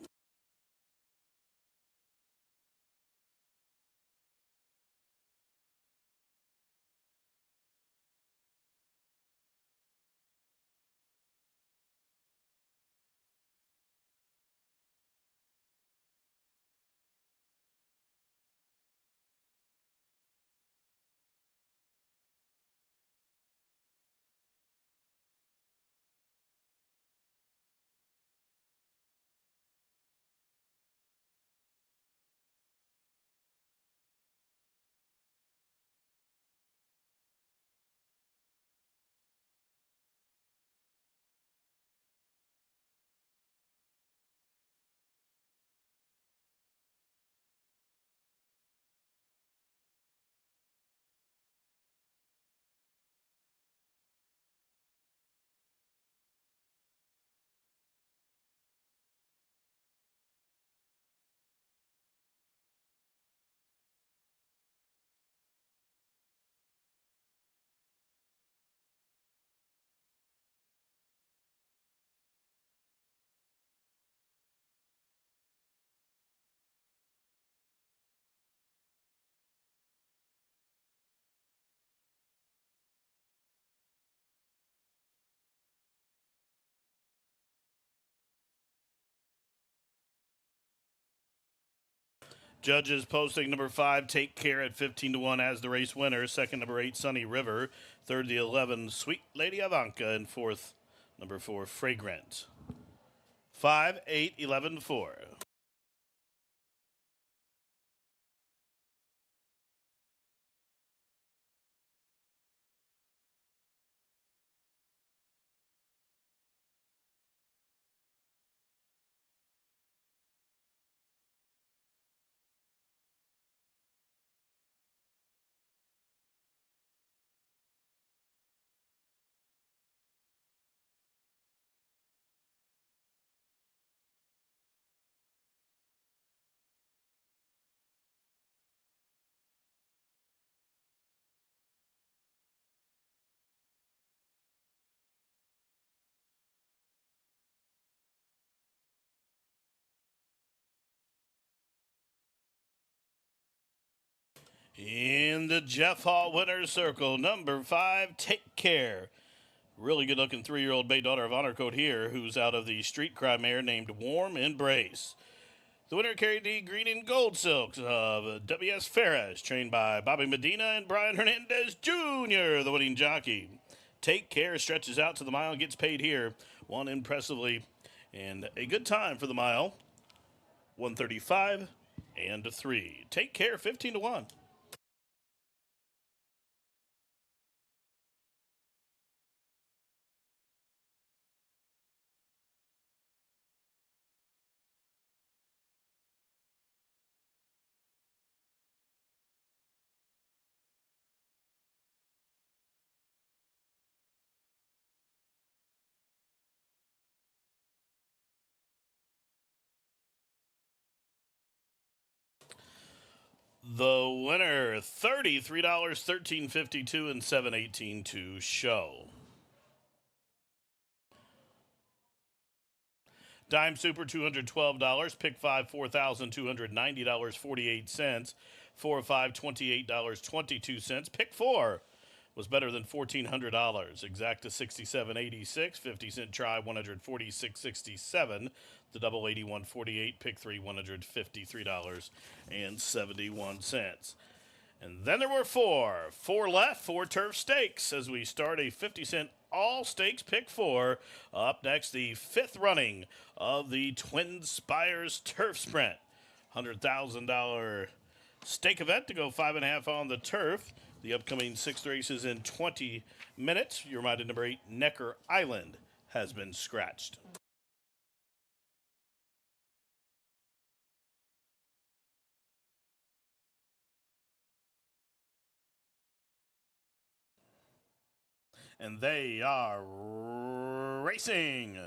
Judges posting number 5, Take Care at 15-1 as the race winner. Second, number 8, Sunny River. Third, the 11, Sweet Lady Ivanka. And fourth, number 4, Fragrant. 5, 8, 11, 4. In the Jeff Hall winner's circle, number 5, Take Care. Really good-looking 3-year-old bay daughter of Honor Code here, who's out of the street cry mare named Warm Embrace. The winner carried the green and gold silks of W.S. Ferris, trained by Bobby Medina and Brian Hernandez Jr., the winning jockey. Take Care stretches out to the mile, gets paid here. Won impressively, and a good time for the mile, 1:35 and 3. Take Care, 15-1. The winner, $33, $13.52, and $7.18 to show. Dime Super, $212. Pick 5, $4,290, 48 cents. 4, 5, $28.22. Pick 4 was better than $1,400. Exacta, $67.86. 50-cent try, $146.67. The double, $81.48. Pick 3, $153.71. And then there were 4 left, 4 turf stakes as we start a 50-cent all stakes pick 4. Up next, the 5th running of the Twin Spires Turf Sprint. $100,000 stake event to go 5.5 on the turf. The upcoming 6th races in 20 minutes. You're reminded number 8, Necker Island, has been scratched. And they are racing.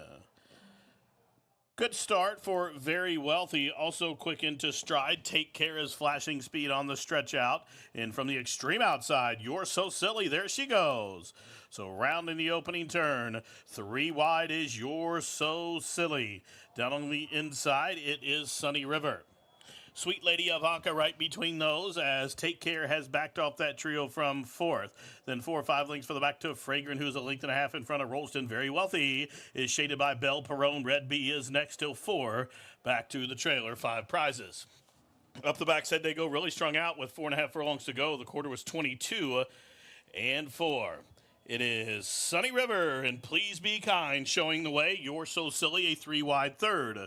Good start for Very Wealthy. Also quick into stride. Take Care is flashing speed on the stretch out. And from the extreme outside, You're So Silly. There she goes. So rounding the opening turn, 3 wide is You're So Silly. Down on the inside, it is Sunny River. Sweet Lady Ivanka right between those as Take Care has backed off that trio from 4th. Then 4 or 5 lengths for the back to Fragrant, who's a length and a half in front of Rolston. Very Wealthy is shaded by Belle Perrone. Red Bee is next till 4. Back to the trailer, 5 prizes. Up the back, said they go really strung out with 4.5 furlongs to go. The quarter was 22 and 4. It is Sunny River and Please Be Kind showing the way. You're So Silly, a 3 wide third.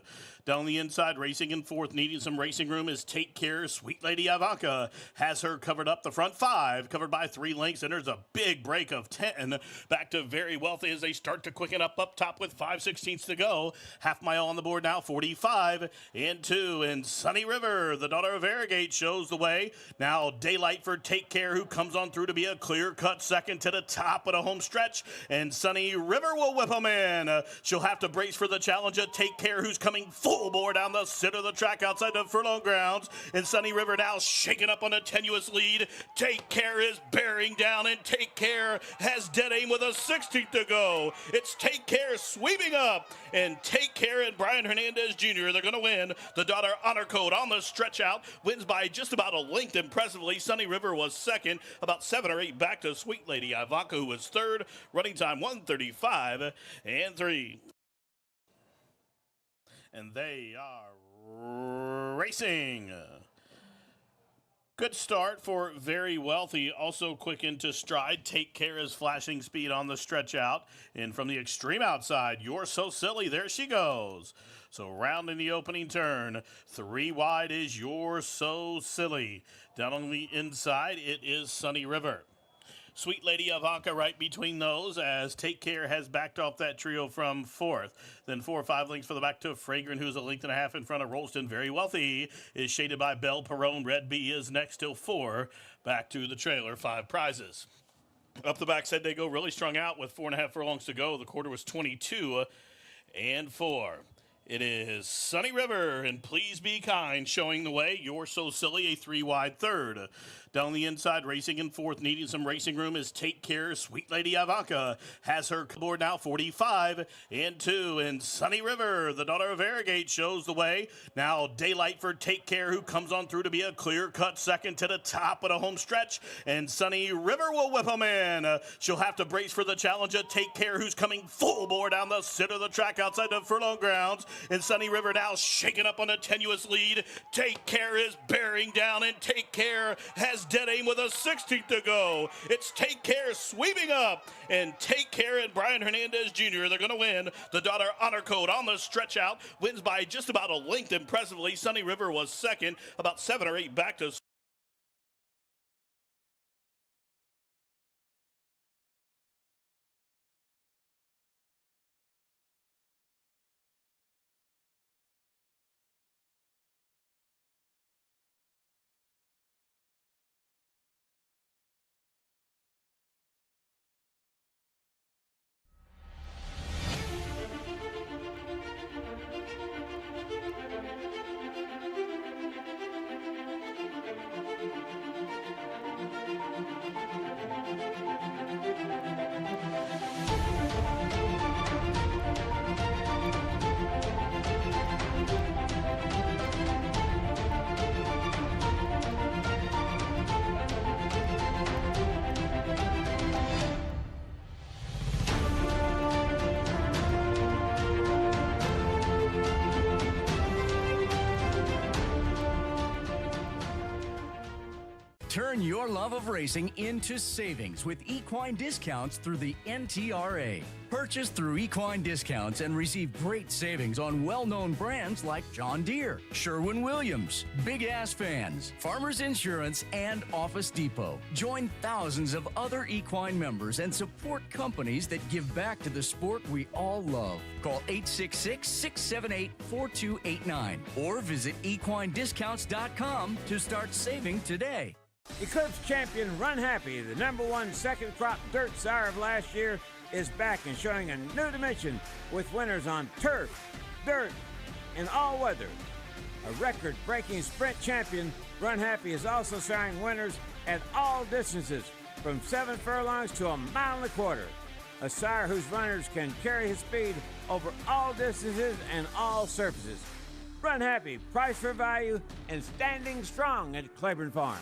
Down the inside, racing in 4th, needing some racing room is Take Care. Sweet Lady Ivanka has her covered up the front 5, covered by 3 lengths, and there's a big break of 10. Back to Very Wealthy as they start to quicken up top with 5/16 to go. Half mile on the board now, 45 and 2. And Sunny River, the daughter of Arrogate, shows the way. Now Daylight for Take Care, who comes on through to be a clear-cut second to the top of the home stretch. And Sunny River will whip them in. She'll have to brace for the challenge of Take Care, who's coming full bore down the center of the track outside the furlong grounds. And Sunny River now shaking up on a tenuous lead. Take Care is bearing down, and Take Care has dead aim with a 16th to go. It's Take Care sweeping up, and Take Care and Brian Hernandez Jr., they're going to win. The daughter Honor Code on the stretch out wins by just about a length impressively. Sunny River was second, about 7 or 8 back to Sweet Lady Ivanka, who was third. Running time 1:35 and 3. And they are racing. Good start for Very Wealthy. Also quick into stride. Take Care is flashing speed on the stretch out. And from the extreme outside, You're So Silly. There she goes. So rounding the opening turn, 3 wide is You're So Silly. Down on the inside, it is Sunny River. Sweet Lady Ivanka right between those as Take Care has backed off that trio from 4th. Then 4 or 5 lengths for the back to Fragrant, who's a length and a half in front of Rolston. Very Wealthy is shaded by Belle Perrone. Red Bee is next till 4. Back to the trailer, 5 prizes. Up the back, said they go really strung out with 4.5 furlongs to go. The quarter was 22 and 4. It is Sunny River and Please Be Kind showing the way. You're So Silly, a 3 wide third. Down the inside, racing in 4th, needing some racing room is Take Care. Sweet Lady Ivanka has her board now, 45 and 2. And Sunny River, the daughter of Arrogate, shows the way. Now Daylight for Take Care, who comes on through to be a clear-cut second to the top of the home stretch. And Sunny River will whip them in. She'll have to brace for the challenge of Take Care, who's coming full bore down the center of the track outside the furlong grounds. And Sunny River now shaking up on a tenuous lead. Take Care is bearing down, and Take Care has dead aim with a 16th to go. It's Take Care sweeping up, and Take Care and Brian Hernandez Jr., they're going to win. The daughter honor code on the stretch out, wins by just about a length impressively. Sunny River was second, about 7 or 8 back to Turn your love of racing into savings with equine discounts through the NTRA. Purchase through equine discounts and receive great savings on well-known brands like John Deere, Sherwin-Williams, Big Ass Fans, Farmers Insurance, and Office Depot. Join thousands of other equine members and support companies that give back to the sport we all love. Call 866-678-4289 or visit equinediscounts.com to start saving today. Eclipse champion Run Happy, the #1 second crop dirt sire of last year, is back and showing a new dimension with winners on turf, dirt, and all weather. A record-breaking sprint champion, Run Happy is also showing winners at all distances, from 7 furlongs to 1.25 miles. A sire whose runners can carry his speed over all distances and all surfaces. Run Happy, price for value, and standing strong at Claiborne Farm.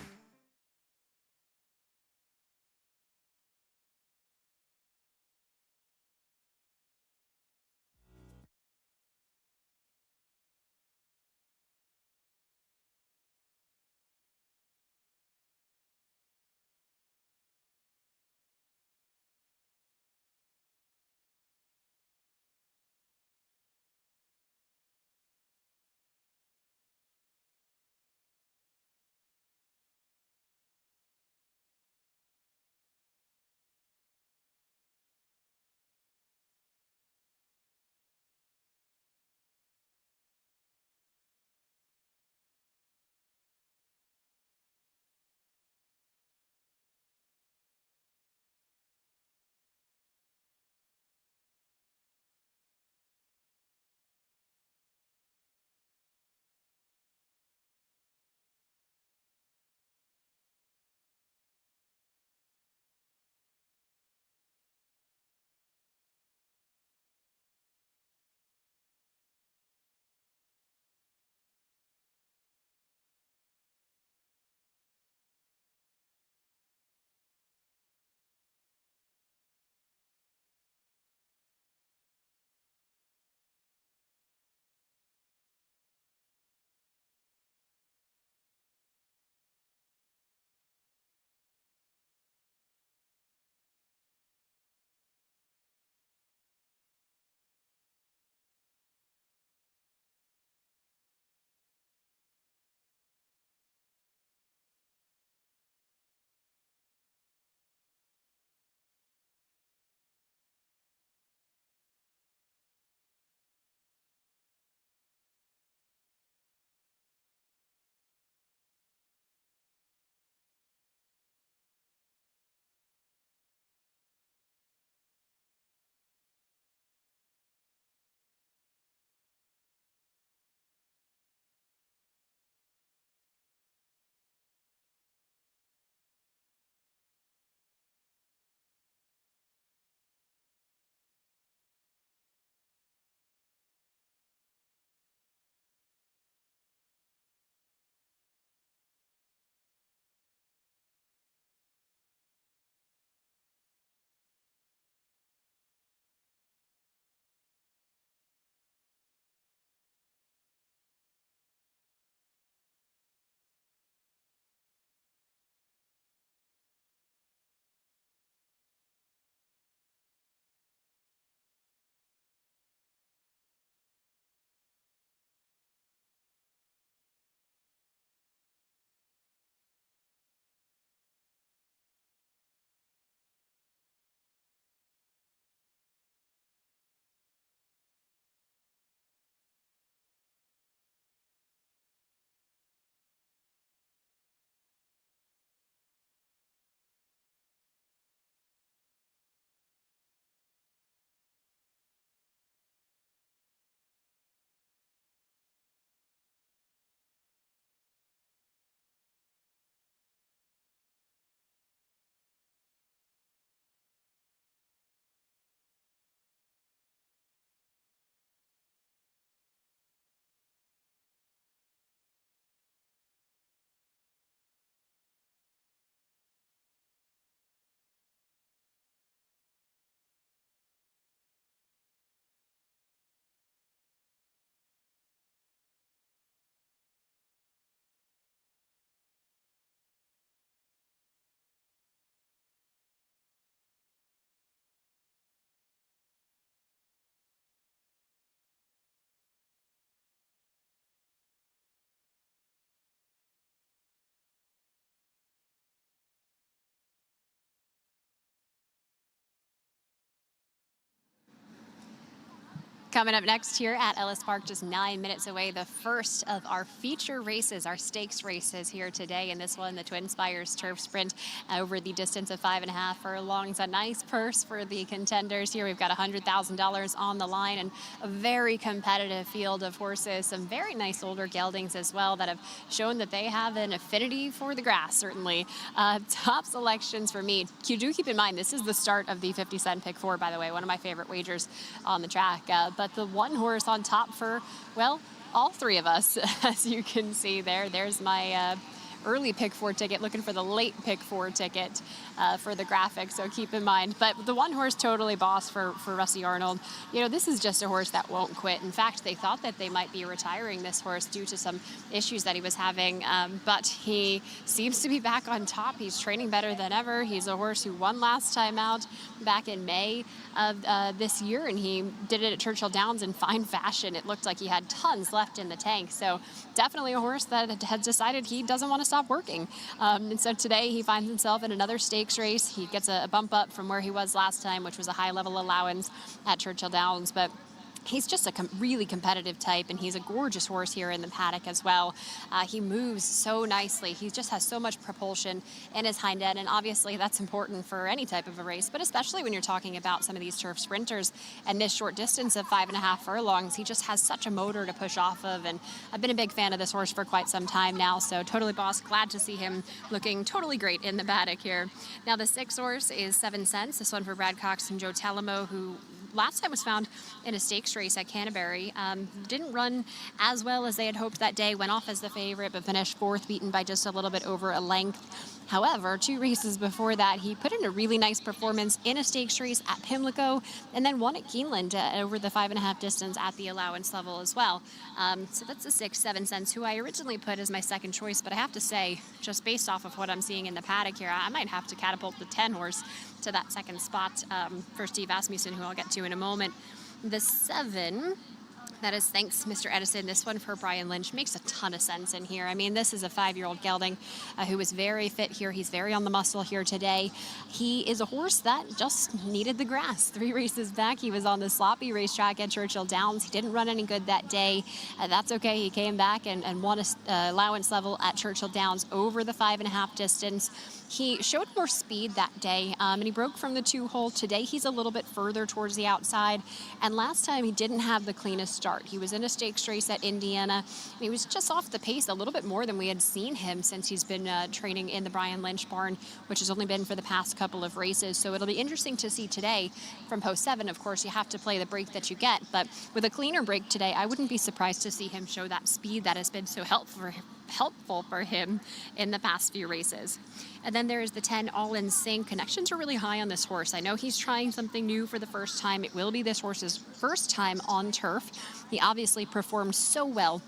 Coming up next here at Ellis Park, just 9 minutes away, the first of our feature races, our stakes races here today. And this one, the Twin Spires Turf Sprint over the distance of 5.5 furlongs. A nice purse for the contenders here. We've got $100,000 on the line and a very competitive field of horses. Some very nice older geldings as well that have shown that they have an affinity for the grass, certainly. Top selections for me. You do keep in mind, this is the start of the 50-cent pick four, by the way, one of my favorite wagers on the track. But the one horse on top for, well, all three of us, as you can see there. There's my early pick four ticket, looking for the late pick four ticket for the graphic, so keep in mind. But the one horse Totally Boss for Rusty Arnold, you know, this is just a horse that won't quit. In fact, they thought that they might be retiring this horse due to some issues that he was having, but he seems to be back on top. He's training better than ever. He's a horse who won last time out back in May of this year, and he did it at Churchill Downs in fine fashion. It looked like he had tons left in the tank, so definitely a horse that has decided he doesn't want to stop working. And so today he finds himself in another stakes race. He gets a bump up from where he was last time, which was a high level allowance at Churchill Downs, but he's just a really competitive type, and he's a gorgeous horse here in the paddock as well. He moves so nicely. He just has so much propulsion in his hind end, and obviously that's important for any type of a race, but especially when you're talking about some of these turf sprinters and this short distance of 5.5 furlongs. He just has such a motor to push off of, and I've been a big fan of this horse for quite some time now, so Totally Boss, glad to see him looking totally great in the paddock here. Now the 6 horse is 7 cents. This one for Brad Cox and Joe Talamo, who last time was found in a stakes race at Canterbury. Didn't run as well as they had hoped that day, went off as the favorite, but finished 4th, beaten by just a little bit over a length. However, 2 races before that, he put in a really nice performance in a stakes race at Pimlico, and then won at Keeneland over the 5.5 distance at the allowance level as well. So that's the 6, 7 cents, who I originally put as my second choice, but I have to say, just based off of what I'm seeing in the paddock here, I might have to catapult the 10 horse to that second spot for Steve Asmussen, who I'll get to in a moment. The 7, that is Thanks, Mr. Edison. This one for Brian Lynch makes a ton of sense in here. I mean, this is a 5-year-old gelding who is very fit here. He's very on the muscle here today. He is a horse that just needed the grass. 3 races back, he was on the sloppy racetrack at Churchill Downs. He didn't run any good that day. That's okay. He came back and won a allowance level at Churchill Downs over the 5.5 distance. He showed more speed that day, and he broke from the 2-hole. Today, he's a little bit further towards the outside, and last time he didn't have the cleanest start. He was in a stakes race at Indiana. He was just off the pace a little bit more than we had seen him since he's been training in the Brian Lynch barn, which has only been for the past couple of races. So it'll be interesting to see today from post 7. Of course, you have to play the break that you get, but with a cleaner break today, I wouldn't be surprised to see him show that speed that has been so helpful for him in the past few races. And then there's the 10 All in Sync. Connections are really high on this horse. I know he's trying something new for the first time. It will be this horse's first time on turf. He obviously performed so well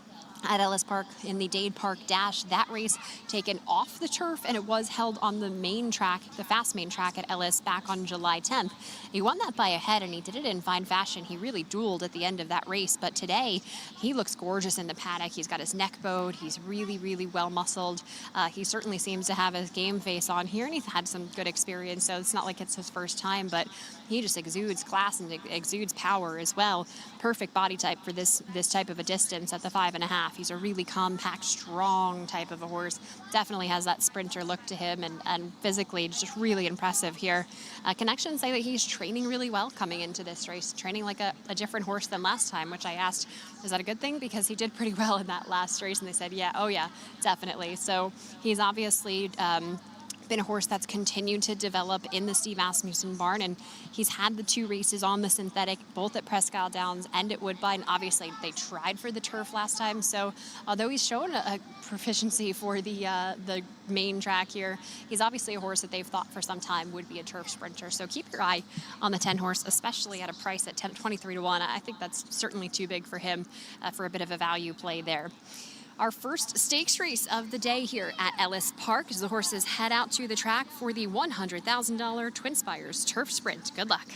at Ellis Park in the Dade Park Dash. That race taken off the turf, and it was held on the main track, the fast main track at Ellis back on July 10th. He won that by a head, and he did it in fine fashion. He really dueled at the end of that race, but today he looks gorgeous in the paddock. He's got his neck bowed. He's really, really well muscled. He certainly seems to have his game face on here, and he's had some good experience, so it's not like it's his first time, but he just exudes class and exudes power as well. Perfect body type for this type of a distance at the 5.5. He's a really compact, strong type of a horse. Definitely has that sprinter look to him, and physically just really impressive here. Connections say that he's training really well coming into this race, training like a different horse than last time, which I asked, is that a good thing? Because he did pretty well in that last race, and they said, yeah, oh yeah, definitely. So he's obviously been a horse that's continued to develop in the Steve Asmussen barn, and he's had the 2 races on the synthetic, both at Presque Isle Downs and at Woodbine. Obviously, they tried for the turf last time, so although he's shown a proficiency for the main track here, he's obviously a horse that they've thought for some time would be a turf sprinter. So keep your eye on the 10 horse, especially at a price at 23 to 1. I think that's certainly too big for him for a bit of a value play there. Our first stakes race of the day here at Ellis Park as the horses head out to the track for the $100,000 Twin Spires Turf Sprint. Good luck.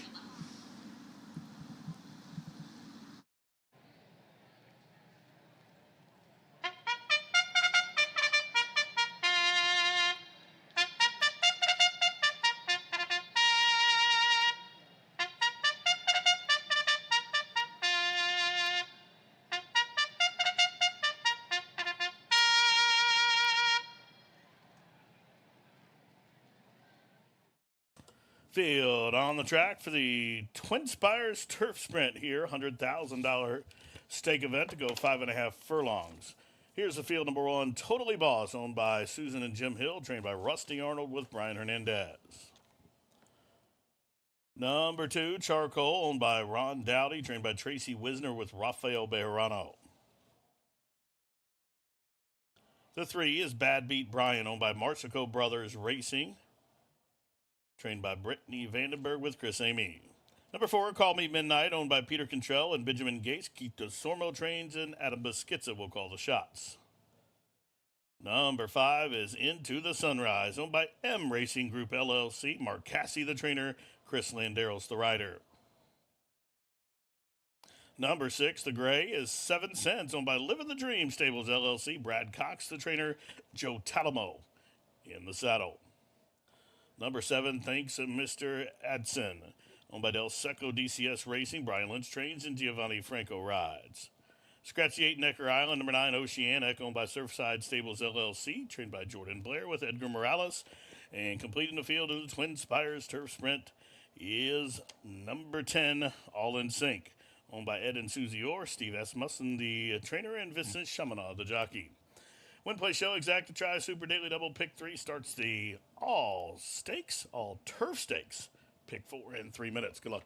Field on the track for the Twin Spires Turf Sprint here, $100,000 stake event to go 5.5 furlongs. Here's the field number 1, Totally Boss, owned by Susan and Jim Hill, trained by Rusty Arnold with Brian Hernandez. Number 2, Charcoal, owned by Ron Dowdy, trained by Tracy Wisner with Rafael Bejarano. The 3 is Bad Beat Brian, owned by Marsico Brothers Racing, trained by Brittany Vandenberg with Chris Amy. Number 4, Call Me Midnight, owned by Peter Contrell and Benjamin Gates. Quito Sormo trains, and Adam Busquitsa will call the shots. Number 5 is Into the Sunrise, owned by M Racing Group LLC. Mark Cassie, the trainer. Chris Landeros, the rider. Number 6, The Gray, is 7 Cents, owned by Living the Dream Stables LLC. Brad Cox, the trainer. Joe Talamo in the saddle. Number 7, Thanks Mr. Adson, owned by Del Seco DCS Racing. Brian Lynch trains and Giovanni Franco rides. Scratchy 8, Necker Island. Number 9, Oceanic, owned by Surfside Stables LLC, trained by Jordan Blair with Edgar Morales. And completing the field of the Twin Spires Turf Sprint is number 10, All in Sync, owned by Ed and Susie Orr, Steve Asmussen, the trainer, and Vincent Chaminade, the jockey. Win, play, show, exacta, try, super daily double, pick 3 starts the all turf stakes. Pick 4 in 3 minutes. Good luck.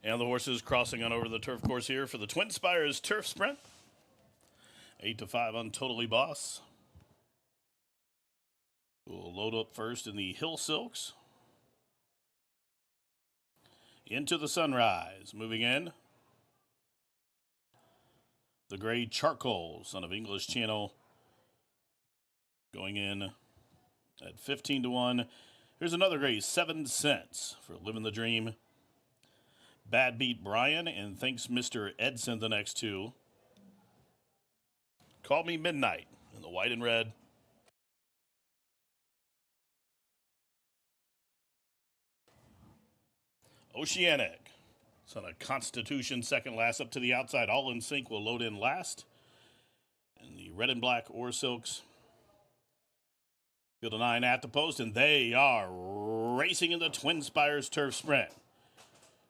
And the horses crossing on over the turf course here for the Twin Spires Turf Sprint. 8-5 on Totally Boss. We'll load up first in the Hill Silks. Into the Sunrise. Moving in, the Gray Charcoal, son of English Channel, going in at 15-1. Here's another Gray, 7 Cents for Living the Dream. Bad Beat Brian, and Thanks Mr. Edson, the next 2. Call Me Midnight in the white and red. Oceanic. It's on a Constitution second last up to the outside. All in Sync will load in last. And the red and black Ore Silks. Field of 9 at the post, and they are racing in the Twin Spires Turf Sprint.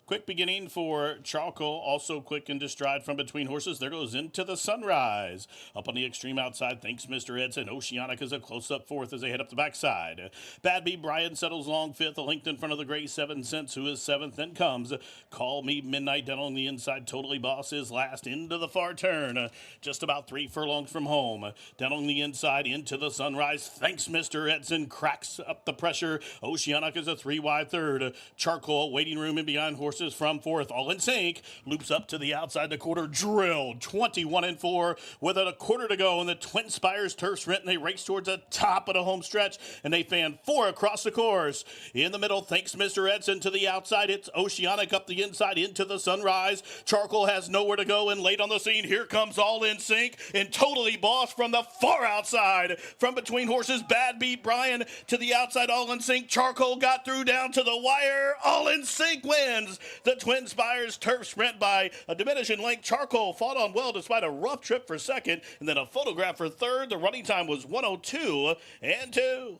Quick beginning for Charcoal, also quick into stride from between horses. There goes Into the Sunrise. Up on the extreme outside, thanks Mr. Edson. Oceanic is a close-up fourth as they head up the backside. Bad Beat Brian settles long fifth, a length in front of the gray 7 cents, who is seventh. Then comes Call Me Midnight down on the inside. Totally Boss is last into the far turn. Just about 3 furlongs from home. Down on the inside, Into the Sunrise. Thanks Mr. Edson cracks up the pressure. Oceanic is a 3 wide third. Charcoal waiting room in behind horses from fourth. All in Sync loops up to the outside. The quarter drilled 21-4 with a quarter to go in the Twin Spires Turf Sprint, and they race towards the top of the home stretch, and they fan 4 across the course. In the middle, thanks Mr. Edson to the outside. It's Oceanic up the inside. Into the Sunrise. Charcoal has nowhere to go, and late on the scene, here comes All in Sync and Totally Boss from the far outside. From between horses, Bad Beat Brian to the outside. All in Sync. Charcoal got through down to the wire. All in Sync wins the Twin Spires Turf Sprint by a diminishing length. Charcoal fought on well despite a rough trip for second, and then a photograph for third. The running time was 1:02.2.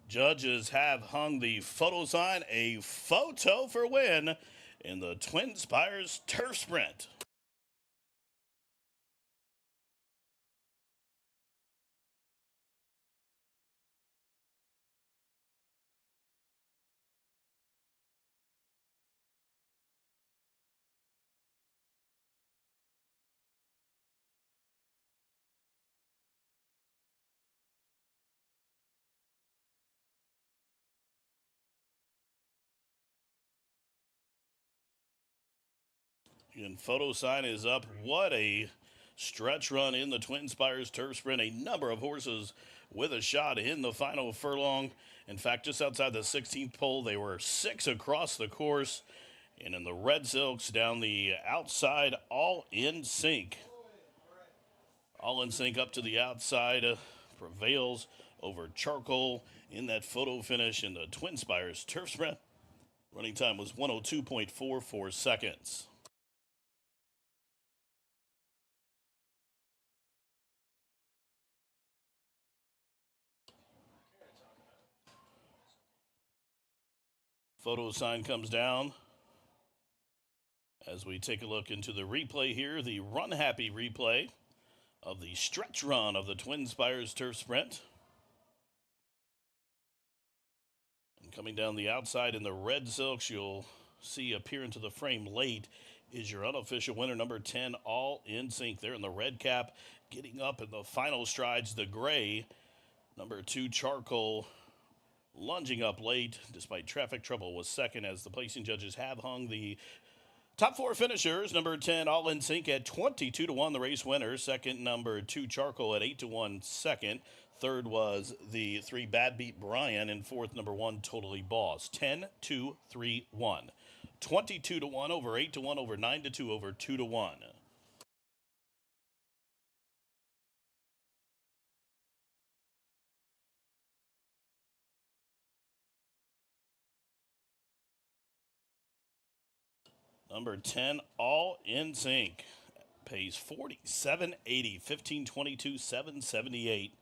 Judges have hung the photo sign, a photo for win in the Twin Spires Turf Sprint. And photo sign is up. What a stretch run in the Twin Spires Turf Sprint. A number of horses with a shot in the final furlong. In fact, just outside the 16th pole, they were 6 across the course. And in the Red Silks down the outside, All in Sync. All in Sync up to the outside prevails over Charcoal in that photo finish in the Twin Spires Turf Sprint. Running time was 1:02.44 seconds. Photo sign comes down as we take a look into the replay here, the Run Happy replay of the stretch run of the Twin Spires Turf Sprint. And coming down the outside in the Red Silks, you'll see appear into the frame late is your unofficial winner, number 10, All in Sync. There in the red cap, getting up in the final strides, the gray, number 2, Charcoal, lunging up late despite traffic trouble, was second as the placing judges have hung the top 4 finishers. Number 10, All in Sync at 22-1, the race winner. Second, number 2, Charcoal at 8-1 second. Third was the 3, Bad Beat Brian. And fourth, number 1, Totally Boss. 10-2-3-1. 22-1 over 8-1 over 9-2 over 2-1. Number 10, All in Sync, pays 47.80, 15.22, 7.78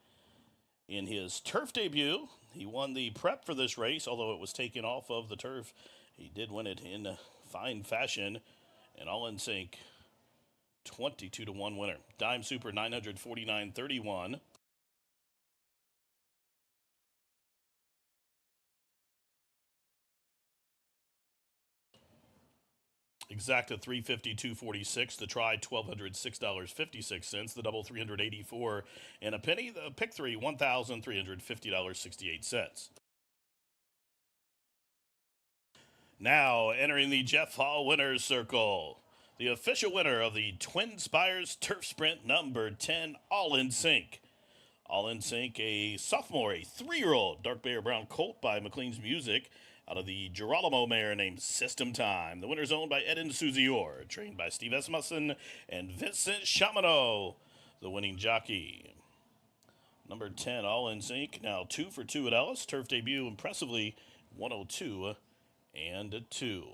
in his turf debut. He won the prep for this race, although it was taken off of the turf. He did win it in fine fashion, and All in Sync, 22-1 winner. Dime Super 949.31. Exacta $352.46. The try $1,206.56. The double $384 and a penny. The pick three $1,350.68. Now entering the Jeff Hall Winners Circle, the official winner of the Twin Spires Turf Sprint number 10, All in Sync. All in Sync, a sophomore, a 3-year-old dark bear brown colt by McLean's Music out of the Girolamo mare named System Time. The winner is owned by Eden Suzior, trained by Steve Esmussen and Vincent Chamano, the winning jockey. Number 10, All in Sync, now 2 for 2 at Ellis. Turf debut impressively 102 and 2.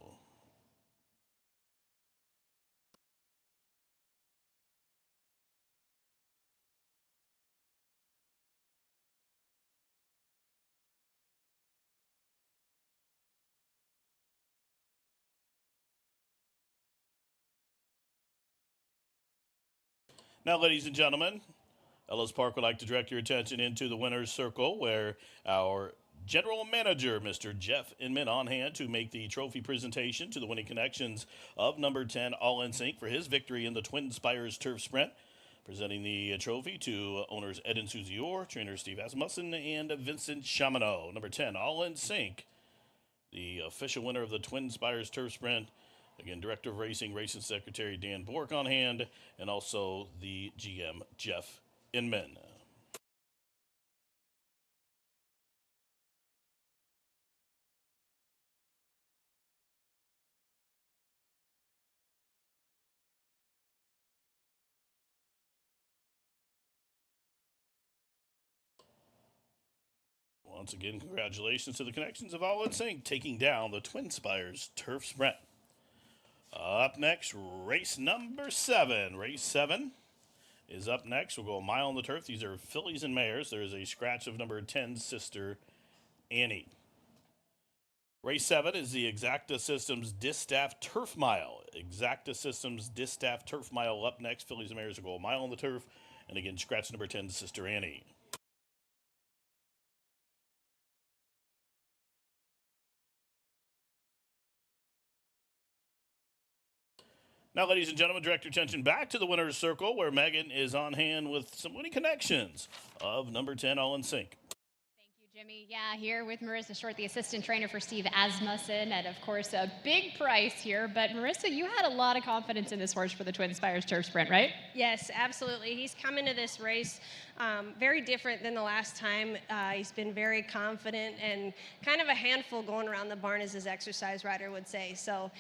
Now, ladies and gentlemen, Ellis Park would like to direct your attention into the winner's circle, where our general manager, Mr. Jeff Inman, on hand to make the trophy presentation to the winning connections of number 10, All in Sync, for his victory in the Twin Spires Turf Sprint. Presenting the trophy to owners Eden Suzior, trainer Steve Asmussen, and Vincent Chamano. Number 10, All in Sync, the official winner of the Twin Spires Turf Sprint. Again, Director of Racing, Racing Secretary Dan Bork on hand, and also the GM, Jeff Inman. Once again, congratulations to the connections of All in Sync, taking down the Twin Spires Turf Sprint. Up next, race number 7. Race 7 is up next. We'll go a mile on the turf. These are fillies and mares. There is a scratch of number 10, Sister Annie. Race 7 is the Exacta Systems Distaff Turf Mile. Exacta Systems Distaff Turf Mile up next. Fillies and mares will go a mile on the turf. And again, scratch number 10, Sister Annie. Now, ladies and gentlemen, direct your attention back to the winner's circle, where Megan is on hand with some winning connections of number 10, All in Sync. Jimmy, yeah, here with Marissa Short, the assistant trainer for Steve Asmussen, and of course a big price here. But Marissa, you had a lot of confidence in this horse for the Twin Spires Turf Sprint, right? Yes, absolutely. He's come into this race very different than the last time. He's been very confident and kind of a handful going around the barn, as his exercise rider would say. So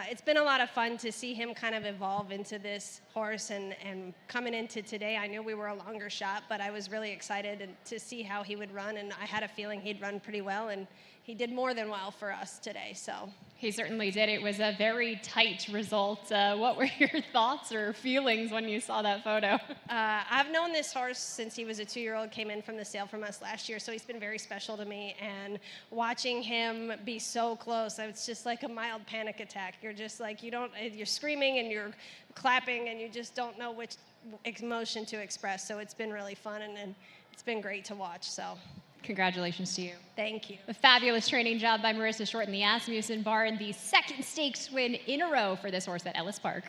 it's been a lot of fun to see him kind of evolve into this horse. And coming into today, I knew we were a longer shot, but I was really excited to see how he would run, and I had a feeling he'd run pretty well, and he did more than well for us today. So he certainly did. It was a very tight result. What were your thoughts or feelings when you saw that photo? I've known this horse since he was a 2-year-old, came in from the sale from us last year, so he's been very special to me, and watching him be so close, it's just like a mild panic attack. You're just like, you're screaming and you're clapping, and you just don't know which emotion to express. So it's been really fun, and it's been great to watch. So congratulations to you. Thank you. A fabulous training job by Marissa Short in the Asmussen barn, the second stakes win in a row for this horse at Ellis Park.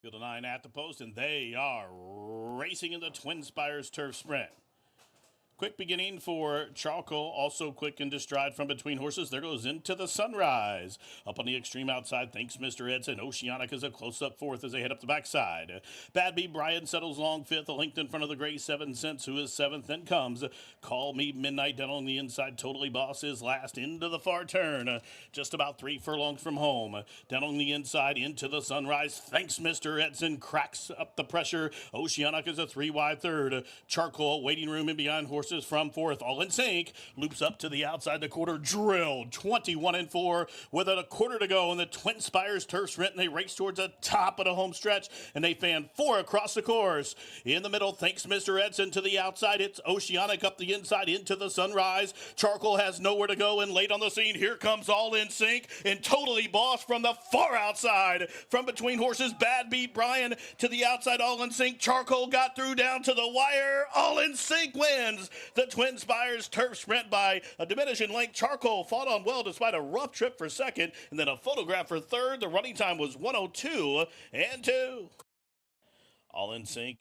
Field of 9 at the post, and they are racing in the Twin Spires Turf Sprint. Quick beginning for Charcoal, also quick into stride from between horses. There goes Into the Sunrise. Up on the extreme outside, thanks Mr. Edson. Oceanic is a close-up fourth as they head up the backside. Bad B Brian settles long fifth, a length in front of the gray 7 Cents, who is seventh. Then comes Call Me Midnight down on the inside. Totally Boss is last into the far turn. Just about 3 furlongs from home. Down on the inside, Into the Sunrise. Thanks Mr. Edson cracks up the pressure. Oceanic is a 3 wide third. Charcoal, waiting room in behind horses from fourth. All in Sync loops up to the outside, the quarter drilled 21-4 with a quarter to go in the Twin Spires Turf Sprint, and they race towards the top of the home stretch, and they fan 4 across the course. In the middle, thanks Mr. Edson to the outside. It's Oceanic up the inside, Into the Sunrise. Charcoal has nowhere to go, and late on the scene, here comes All in Sync and Totally Boss from the far outside. From between horses, Bad Beat Brian to the outside, All in Sync. Charcoal got through down to the wire. All in Sync wins the Twin Spires Turf Sprint by a diminishing length. Charcoal fought on well despite a rough trip for second, and then a photograph for third. The running time was 102 and 2. All in Sync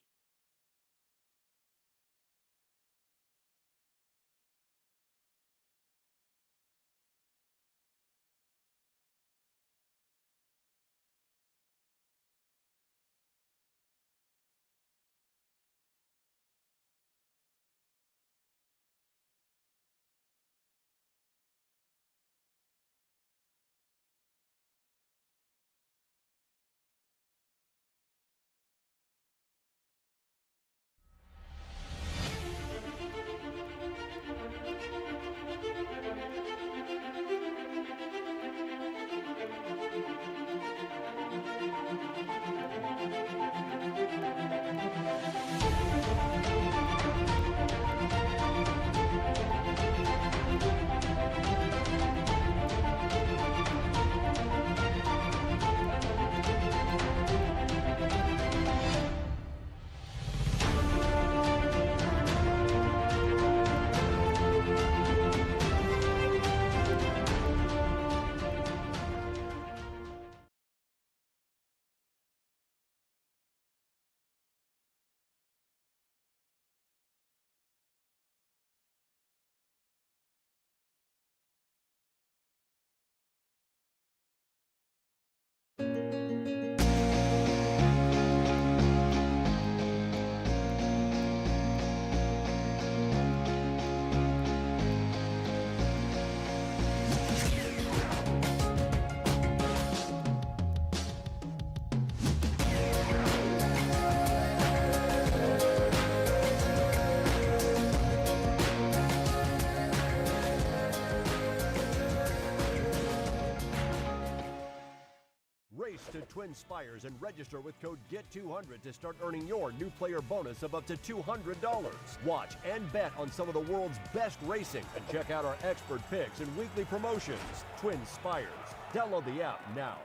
to Twin Spires and register with code GET200 to start earning your new player bonus of up to $200. Watch and bet on some of the world's best racing and check out our expert picks and weekly promotions. Twin Spires. Download the app now.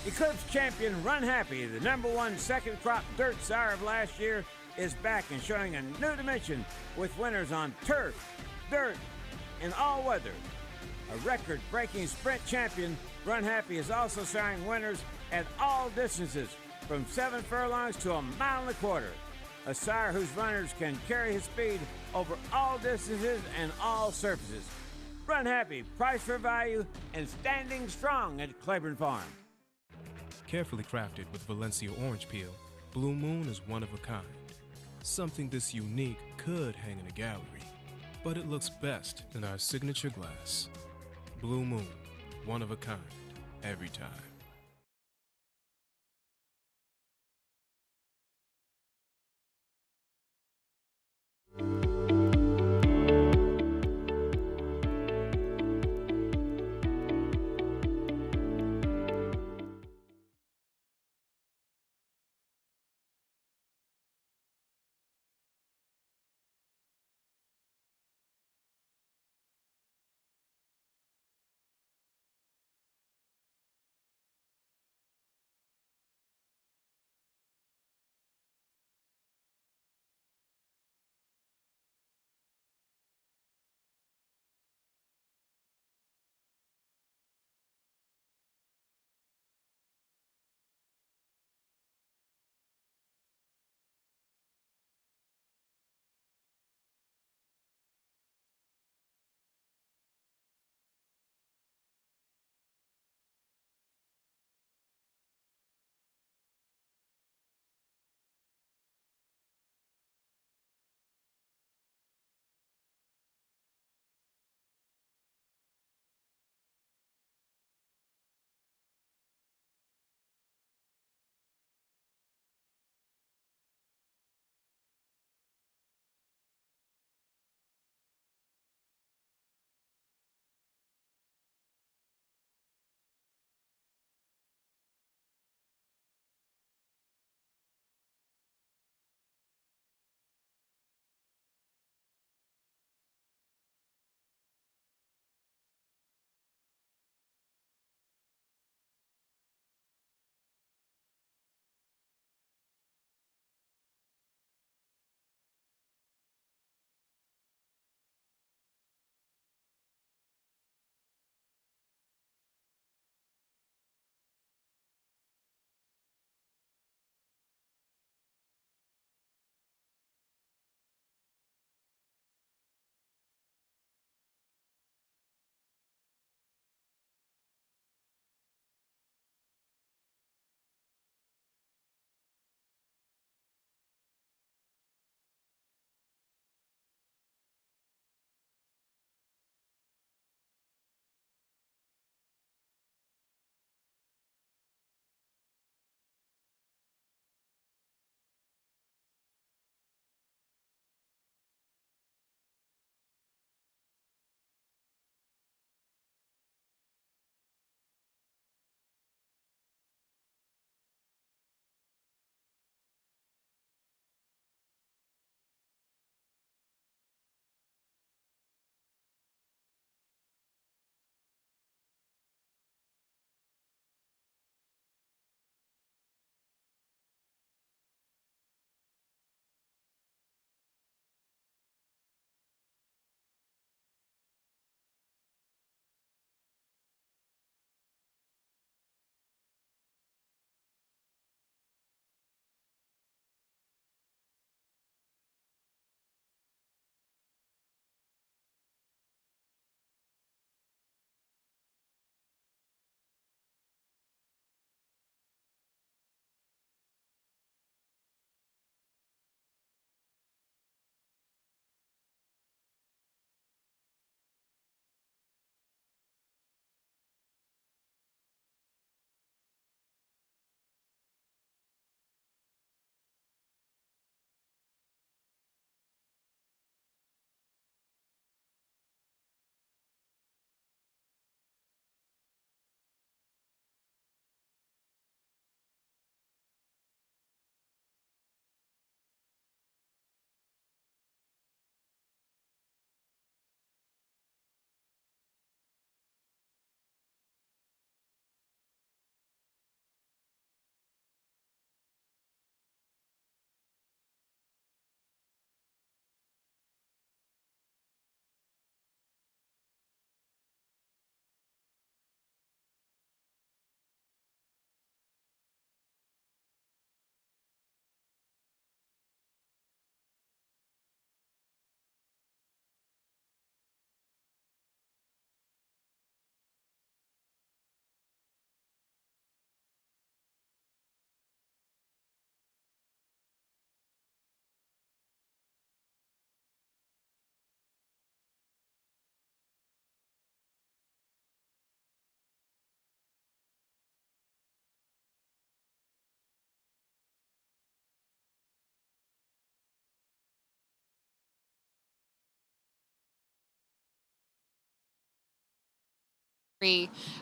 Eclipse champion Run Happy, the #1 second crop dirt sire of last year, is back and showing a new dimension with winners on turf, dirt, and all weather. A record-breaking sprint champion, Run Happy is also showing winners at all distances, from 7 furlongs to 1.25 miles. A sire whose runners can carry his speed over all distances and all surfaces. Run Happy, price for value, and standing strong at Claiborne Farm. Carefully crafted with Valencia orange peel, Blue Moon is one of a kind. Something this unique could hang in a gallery, but it looks best in our signature glass. Blue Moon, one of a kind, every time.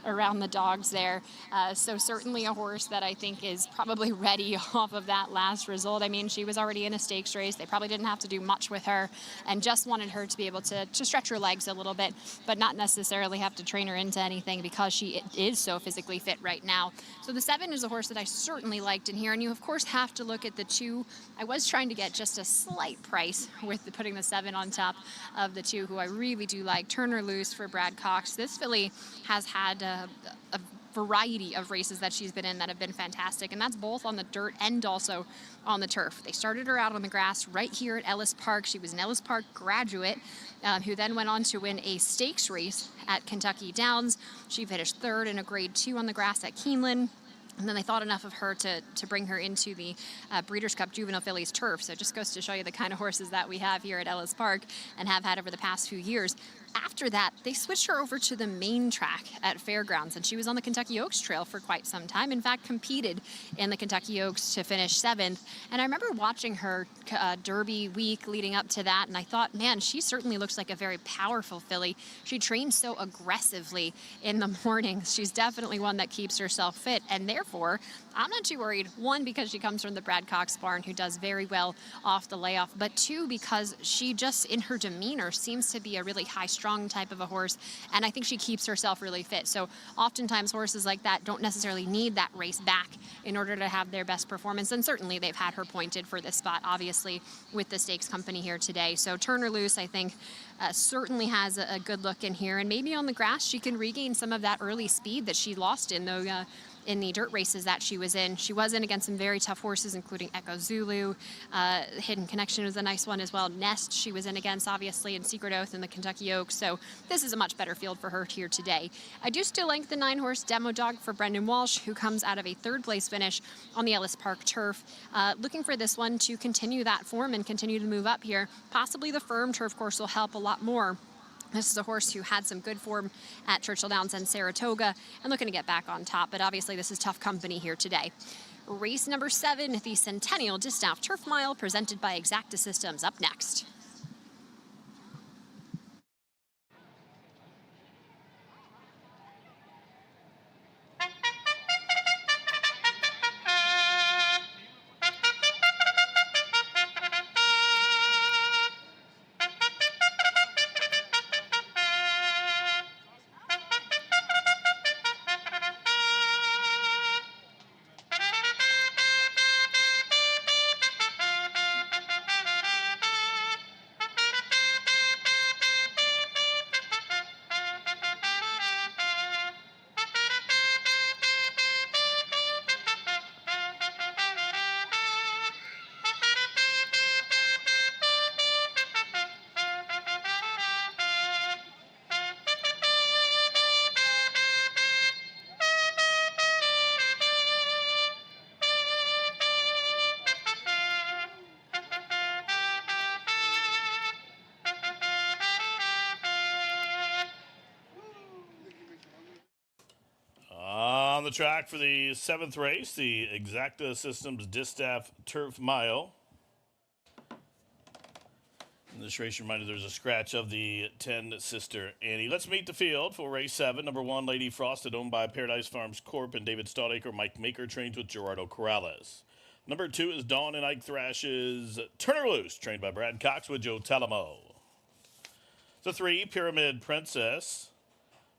around the dogs there. So certainly a horse that I think is probably ready off of that last result. I mean, she was already in a stakes race. They probably didn't have to do much with her and just wanted her to be able to stretch her legs a little bit, but not necessarily have to train her into anything because she is so physically fit right now. So the 7 is a horse that I certainly liked in here. And you, of course, have to look at the 2. I was trying to get just a slight price with putting the 7 on top of the 2, who I really do like. Turn Her Loose for Brad Cox. This filly has had a variety of races that she's been in that have been fantastic, and that's both on the dirt and also on the turf. They started her out on the grass right here at Ellis Park. She was an Ellis Park graduate who then went on to win a stakes race at Kentucky Downs. She finished 3rd in a grade 2 on the grass at Keeneland. And then they thought enough of her to bring her into the Breeders' Cup Juvenile Fillies turf. So it just goes to show you the kind of horses that we have here at Ellis Park and have had over the past few years. After that, they switched her over to the main track at Fairgrounds, and she was on the Kentucky Oaks Trail for quite some time. In fact, competed in the Kentucky Oaks to finish 7th. And I remember watching her Derby week leading up to that, and I thought, man, she certainly looks like a very powerful filly. She trains so aggressively in the mornings. She's definitely one that keeps herself fit, and therefore, I'm not too worried. 1, because she comes from the Brad Cox barn, who does very well off the layoff, but 2, because she just, in her demeanor, seems to be a really high-strung type of a horse, and I think she keeps herself really fit. So oftentimes horses like that don't necessarily need that race back in order to have their best performance, and certainly they've had her pointed for this spot, obviously, with the stakes company here today. So Turn Her Loose, I think, certainly has a good look in here, and maybe on the grass she can regain some of that early speed that she lost in the dirt races that she was in. She was in against some very tough horses, including Echo Zulu. Hidden Connection was a nice one as well. Nest she was in against, obviously, and Secret Oath in the Kentucky Oaks. So this is a much better field for her here today. I do still like the 9-horse Demo Dog for Brendan Walsh, who comes out of a 3rd place finish on the Ellis Park turf. Looking for this one to continue that form and continue to move up here. Possibly the firm turf course will help a lot more. This is a horse who had some good form at Churchill Downs and Saratoga and looking to get back on top, but obviously this is tough company here today. Race number 7, the Centennial Distaff Turf Mile, presented by Exacta Systems, up next. On the track for the 7th race, the Exacta Systems Distaff Turf Mile. In this race, reminder there's a scratch of the 10 Sister Annie. Let's meet the field for race 7. Number 1, Lady Frosted, owned by Paradise Farms Corp. and David Staudacre. Mike Maker trains with Gerardo Corrales. Number 2 is Dawn and Ike Thrash's Turn Her Loose, trained by Brad Cox with Joe Talamo. The 3, Pyramid Princess,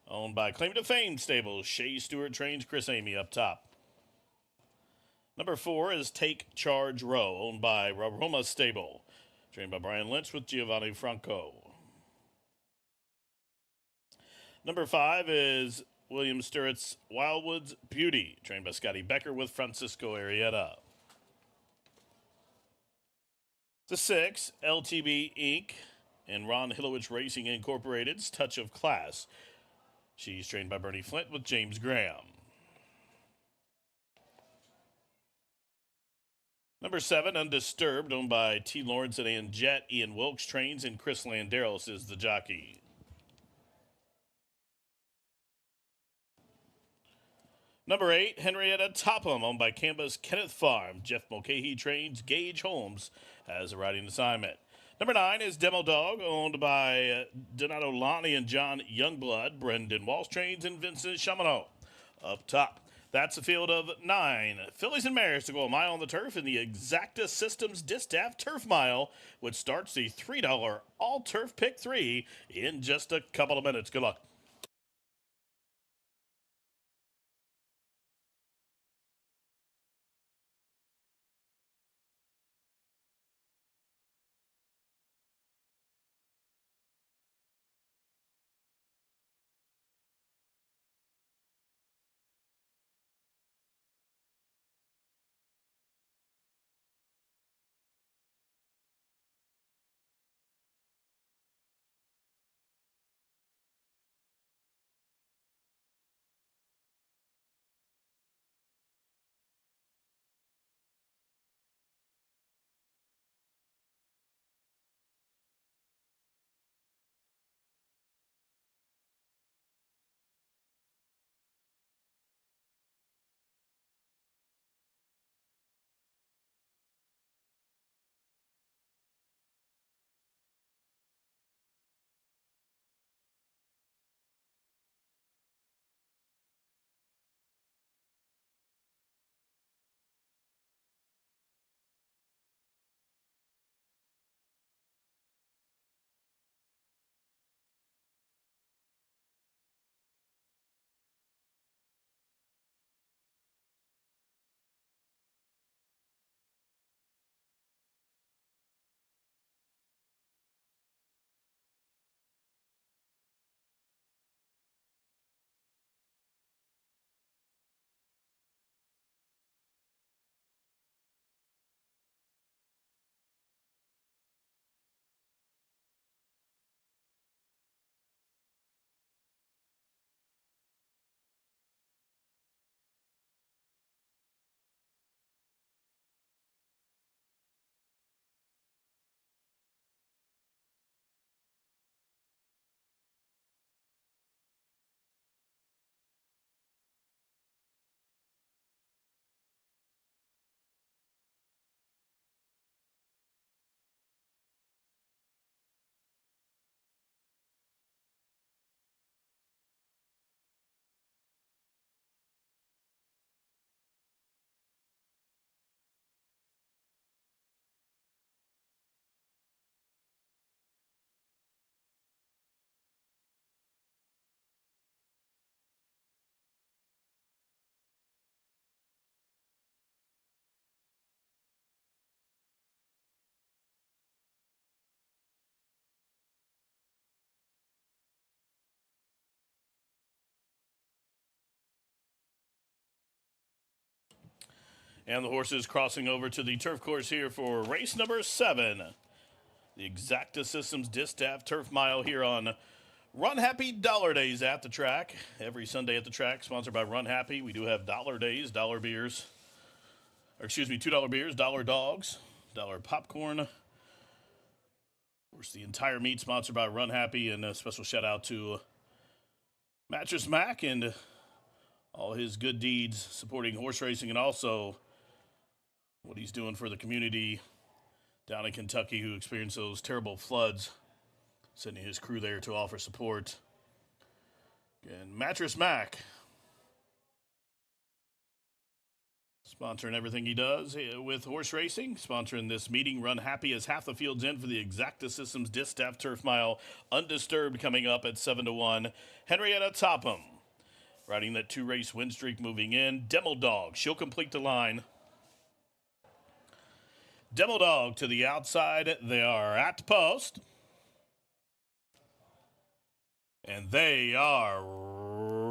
owned by Claim to Fame Stables. Shea Stewart trains Chris Amy up top. Number 4 is Take Charge Row, owned by Roma Stable, trained by Brian Lynch with Giovanni Franco. Number 5 is William Sturrett's Wildwood's Beauty, trained by Scotty Becker with Francisco Arrieta. The 6, LTB Inc. and Ron Hillowitz Racing Incorporated's Touch of Class. She's trained by Bernie Flint with James Graham. Number 7, Undisturbed, owned by T. Lawrence and Ann Jett. Ian Wilkes trains, and Chris Landeros is the jockey. Number 8, Henrietta Topham, owned by Canvas Kenneth Farm. Jeff Mulcahy trains. Gage Holmes has a riding assignment. Number 9 is Demo Dog, owned by Donato Lonnie and John Youngblood, Brendan Walsh Trains, and Vincent Chamano. Up top, that's a field of 9 fillies and mares to go a mile on the turf in the Exacta Systems Distaff Turf Mile, which starts the $3 all-turf pick 3 in just a couple of minutes. Good luck. And the horses crossing over to the turf course here for race number 7. The Exacta Systems Distaff Turf Mile here on Run Happy Dollar Days at the track. Every Sunday at the track, sponsored by Run Happy. We do have dollar days, dollar beers. Or excuse me, $2 beers, dollar dogs, dollar popcorn. Of course, the entire meet sponsored by Run Happy. And a special shout out to Mattress Mac and all his good deeds supporting horse racing, and also what he's doing for the community down in Kentucky who experienced those terrible floods, sending his crew there to offer support. And Mattress Mac, sponsoring everything he does with horse racing, sponsoring this meeting. Run Happy as half the field's in for the Exacta Systems Distaff Turf Mile. Undisturbed coming up at 7-1. Henrietta Topham riding that 2-race win streak moving in. Demo Dog, she'll complete the line. Demo Dog to the outside. They are at the post. And they are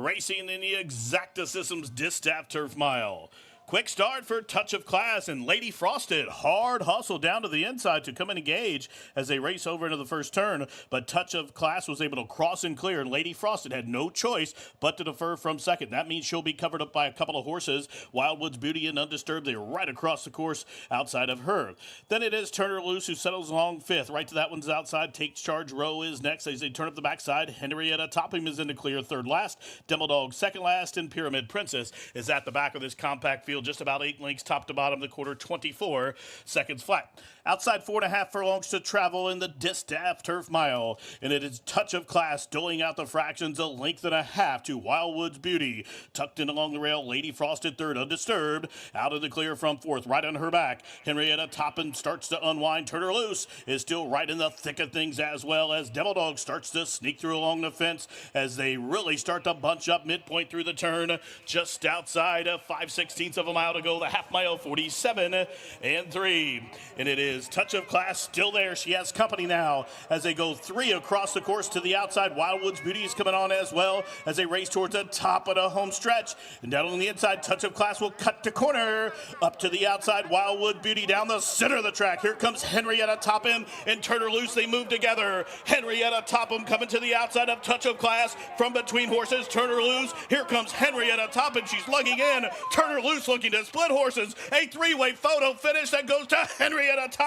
racing in the Exacta Systems Distaff Turf Mile. Quick start for Touch of Class and Lady Frosted. Hard hustle down to the inside to come and engage as they race over into the first turn. But Touch of Class was able to cross and clear, and Lady Frosted had no choice but to defer from second. That means she'll be covered up by a couple of horses. Wildwood's Beauty and Undisturbed, they're right across the course outside of her. Then it is Turner Loose who settles along fifth. Right to that one's outside. Takes Charge Row is next as they turn up the backside. Henrietta Topham is in the clear third last. Demo Dog second last, and Pyramid Princess is at the back of this compact field field, just about 8 lengths top to bottom, the quarter 24 seconds flat. Outside 4.5 furlongs to travel in the Distaff Turf Mile, and it is Touch of Class doling out the fractions, a length and a half to Wildwood's Beauty. Tucked in along the rail, Lady Frosted third, undisturbed. Out of the clear from fourth, right on her back. Henrietta Toppin starts to unwind. Turn Her Loose is still right in the thick of things, as well as Devil Dog starts to sneak through along the fence as they really start to bunch up midpoint through the turn. Just outside of 5/16 of a mile to go, the half mile, 47-3. And it is Touch of Class still there. She has company now as they go 3 across the course to the outside. Wildwood's Beauty is coming on as well as they race towards the top of the home stretch. And down on the inside, Touch of Class will cut to corner. Up to the outside, Wildwood Beauty down the center of the track. Here comes Henrietta Topham and Turn Her Loose. They move together. Henrietta Topham coming to the outside of Touch of Class from between horses. Turn Her Loose. Here comes Henrietta Topham. She's lugging in. Turn Her Loose looking to split horses. A 3-way photo finish that goes to Henrietta Topham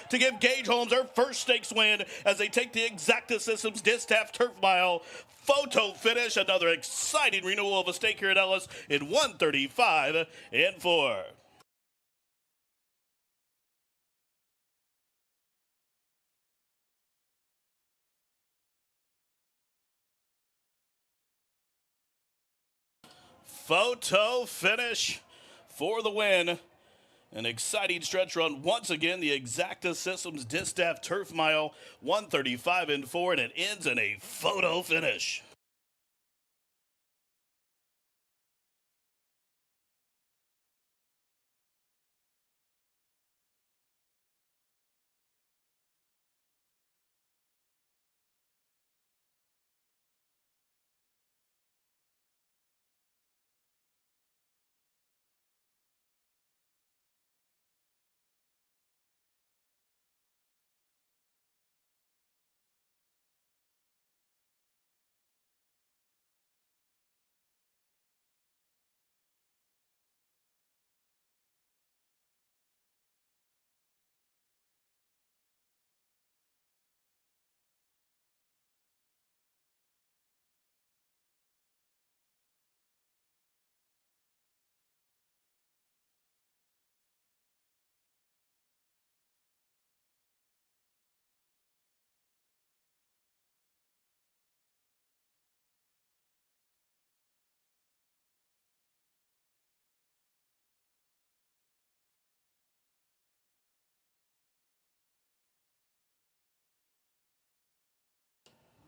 to give Gage Holmes her first stakes win as they take the Exacta Systems Distaff Turf Mile photo finish. Another exciting renewal of a stake here at Ellis in 135-4. Photo finish for the win. An exciting stretch run once again. The Exacta Systems Distaff Turf Mile, 135-4, and it ends in a photo finish.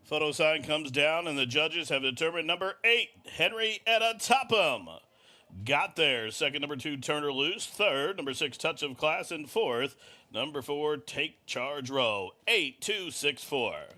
Photo sign comes down, and the judges have determined number 8, Henrietta Topham, got there. Second, number 2, Turn Her Loose. Third, number 6, Touch of Class. And fourth, number 4, Take Charge Row. 8-2-6-4.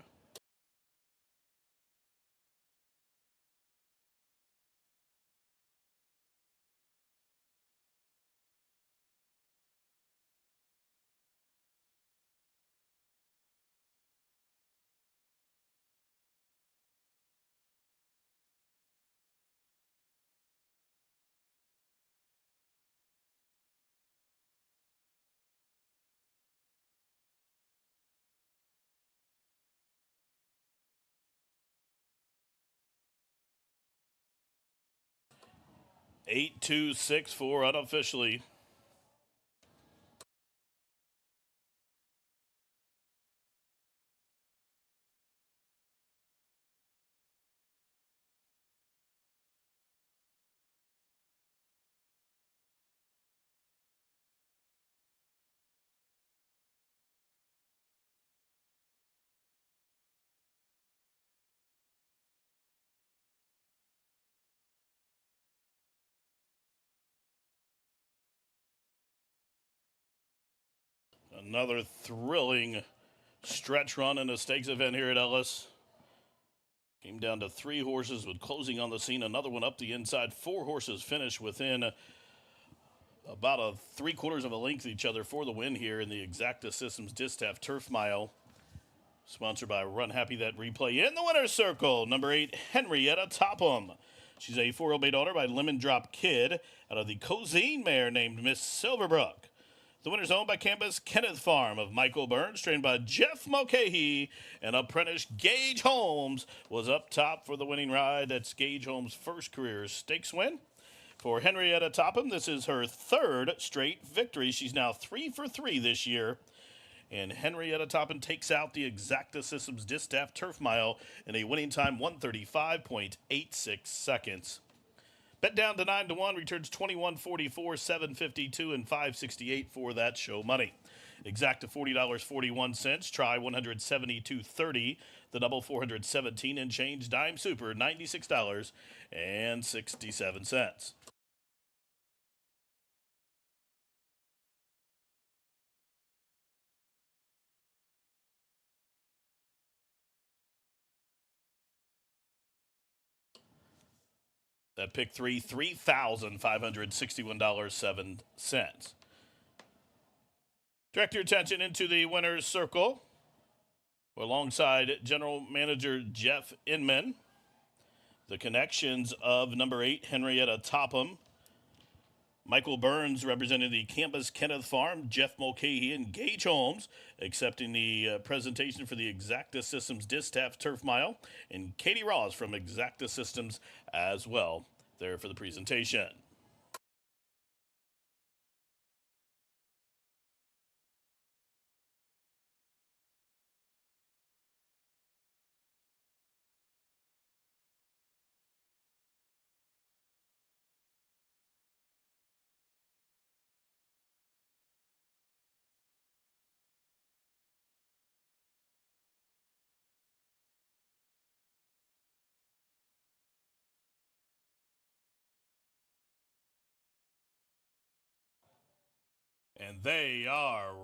Eight, 2, 6, 4 unofficially. Another thrilling stretch run in a stakes event here at Ellis. Came down to 3 horses with closing on the scene. Another one up the inside. 4 horses finished within about a 3/4 of a length each other for the win here in the Exacta Systems Distaff Turf Mile. Sponsored by Run Happy. That replay in the winner's circle. Number 8, Henrietta Topham. She's a 4-year-old bay daughter by Lemon Drop Kid out of the Cozine mare named Miss Silverbrook. The winner's owned by Campus Kenneth Farm of Michael Burns, trained by Jeff Mulcahy, and apprentice Gage Holmes was up top for the winning ride. That's Gage Holmes' first career stakes win. For Henrietta Topham, this is her third straight victory. She's now 3 for 3 this year. And Henrietta Topham takes out the Exacta Systems Distaff Turf Mile in a winning time 135.86 seconds. Bet down to 9-1, returns 21.44, 7.52, and 5.68 for that show money. Exacta $40.41, try 172.30, the double 417 and change, dime super $96.67. That pick three, $3,561.07. Direct your attention into the winner's circle alongside General Manager Jeff Inman. The connections of number 8, Henrietta Topham. Michael Burns representing the Campus Kenneth Farm, Jeff Mulcahy and Gage Holmes accepting the presentation for the Exacta Systems Distaff Turf Mile, and Katie Ross from Exacta Systems as well there for the presentation. And they are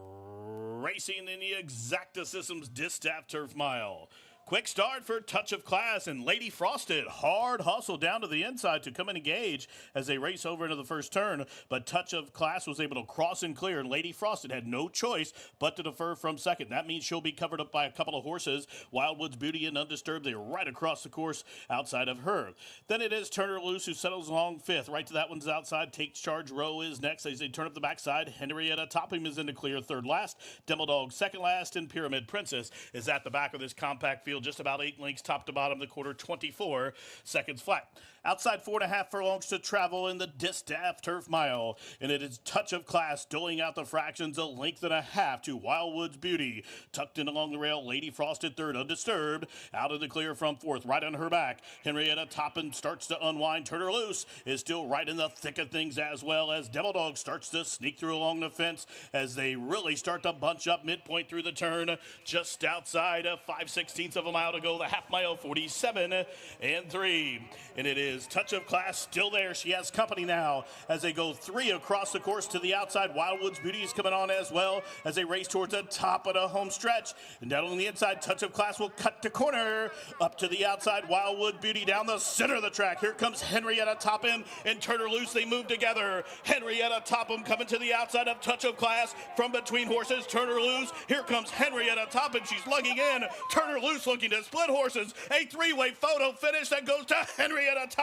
racing in the Exacta Systems Distaff Turf Mile. Quick start for Touch of Class, and Lady Frosted hard hustle down to the inside to come and engage as they race over into the first turn, but Touch of Class was able to cross and clear, and Lady Frosted had no choice but to defer from second. That means she'll be covered up by a couple of horses. Wildwood's Beauty and Undisturbed, they're right across the course outside of her. Then it is Turner Loose who settles along fifth. Right to that one's outside. Takes Charge Row is next as they turn up the backside. Henrietta Topham is in the clear third last. Demo Dog second last, and Pyramid Princess is at the back of this compact field, just about 8 lengths top to bottom, the quarter 24 seconds flat. Outside 4.5 furlongs to travel in the Distaff Turf Mile, and it is Touch of Class doling out the fractions 1.5 lengths to Wildwood's Beauty. Tucked in along the rail, Lady Frosted third, Undisturbed out of the clear from fourth, right on her back. Henrietta Topham starts to unwind. Turner Loose is still right in the thick of things, as well as Devil Dog starts to sneak through along the fence as they really start to bunch up midpoint through the turn, just outside of 5/16 of a mile to go. The half mile 47-3, and it is Touch of Class still there. She has company now as they go 3 across the course to the outside. Wildwood's Beauty is coming on as well as they race towards the top of the home stretch. And down on the inside, Touch of Class will cut the corner up to the outside. Wildwood Beauty down the center of the track. Here comes Henrietta Topham and Turner Loose. They move together. Henrietta Topham coming to the outside of Touch of Class from between horses. Turner Loose. Here comes Henrietta Topham. She's lugging in. Turner Loose looking to split horses. A 3-way photo finish that goes to Henrietta Topham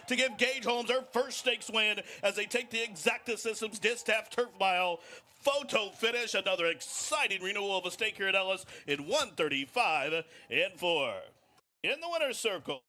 to give Gage Holmes her first stakes win as they take the Exacta Systems Distaff Turf Mile. Photo finish, another exciting renewal of a stake here at Ellis in 135-4. In the winner's circle.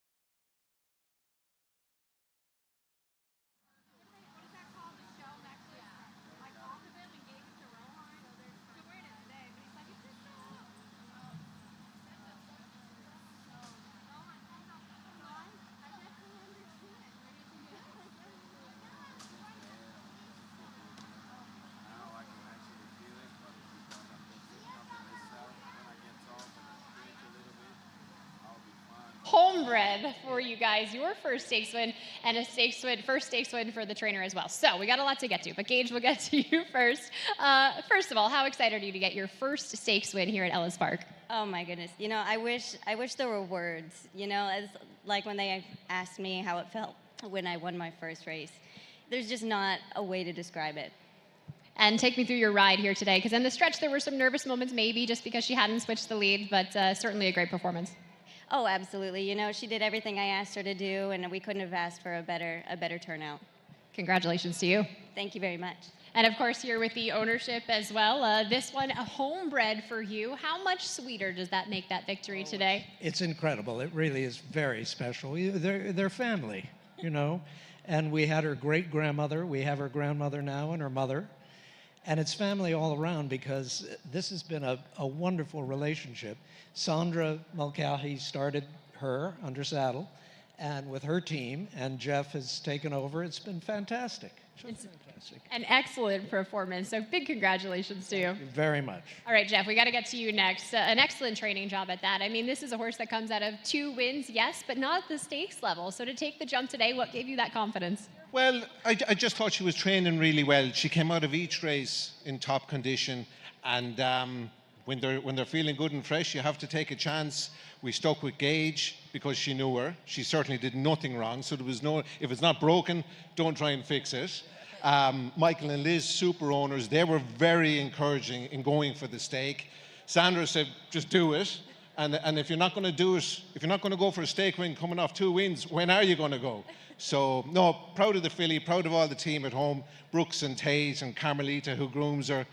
Homebred for you guys, your first stakes win, and a first stakes win for the trainer as well. So we got a lot to get to, but Gage, we'll get to you first. First of all, how excited are you to get your first stakes win here at Ellis Park? Oh my goodness. You know, I wish there were words, you know, as like when they asked me how it felt when I won my first race. There's just not a way to describe it. And take me through your ride here today, because in the stretch there were some nervous moments, maybe just because she hadn't switched the lead, but certainly a great performance. Oh, absolutely. You know, she did everything I asked her to do, and we couldn't have asked for a better turnout. Congratulations to you. Thank you very much. And of course, you're with the ownership as well. This one, a homebred for you. How much sweeter does that make that victory today? It's incredible. It really is very special. They're family, you know. And we had her great-grandmother. We have her grandmother now and her mother. And it's family all around because this has been a wonderful relationship. Sandra Mulcahy started her under saddle and with her team, and Jeff has taken over. It's been fantastic. It's an excellent performance. So big congratulations to you. Thank you very much. All right, Jeff, we got to get to you next. An excellent training job at that. I mean, this is a horse that comes out of 2 wins, yes, but not at the stakes level. So to take the jump today, what gave you that confidence? Well, I just thought she was training really well. She came out of each race in top condition, and when they're feeling good and fresh, you have to take a chance. We stuck with Gage because she knew her. She certainly did nothing wrong, so there was no, if it's not broken, don't try and fix it. Michael and Liz, super owners, they were very encouraging in going for the stake. Sandra said, just do it. And if you're not going to do it, if you're not going to go for a stake win coming off 2 wins, when are you going to go? So, no, proud of the filly, proud of all the team at home, Brooks and Tate and Carmelita, who grooms her,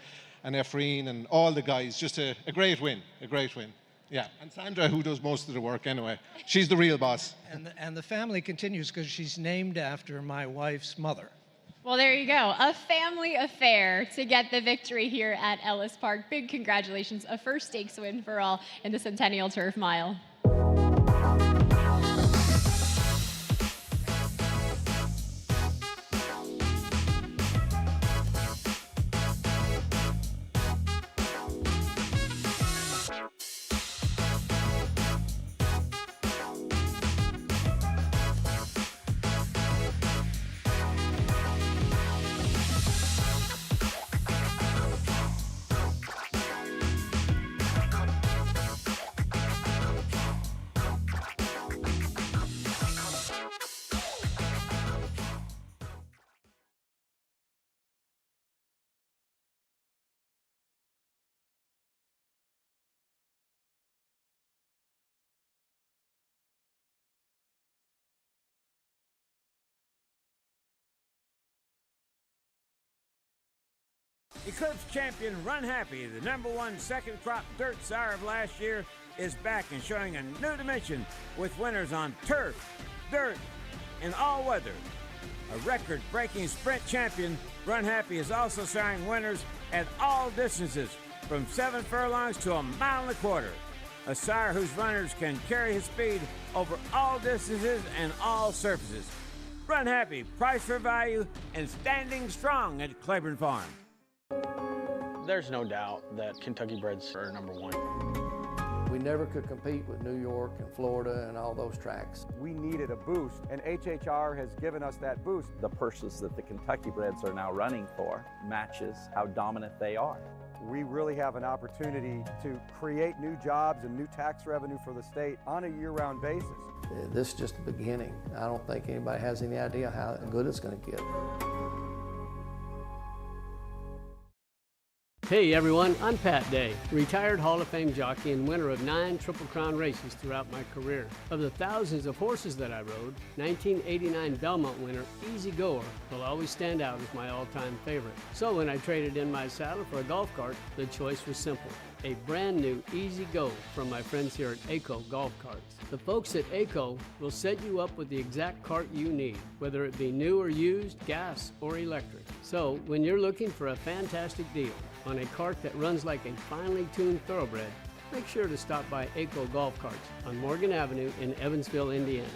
and Ephraim and all the guys. Just a great win, a great win. Yeah, and Sandra, who does most of the work anyway. She's the real boss. And the family continues because she's named after my wife's mother. Well, there you go. A family affair to get the victory here at Ellis Park. Big congratulations. A first stakes win for all in the Centennial Turf Mile. Eclipse champion Run Happy, the #1 second crop dirt sire of last year, is back and showing a new dimension with winners on turf, dirt, and all weather. A record-breaking sprint champion, Run Happy is also showing winners at all distances, from 7 furlongs to 1.25 miles. A sire whose runners can carry his speed over all distances and all surfaces. Run Happy, price for value, and standing strong at Claiborne Farm. There's no doubt that Kentucky breds are #1. We never could compete with New York and Florida and all those tracks. We needed a boost, and HHR has given us that boost. The purses that the Kentucky breds are now running for matches how dominant they are. We really have an opportunity to create new jobs and new tax revenue for the state on a year-round basis. This is just the beginning. I don't think anybody has any idea how good it's going to get. Hey everyone, I'm Pat Day, retired Hall of Fame jockey and winner of 9 Triple Crown races throughout my career. Of the thousands of horses that I rode, 1989 Belmont winner Easy Goer will always stand out as my all-time favorite. So when I traded in my saddle for a golf cart, the choice was simple. A brand new Easy Go from my friends here at ACO Golf Carts. The folks at ACO will set you up with the exact cart you need, whether it be new or used, gas or electric. So when you're looking for a fantastic deal on a cart that runs like a finely tuned thoroughbred, make sure to stop by ACO Golf Carts on Morgan Avenue in Evansville, Indiana.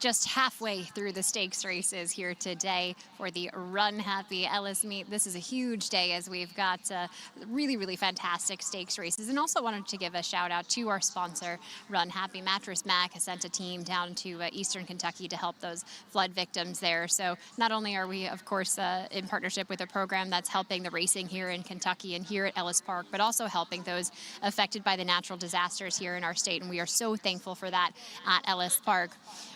just halfway through the stakes races here today for the Run Happy Ellis meet. This is a huge day as we've got really, really fantastic stakes races. And also wanted to give a shout out to our sponsor, Run Happy. Mattress Mac has sent a team down to Eastern Kentucky to help those flood victims there. So not only are we, of course, in partnership with a program that's helping the racing here in Kentucky and here at Ellis Park, but also helping those affected by the natural disasters here in our state. And we are so thankful for that at Ellis Park.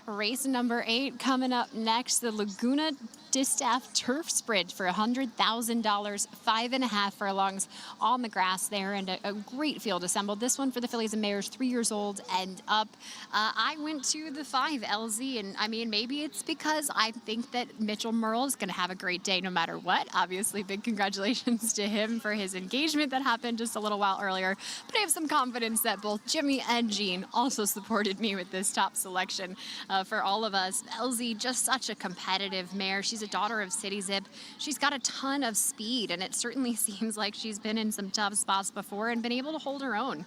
Race number 8 coming up next, the Laguna Distaff Turf Sprint for $100,000, 5.5 furlongs on the grass there, and a great field assembled. This one for the fillies and mares 3 years old and up. I went to the 5 LZ, and I mean, maybe it's because I think that Mitchell Merle is going to have a great day no matter what. Obviously, big congratulations to him for his engagement that happened just a little while earlier, but I have some confidence that both Jimmy and Jean also supported me with this top selection for all of us. LZ, just such a competitive mare. She's a daughter of City Zip. She's got a ton of speed, and it certainly seems like she's been in some tough spots before and been able to hold her own.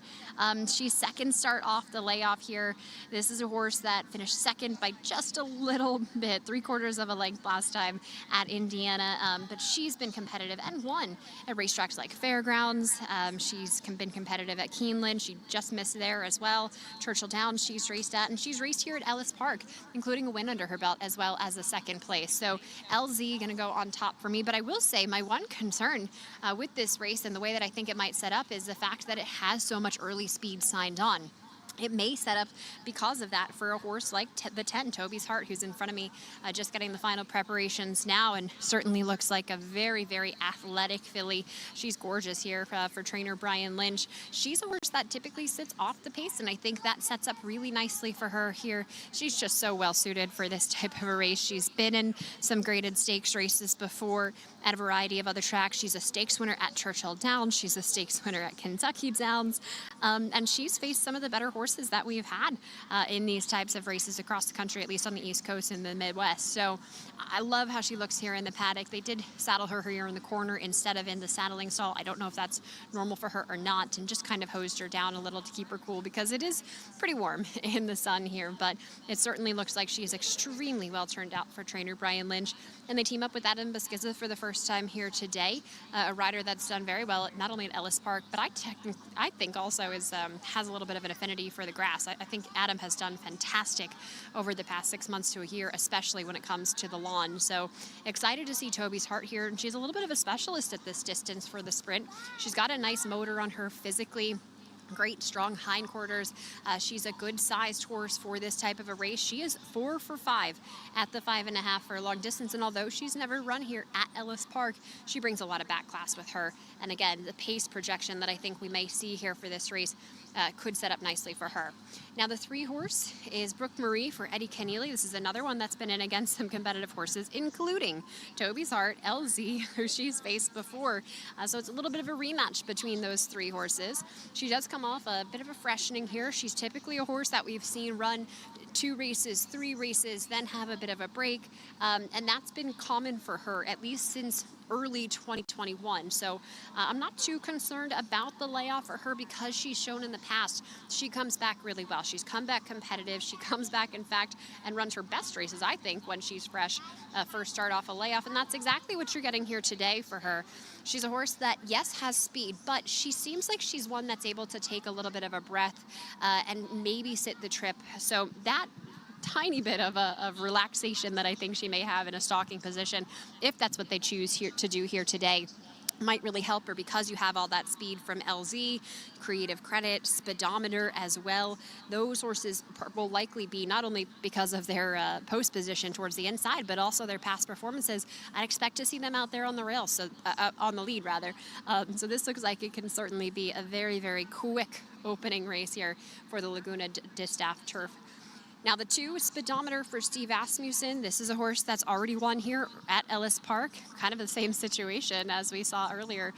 She's second start off the layoff here. This is a horse that finished second by just a little bit, 3/4 of a length last time at Indiana, but she's been competitive and won at racetracks like Fairgrounds. She's been competitive at Keeneland. She just missed there as well. Churchill Downs she's raced at, and she's raced here at Ellis Park, including a win under her belt as well as a second place. So LZ going to go on top for me, but I will say my one concern with this race and the way that I think it might set up is the fact that it has so much early speed signed on. It may set up because of that for a horse like the 10, Toby's Heart, who's in front of me, just getting the final preparations now, and certainly looks like a very, very athletic filly. She's gorgeous here for trainer Brian Lynch. She's a horse that typically sits off the pace, and I think that sets up really nicely for her here. She's just so well suited for this type of a race. She's been in some graded stakes races before at a variety of other tracks. She's a stakes winner at Churchill Downs. She's a stakes winner at Kentucky Downs, and she's faced some of the better horses that we've had in these types of races across the country, at least on the East Coast and the Midwest. So I love how she looks here in the paddock. They did saddle her here in the corner instead of in the saddling stall. I don't know if that's normal for her or not, and just kind of hosed her down a little to keep her cool because it is pretty warm in the sun here, but it certainly looks like she is extremely well turned out for trainer Brian Lynch. And they team up with Adam Beskiza for the first time here today, a rider that's done very well, not only at Ellis Park, but I think also has a little bit of an affinity for the grass. I think Adam has done fantastic over the past 6 months to a year, especially when it comes to the lawn. So excited to see Toby's Heart here. And she's a little bit of a specialist at this distance for the sprint. She's got a nice motor on her physically. Great strong hindquarters. She's a good sized horse for this type of a race. She is 4 for 5 at the 5.5 for long distance, and although she's never run here at Ellis Park, she brings a lot of back class with her. And again, the pace projection that I think we may see here for this race could set up nicely for her. Now the 3 horse is Brooke Marie for Eddie Keneally. This is another one that's been in against some competitive horses, including Toby's Heart, LZ, who she's faced before. So it's a little bit of a rematch between those 3 horses. She does come off a bit of a freshening here. She's typically a horse that we've seen run 2 races, 3 races, then have a bit of a break. And that's been common for her, at least since early 2021. So I'm not too concerned about the layoff for her because she's shown in the past she comes back really well. She's come back competitive. She comes back, in fact, and runs her best races, I think, when she's fresh, first start off a layoff. And that's exactly what you're getting here today for her. She's a horse that, yes, has speed, but she seems like she's one that's able to take a little bit of a breath and maybe sit the trip. So that tiny bit of relaxation that I think she may have in a stalking position, if that's what they choose here to do here today, might really help her because you have all that speed from LZ, Creative Credit, Speedometer as well. Those horses will likely be, not only because of their post position towards the inside, but also their past performances. I'd expect to see them out there on the rails, so on the lead rather. So this looks like it can certainly be a very, very quick opening race here for the Laguna Distaff Turf. Now the 2 Speedometer for Steve Asmussen. This is a horse that's already won here at Ellis Park. Kind of the same situation as we saw earlier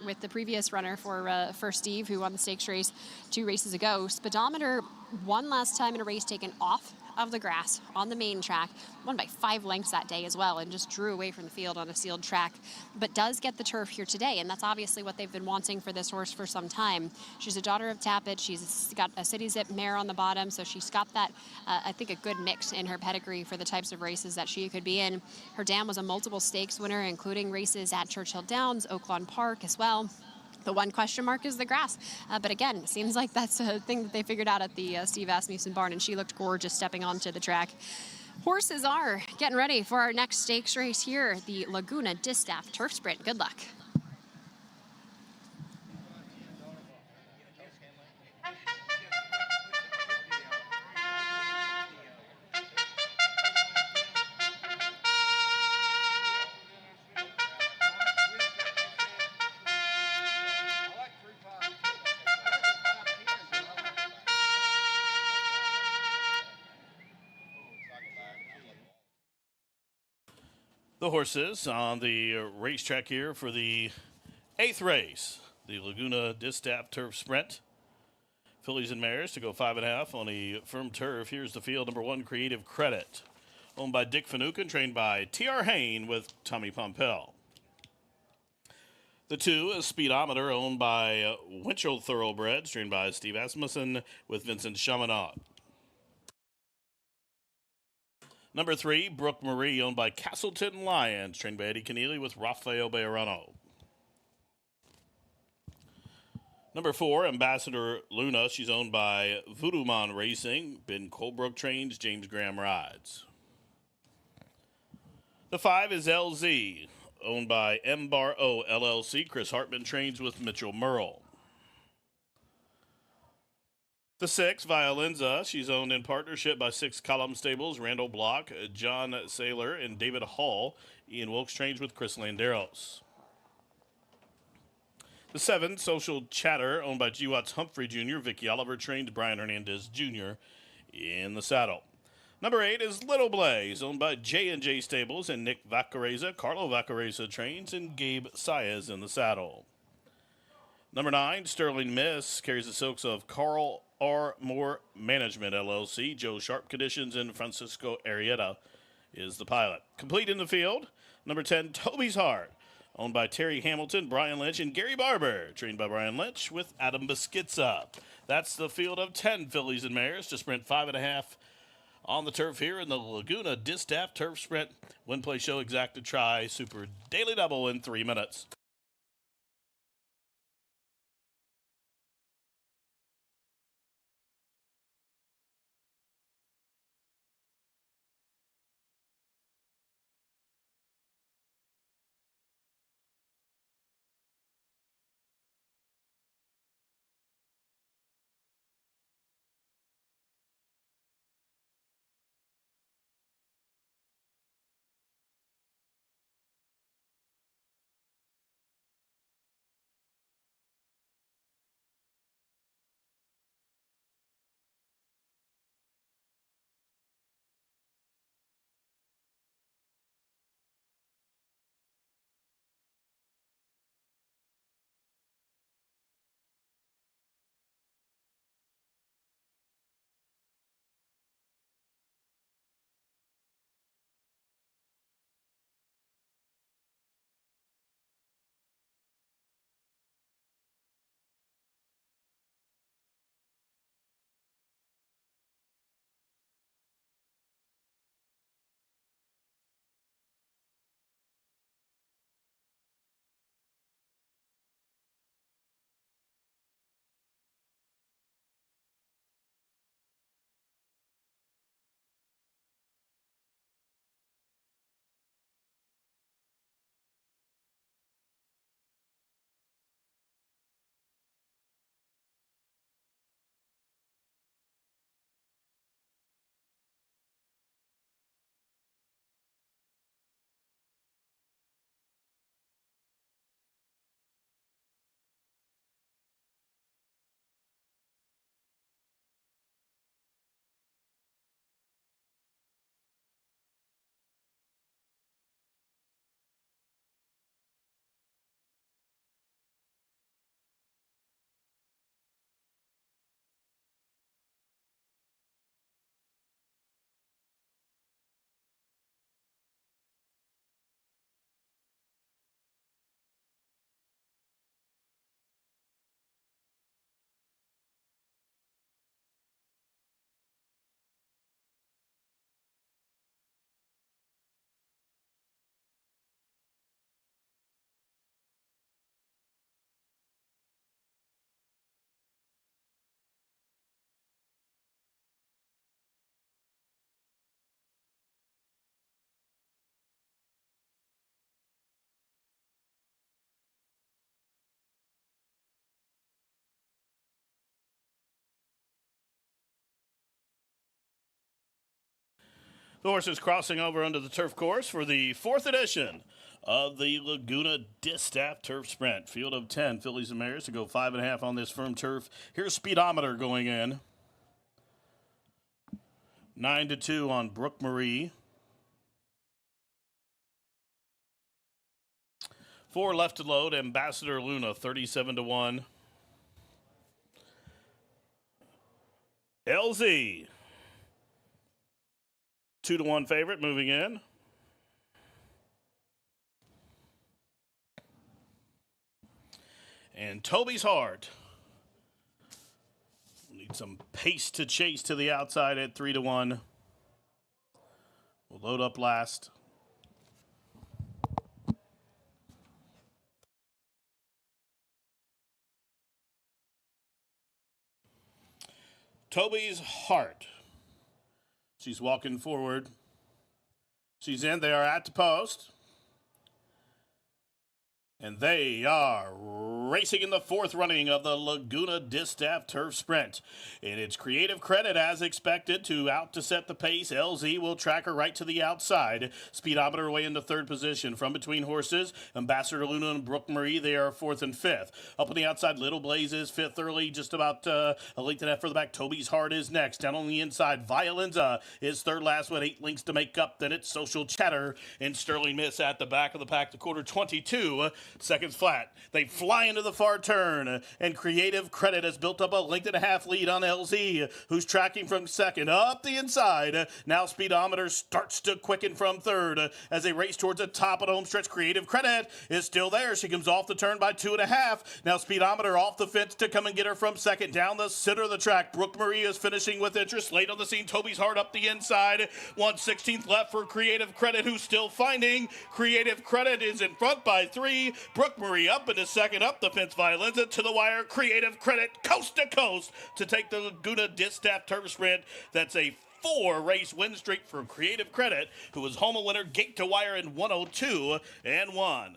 with the previous runner for Steve, who won the stakes race 2 races ago. Speedometer won last time in a race taken off of the grass on the main track, won by 5 lengths that day as well, and just drew away from the field on a sealed track, but does get the turf here today, and that's obviously what they've been wanting for this horse for some time. She's a daughter of Tappet. She's got a City Zip mare on the bottom, so she's got that, I think, a good mix in her pedigree for the types of races that she could be in. Her dam was a multiple stakes winner, including races at Churchill Downs, Oaklawn Park as well. The one question mark is the grass. But again, it seems like that's a thing that they figured out at the Steve Asmussen barn, and she looked gorgeous stepping onto the track. Horses are getting ready for our next stakes race here, the Laguna Distaff Turf Sprint. Good luck. The horses on the racetrack here for the 8th race, the Laguna Distaff Turf Sprint. Fillies and mares to go 5.5 on a firm turf. Here's the field. Number 1, Creative Credit, owned by Dick Finucane, trained by T.R. Hain with Tommy Pompel. The 2 is Speedometer, owned by Winchell Thoroughbreds, trained by Steve Asmussen with Vincent Chaminade. Number 3, Brooke Marie, owned by Castleton Lions, trained by Eddie Keneally with Rafael Bejarano. Number 4, Ambassador Luna. She's owned by Voodoo Man Racing. Ben Colebrook trains, James Graham rides. The 5 is LZ, owned by M-Bar O LLC. Chris Hartman trains with Mitchell Merle. The 6, Violenza. She's owned in partnership by 6 Column Stables, Randall Block, John Saylor, and David Hall. Ian Wilkes trains with Chris Landeros. The 7, Social Chatter, owned by G. Watts Humphrey Jr. Vicky Oliver trained Brian Hernandez Jr. in the saddle. Number 8 is Little Blaze, owned by J&J Stables and Nick Vacareza. Carlo Vacareza trains and Gabe Saez in the saddle. Number 9, Sterling Miss, carries the silks of Carl R. Moore Management, LLC. Joe Sharp Conditions and Francisco Arrieta is the pilot. Complete in the field, number 10, Toby's Heart, owned by Terry Hamilton, Brian Lynch, and Gary Barber, trained by Brian Lynch with Adam Beschizza. That's the field of 10 fillies and mares to sprint 5.5 on the turf here in the Laguna Distaff Turf Sprint. Win, play, show, exacta, try, super daily double in 3 minutes. The horses crossing over onto the turf course for the 4th edition of the Laguna Distaff Turf Sprint. Field of 10 fillies and mares to go 5.5 on this firm turf. Here's speedometer going in. 9-2 on Brooke Marie. 4 left to load. Ambassador Luna, 37-1. LZ, 2-1 favorite moving in. And Toby's Heart. We'll need some pace to chase to the outside at 3-1. We'll load up last. Toby's Heart. She's walking forward. She's in. They are at the post. And they are racing in the 4th running of the Laguna Distaff Turf Sprint. And it's Creative Credit, as expected, to set the pace. LZ will track her right to the outside. Speedometer away into 3rd position. From between horses, Ambassador Luna and Brooke Marie, they are 4th and 5th. Up on the outside, Little Blaze is 5th early, just about a length and a half further back. Toby's Heart is next. Down on the inside, Violenza is 3rd last with 8 lengths to make up. Then it's Social Chatter and Sterling Miss at the back of the pack. The quarter 22 seconds flat. They fly into the far turn, and Creative Credit has built up a length and a half lead on LZ, who's tracking from 2nd. Up the inside, now speedometer starts to quicken from 3rd as they race towards the top of the home stretch. Creative Credit is still there. She comes off the turn by 2.5. Now speedometer off the fence to come and get her from 2nd. Down the center of the track, Brooke Marie is finishing with interest. Late on the scene, Toby's Heart up the inside. 1/16th left for Creative Credit, who's still finding. Creative Credit is in front by 3. Brooke Marie up into 2nd, up the fence. Violenza to the wire. Creative Credit coast to coast to take the Laguna Distaff Turf Sprint. That's a 4-race win streak for Creative Credit, who was home a winner gate to wire in 102-1.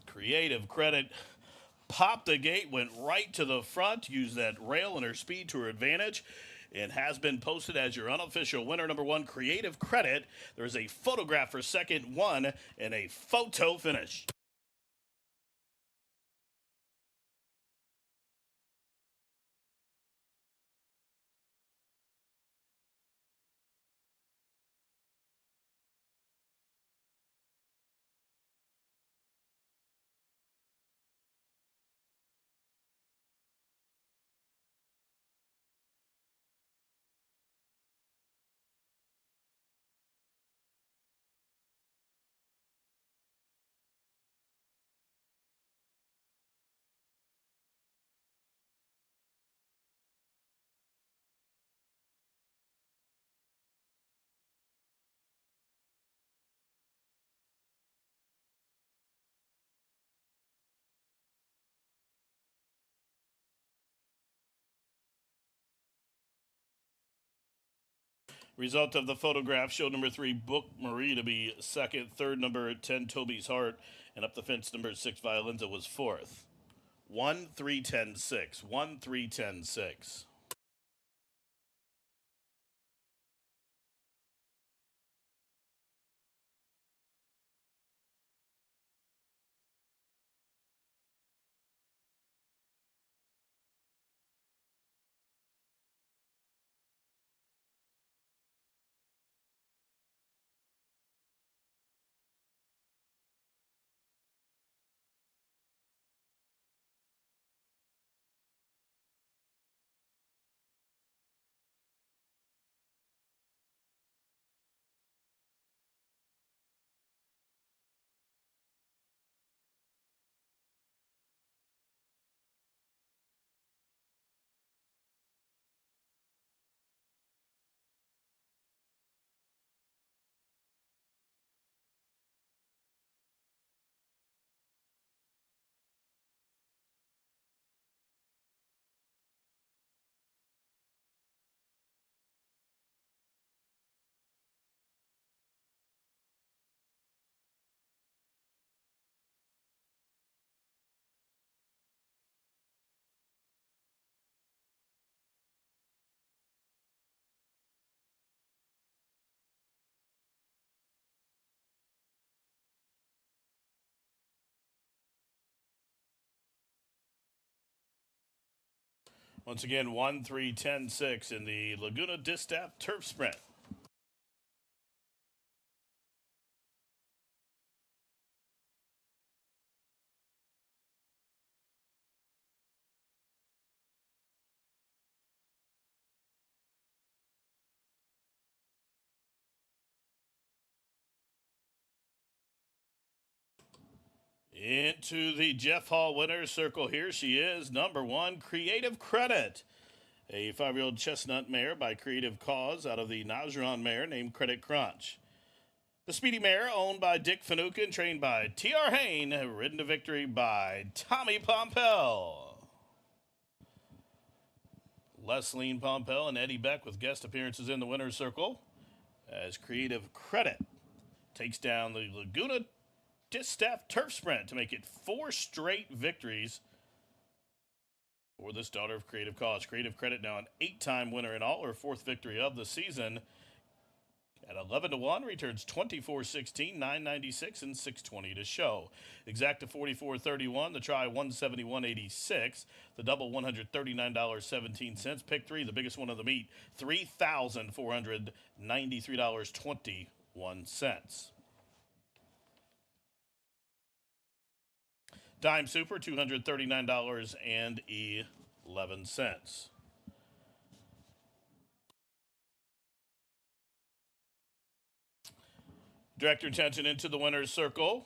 Creative Credit popped the gate, went right to the front, used that rail and her speed to her advantage, and has been posted as your unofficial winner. Number 1, Creative Credit. There is a photograph for 2nd 1 and a photo finish. Result of the photograph showed number 3, Brooke Marie, to be 2nd. 3rd, number 10, Toby's Heart. And up the fence, number 6, Violenza, was 4th. 1-3-10-6. 1-3-10-6. Once again, 1-3-10-6 in the Laguna Distaff Turf Sprint. Into the Jeff Hall winner's circle here. She is number 1, Creative Credit. A 5-year-old chestnut mare by Creative Cause out of the Najaron mare named Credit Crunch. The speedy mare owned by Dick Finucane, trained by T.R. Hain, ridden to victory by Tommy Pompel. Lesline Pompel and Eddie Beck with guest appearances in the winner's circle as Creative Credit takes down the Laguna Distaff Turf Sprint to make it 4 straight victories for this daughter of Creative Cause. Creative Credit now an 8-time winner in all, her 4th victory of the season. At 11-1, returns 24-16, 996, and 620 to show. Exacta 44.31, the try 171.86, the double $139.17. Pick 3, the biggest one of the meet, $3,493.21. Dime Super, $239.11. Direct your attention into the winner's circle,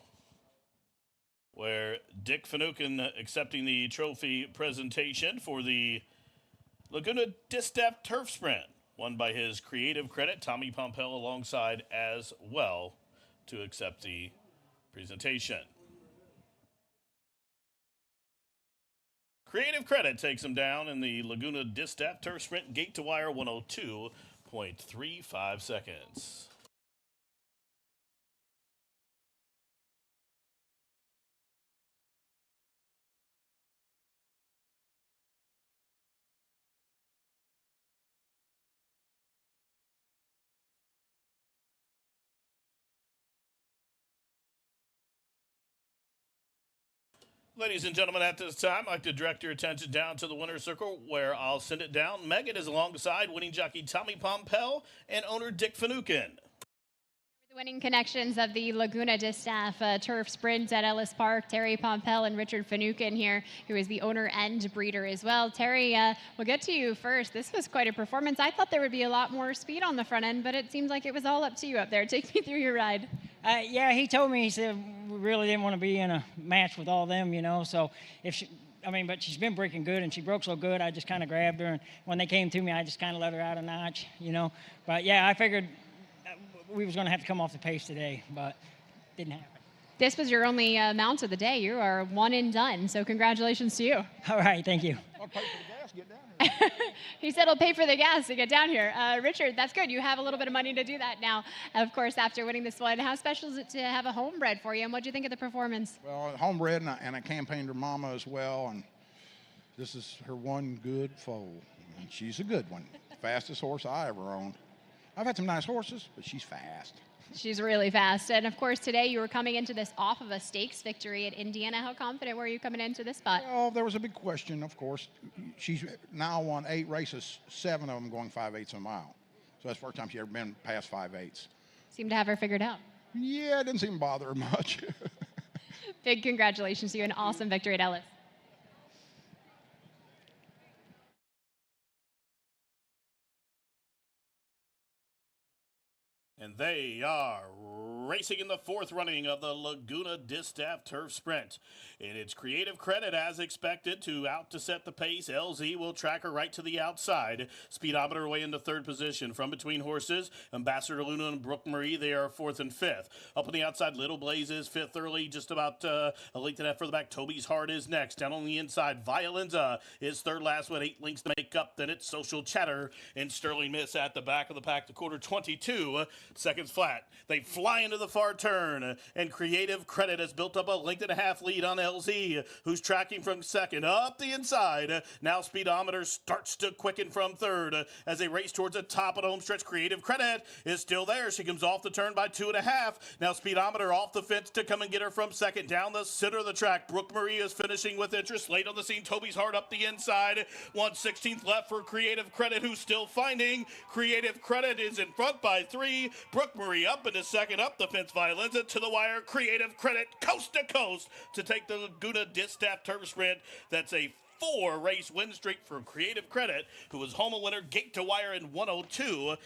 where Dick Finucane accepting the trophy presentation for the Laguna Distaff Turf Sprint, won by his Creative Credit, Tommy Pompel, alongside as well to accept the presentation. Creative Credit takes him down in the Laguna Distaff Turf Sprint, gate to wire 102.35 seconds. Ladies and gentlemen, at this time, I'd like to direct your attention down to the winner's circle, where I'll send it down. Megan is alongside winning jockey Tommy Pompel and owner Dick Finucane. The winning connections of the Laguna Distaff Turf Sprint at Ellis Park, Terry Pompel and Richard Finucane here, who is the owner and breeder as well. Terry, we'll get to you first. This was quite a performance. I thought there would be a lot more speed on the front end, but it seems like it was all up to you up there. Take me through your ride. Yeah, he told me, he said, we really didn't want to be in a match with all them, you know, so if she, but she's been breaking good, and she broke so good, I just kind of grabbed her, and when they came to me, I just kind of let her out a notch, you know. But, yeah, I figured we was going to have to come off the pace today, but didn't happen. This was your only mount of the day. You are one and done, so congratulations to you. All right, thank you. I'll pay for the gas, get down here. He said he'll pay for the gas to get down here. Richard, that's good. You have a little bit of money to do that now, of course, after winning this one. How special is it to have a homebred for you, and what do you think of the performance? Well, homebred, and I campaigned her mama as well, and this is her one good foal, and she's a good one. Fastest horse I ever owned. I've had some nice horses, but she's fast. She's really fast. And, of course, today you were coming into this off of a stakes victory at Indiana. How confident were you coming into this spot? Well, there was a big question, of course. She's now won 8 races, 7 of them going 5/8 of a mile. So that's the first time she's ever been past 5/8. Seem to have her figured out. Yeah, it didn't seem to bother her much. Big congratulations to you. An awesome victory at Ellis. And they are racing in the 4th running of the Laguna Distaff Turf Sprint. In its Creative Credit, as expected, to set the pace. LZ will track her right to the outside. Speedometer away into 3rd position. From between horses, Ambassador Luna and Brooke Marie, they are 4th and 5th. Up on the outside, Little Blaze is 5th early, just about a length and a half further back. Toby's Heart is next. Down on the inside, Violenza is 3rd last with 8 lengths to make up. Then it's Social Chatter and Sterling Miss at the back of the pack, the quarter 22 seconds flat. They fly into into the far turn, and Creative Credit has built up a 1.5 length lead on LZ, who's tracking from second up the inside. Now speedometer starts to quicken from third as they race towards the top of the home stretch. Creative Credit is still there. She comes off the turn by 2.5. Now speedometer off the fence to come and get her from second. Down the center of the track, Brooke Marie is finishing with interest. Late on the scene, Toby's Heart up the inside. 1/16th left for Creative Credit, who's still finding. Creative Credit is in front by 3. Brooke Marie up into second, up the fence. Violenza to the wire. Creative Credit coast to coast to take the Laguna Distaff Turf Sprint. That's a 4-race win streak for Creative Credit, who was home a winner gate to wire in 102-1.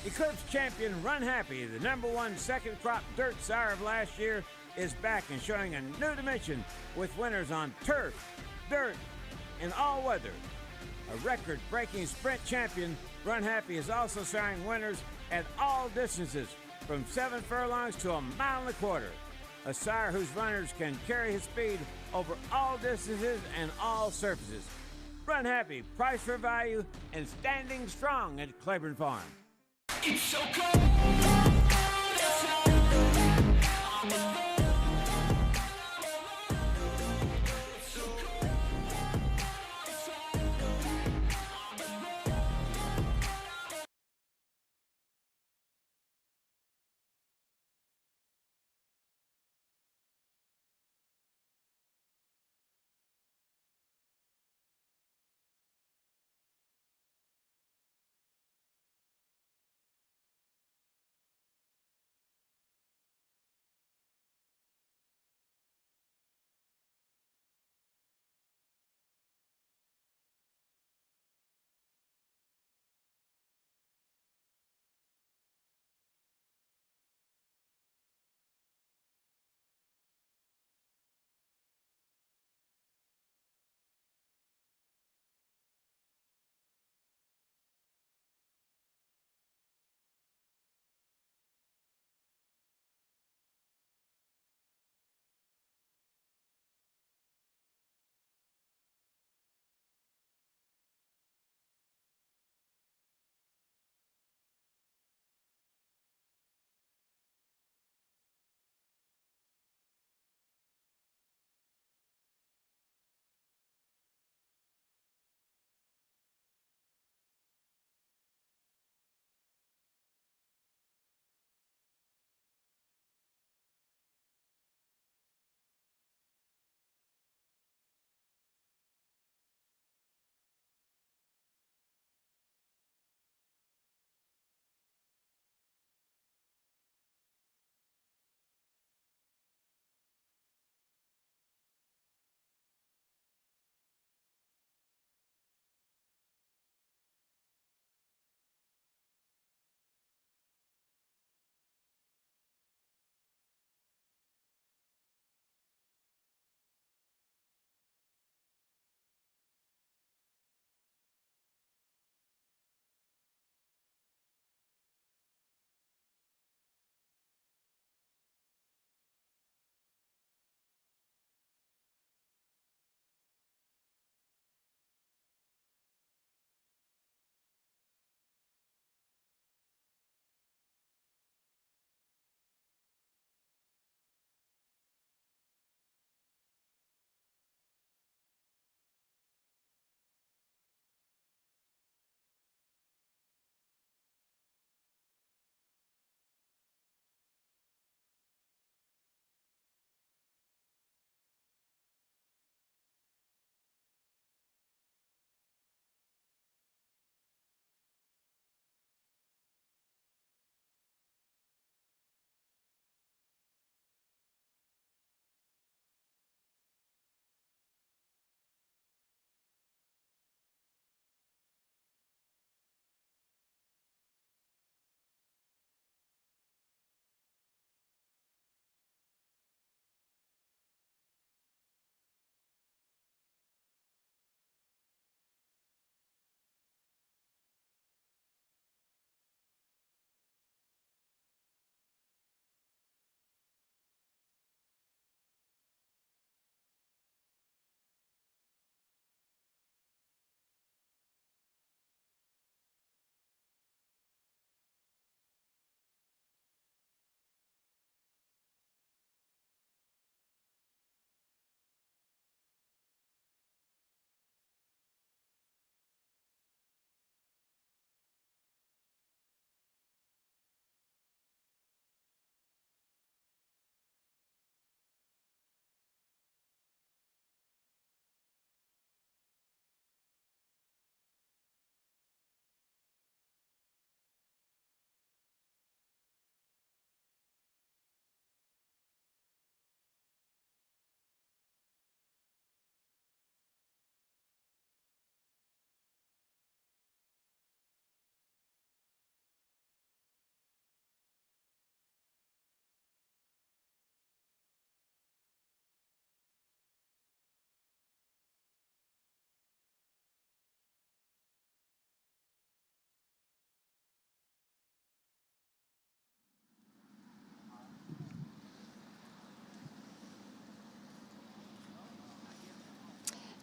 Eclipse champion Run Happy, the #1 second crop dirt sire of last year, is back and showing a new dimension with winners on turf, dirt, and all weather. A record-breaking sprint champion, Run Happy is also showing winners at all distances from 7 furlongs to 1.25 miles. A sire whose runners can carry his speed over all distances and all surfaces. Run Happy, price for value, and standing strong at Claiborne Farm. It's so cold.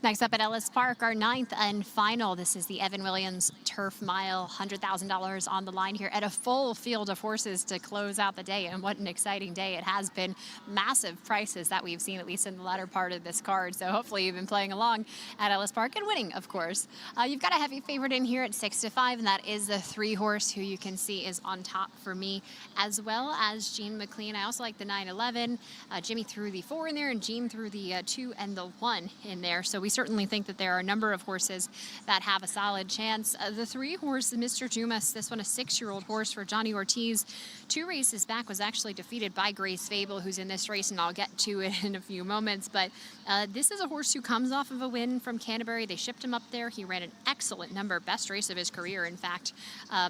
Next up at Ellis Park, our 9th and final. This is the Evan Williams Turf Mile, $100,000 on the line here at a full field of horses to close out the day. And what an exciting day it has been. Massive prices that we've seen, at least in the latter part of this card. So hopefully you've been playing along at Ellis Park and winning, of course. You've got a heavy favorite in here at 6-5, and that is the 3 horse who you can see is on top for me, as well as Gene McLean. I also like the 9-11. Jimmy threw the 4 in there, and Gene threw the 2 and the 1 in there. So we certainly think that there are a number of horses that have a solid chance. The 3 horse, Mr. Dumas, this one a 6-year-old horse for Johnny Ortiz. 2 races back was actually defeated by Grace Fable, who's in this race, and I'll get to it in a few moments. But this is a horse who comes off of a win from Canterbury. They shipped him up there. He ran an excellent number, best race of his career, in fact.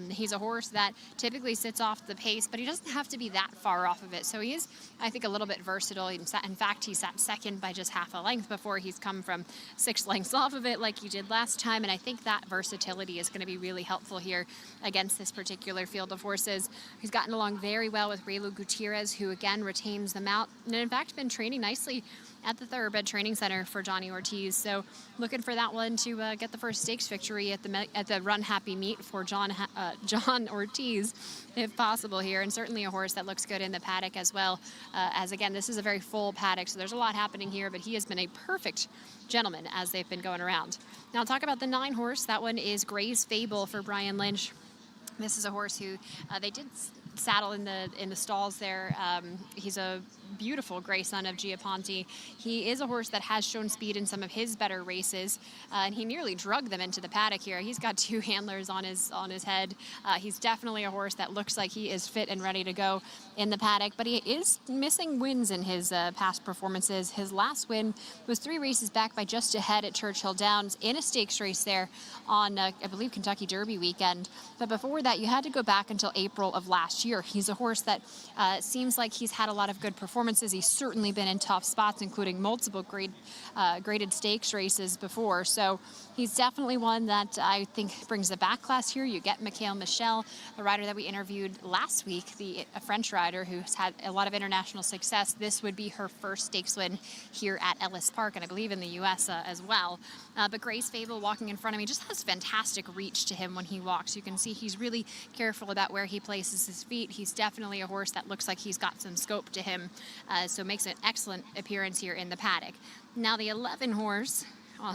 He's a horse that typically sits off the pace, but he doesn't have to be that far off of it. So he is, I think, a little bit versatile. In fact, he sat second by just half a length before. He's come from 6 lengths off of it like he did last time, and I think that versatility is going to be really helpful here against this particular field of horses. He's gotten along very well with Raylu Gutierrez, who again retains the mount, and in fact been training nicely at the Thoroughbred Training Center for Johnny Ortiz. So looking for that one to get the first stakes victory at the Run Happy meet for John Ortiz, if possible here, and certainly a horse that looks good in the paddock as well. As again, this is a very full paddock, so there's a lot happening here, but he has been a perfect gentleman as they've been going around. Now I'll talk about the 9 horse. That one is Grace Fable for Brian Lynch. This is a horse who they did saddle in the stalls there. He's a beautiful gray son of Giaponti. He is a horse that has shown speed in some of his better races, and he nearly drug them into the paddock here. He's got 2 handlers on his head. He's definitely a horse that looks like he is fit and ready to go in the paddock, but he is missing wins in his past performances. His last win was 3 races back by just ahead at Churchill Downs in a stakes race there on, I believe, Kentucky Derby weekend. But before that, you had to go back until April of last year. He's a horse that seems like he's had a lot of good performances. He's certainly been in tough spots, including multiple graded stakes races before. So he's definitely one that I think brings the back class here. You get Mikhail Michel, the rider that we interviewed last week, a French rider who's had a lot of international success. This would be her first stakes win here at Ellis Park, and I believe in the U.S. As well. But Grace Fable walking in front of me just has fantastic reach to him when he walks. You can see he's really careful about where he places his feet. He's definitely a horse that looks like he's got some scope to him, so makes an excellent appearance here in the paddock. Now the 11 horse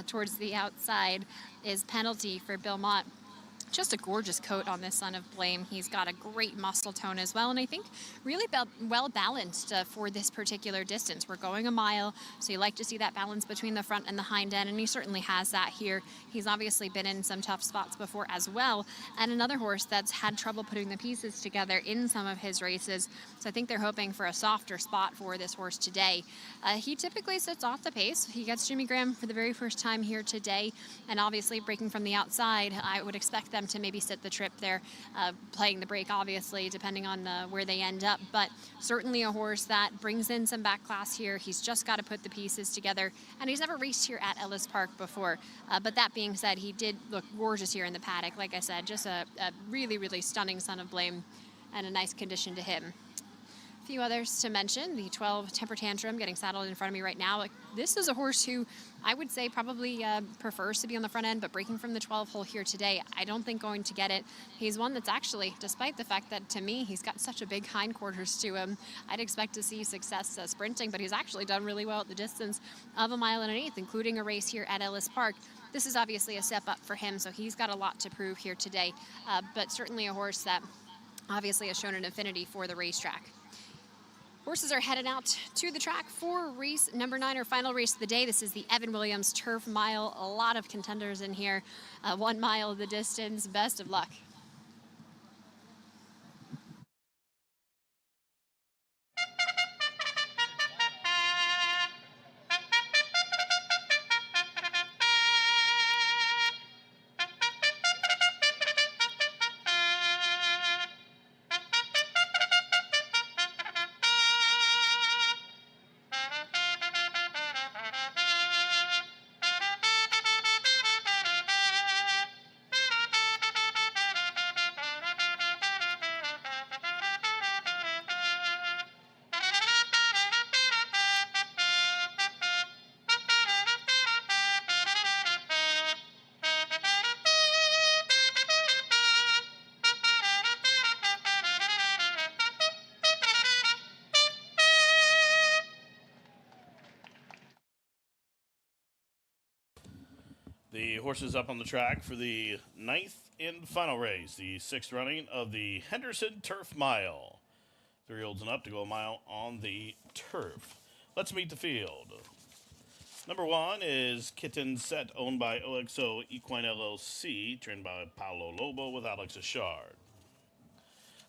towards the outside is Penalty for Bill Mott. Just a gorgeous coat on this Son of Blame. He's got a great muscle tone as well, and I think really well balanced for this particular distance. We're going a mile, so you like to see that balance between the front and the hind end, and he certainly has that here. He's obviously been in some tough spots before as well, and another horse that's had trouble putting the pieces together in some of his races, so I think they're hoping for a softer spot for this horse today. He typically sits off the pace. He gets Jimmy Graham for the very first time here today, and obviously breaking from the outside, I would expect them to maybe sit the trip there, playing the break, obviously, depending on where they end up. But certainly a horse that brings in some back class here. He's just got to put the pieces together, and he's never raced here at Ellis Park before. But that being said, he did look gorgeous here in the paddock. Like I said, just a really, really stunning Son of Blame and a nice condition to him. A few others to mention. The 12 Temper Tantrum getting saddled in front of me right now. This is a horse who I would say probably prefers to be on the front end, but breaking from the 12 hole here today, I don't think going to get it. He's one that's actually, despite the fact that to me he's got such a big hindquarters to him, I'd expect to see success sprinting, but he's actually done really well at the distance of 1.1 miles, including a race here at Ellis Park. This is obviously a step up for him, so he's got a lot to prove here today, but certainly a horse that obviously has shown an affinity for the racetrack. Horses are headed out to the track for race number 9, or final race of the day. This is the Evan Williams Turf Mile. A lot of contenders in here. 1 mile the distance. Best of luck. The horses up on the track for the 9th and final race, the 6th running of the Henderson Turf Mile. 3-year-olds and up to go a mile on the turf. Let's meet the field. Number 1 is Kitten Set, owned by OXO Equine LLC, trained by Paolo Lobo with Alex Ashard.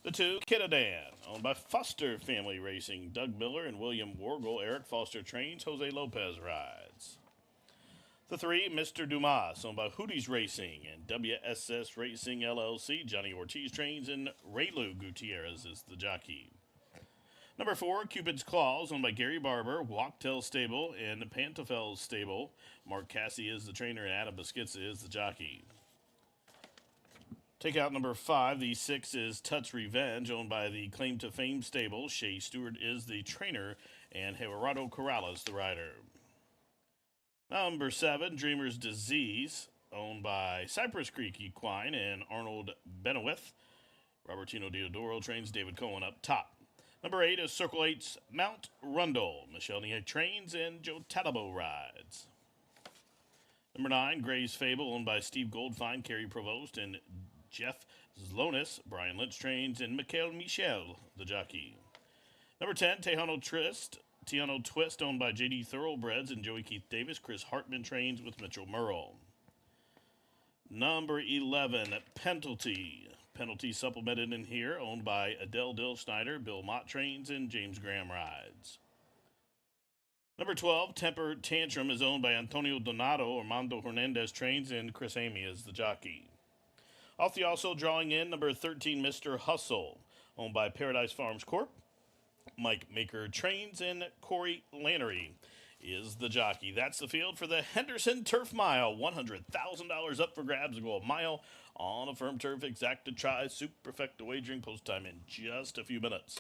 The 2, Kitadan, owned by Foster Family Racing, Doug Miller and William Wargle. Eric Foster trains, Jose Lopez rides. The 3, Mr. Dumas, owned by Hooties Racing and WSS Racing LLC, Johnny Ortiz trains, and Raylu Gutierrez is the jockey. Number 4, Cupid's Claws, owned by Gary Barber, Walktail Stable, and Pantofel Stable. Mark Cassie is the trainer, and Adam Biscuits is the jockey. Take out number 5. The 6 is Touch Revenge, owned by the Claim to Fame Stable. Shea Stewart is the trainer, and Gerardo Corrales the rider. Number 7, Dreamer's Disease, owned by Cypress Creek Equine and Arnold Benowith. Robertino Diodoro trains, David Cohen up top. Number 8 is Circle 8's Mount Rundle. Michelle Nier trains, and Joe Talabo rides. Number 9, Gray's Fable, owned by Steve Goldfine, Kerry Provost, and Jeff Zlonis. Brian Lynch trains, and Mikhail Michel, the jockey. Number 10, Tejano Twist, owned by J.D. Thoroughbreds and Joey Keith Davis. Chris Hartman trains with Mitchell Murrell. Number 11, Penalty supplemented in here, owned by Adele Dill Snyder, Bill Mott trains, and James Graham rides. Number 12, Temper Tantrum, is owned by Antonio Donato, Armando Hernandez trains, and Chris Amy is the jockey. Off the also drawing in, number 13, Mr. Hustle, owned by Paradise Farms Corp. Mike Maker trains, and Corey Lannery is the jockey. That's the field for the Henderson Turf Mile. $100,000 up for grabs to go a mile on a firm turf. Exacta try, superfecta wagering. Post time in just a few minutes.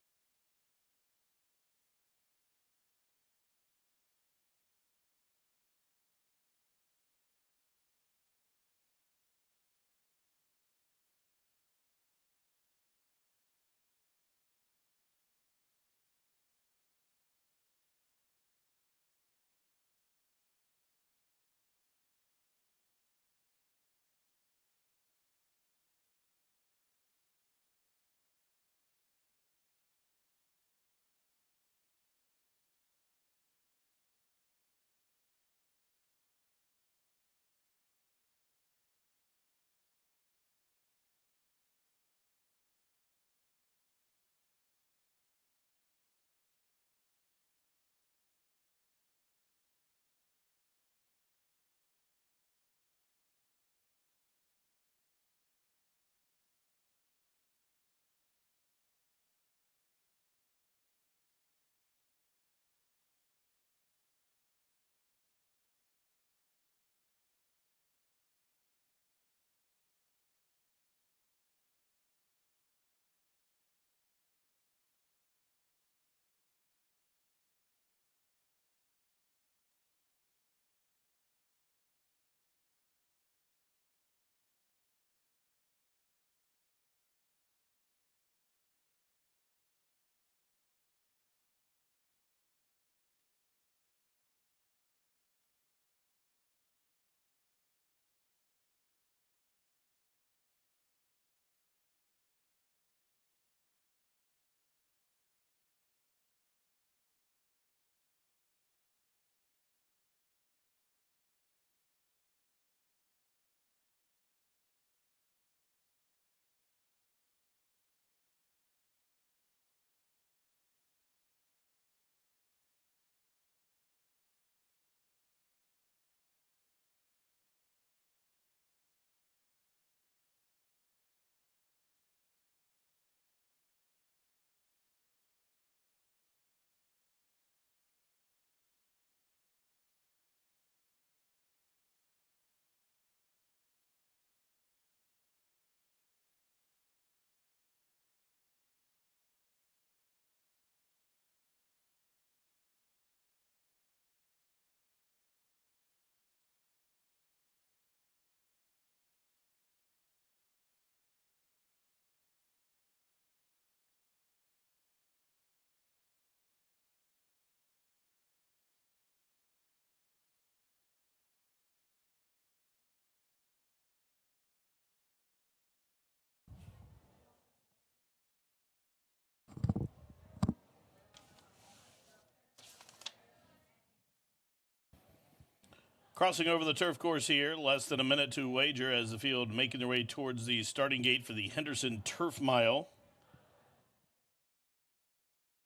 Crossing over the turf course here, less than a minute to wager as the field making their way towards the starting gate for the Henderson Turf Mile.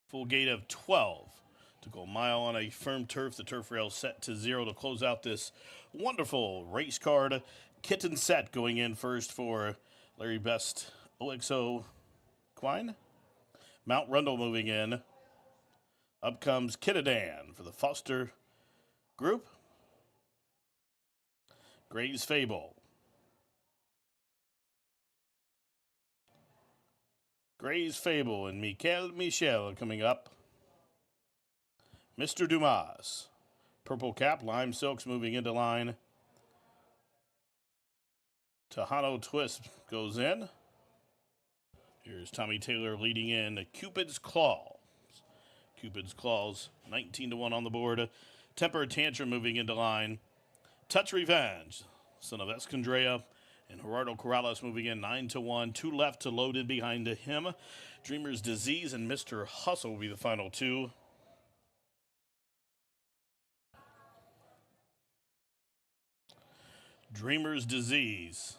Full gate of 12 to go a mile on a firm turf. The turf rail set to 0 to close out this wonderful race card. Kitten set going in first for Larry Best OXO Quine. Mount Rundle moving in. Up comes Kitadan for the Foster group. Graves Fable. Graves Fable and Michel coming up. Mr. Dumas. Purple Cap, Lime Silks moving into line. Tejano Twist goes in. Here's Tommy Taylor leading in Cupid's Claws. Cupid's Claws, 19-1 on the board. Temper Tantrum moving into line. Touch Revenge, son of Escondrea, and Gerardo Corrales moving in 9-1. 2 left to load in behind him. Dreamer's Disease and Mr. Hustle will be the final 2. Dreamer's Disease.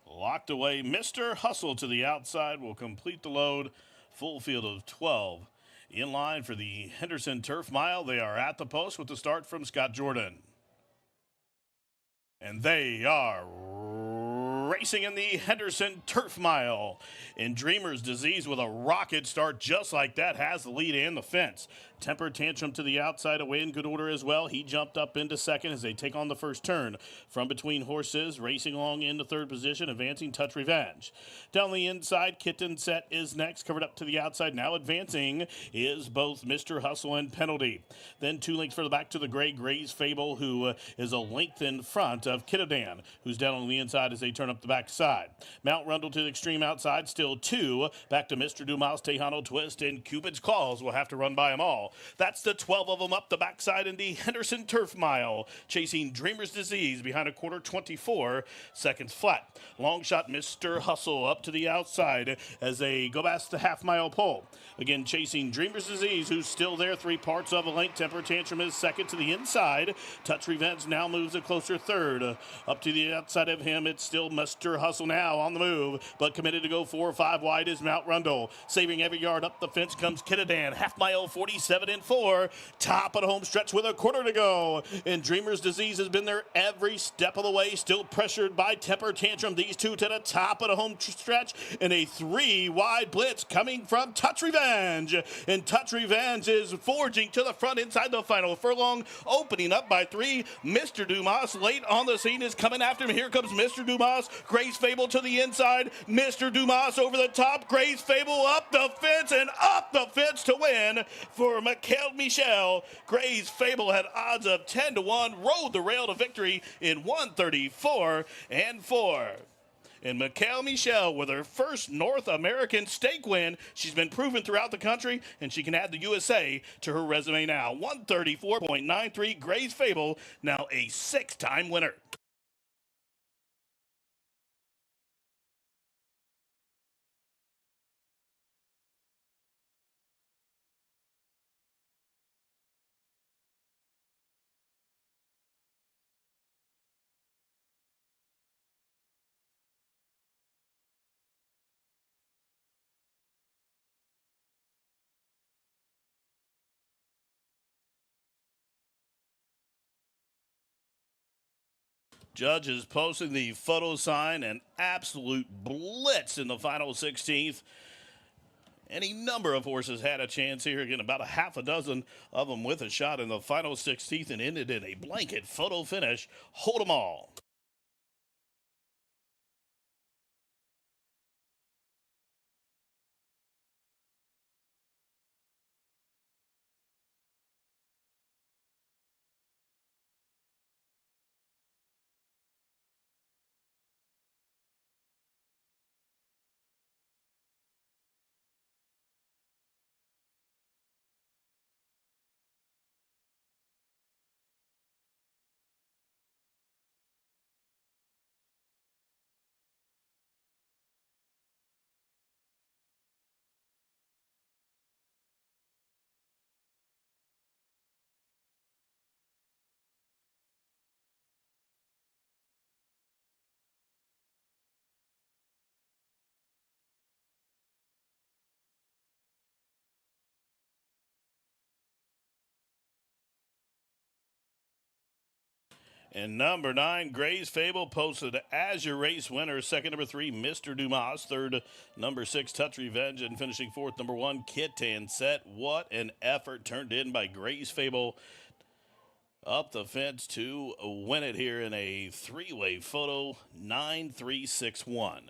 Locked away. Mr. Hustle to the outside will complete the load. Full field of 12. In line for the Henderson Turf Mile, they are at the post with the start from Scott Jordan. And they are racing in the Henderson Turf Mile. And Dreamer's Disease with a rocket start just like that has the lead and the fence. Temper Tantrum to the outside, away in good order as well. He jumped up into second as they take on the first turn. From between horses, racing along into third position, advancing Touch Revenge. Down the inside, Kitten Set is next, covered up to the outside. Now advancing is both Mr. Hustle and Penalty. Then 2 lengths further back to the gray, Gray's Fable, who is a length in front of Kitadan, who's down on the inside as they turn up the back side. Mount Rundle to the extreme outside, still 2. Back to Mr. Dumas, Tejano Twist, and Cupid's Claws will have to run by them all. That's the 12 of them up the backside in the Henderson Turf Mile, chasing Dreamer's Disease behind a quarter 24 seconds flat. Long shot Mr. Hustle up to the outside as they go past the half-mile pole. Again, chasing Dreamer's Disease, who's still there, 3 parts of a length. Temper Tantrum is second to the inside. Touch Revenge now moves a closer third. Up to the outside of him, it's still Mr. Hustle now on the move, but committed to go 4 or 5 wide is Mount Rundle. Saving every yard up the fence comes Kitadan. Half-mile 47-4. Top of the home stretch with a quarter to go. And Dreamer's Disease has been there every step of the way, still pressured by Temper Tantrum. These two to the top of the home stretch, and a 3-wide blitz coming from Touch Revenge. And Touch Revenge is forging to the front inside the final furlong, opening up by 3. Mr. Dumas late on the scene is coming after him. Here comes Mr. Dumas. Grace Fable to the inside. Mr. Dumas over the top. Grace Fable up the fence and up the fence to win for Michel. Grace Fable had odds of 10-1, rode the rail to victory in 134-4. And Michel with her first North American stake win. She's been proven throughout the country, and she can add the USA to her resume now. 134.93, Grace Fable, now a 6-time winner. Judge is posting the photo sign, an absolute blitz in the final 16th. Any number of horses had a chance here. Again, about a half a dozen of them with a shot in the final 16th and ended in a blanket photo finish. Hold 'em all. And number 9, Gray's Fable, posted as your race winner. Second, number 3, Mr. Dumas. Third, number 6, Touch Revenge. And finishing fourth, number 1, Kit and Set. What an effort turned in by Gray's Fable. Up the fence to win it here in a three-way photo, 9-3-6-1.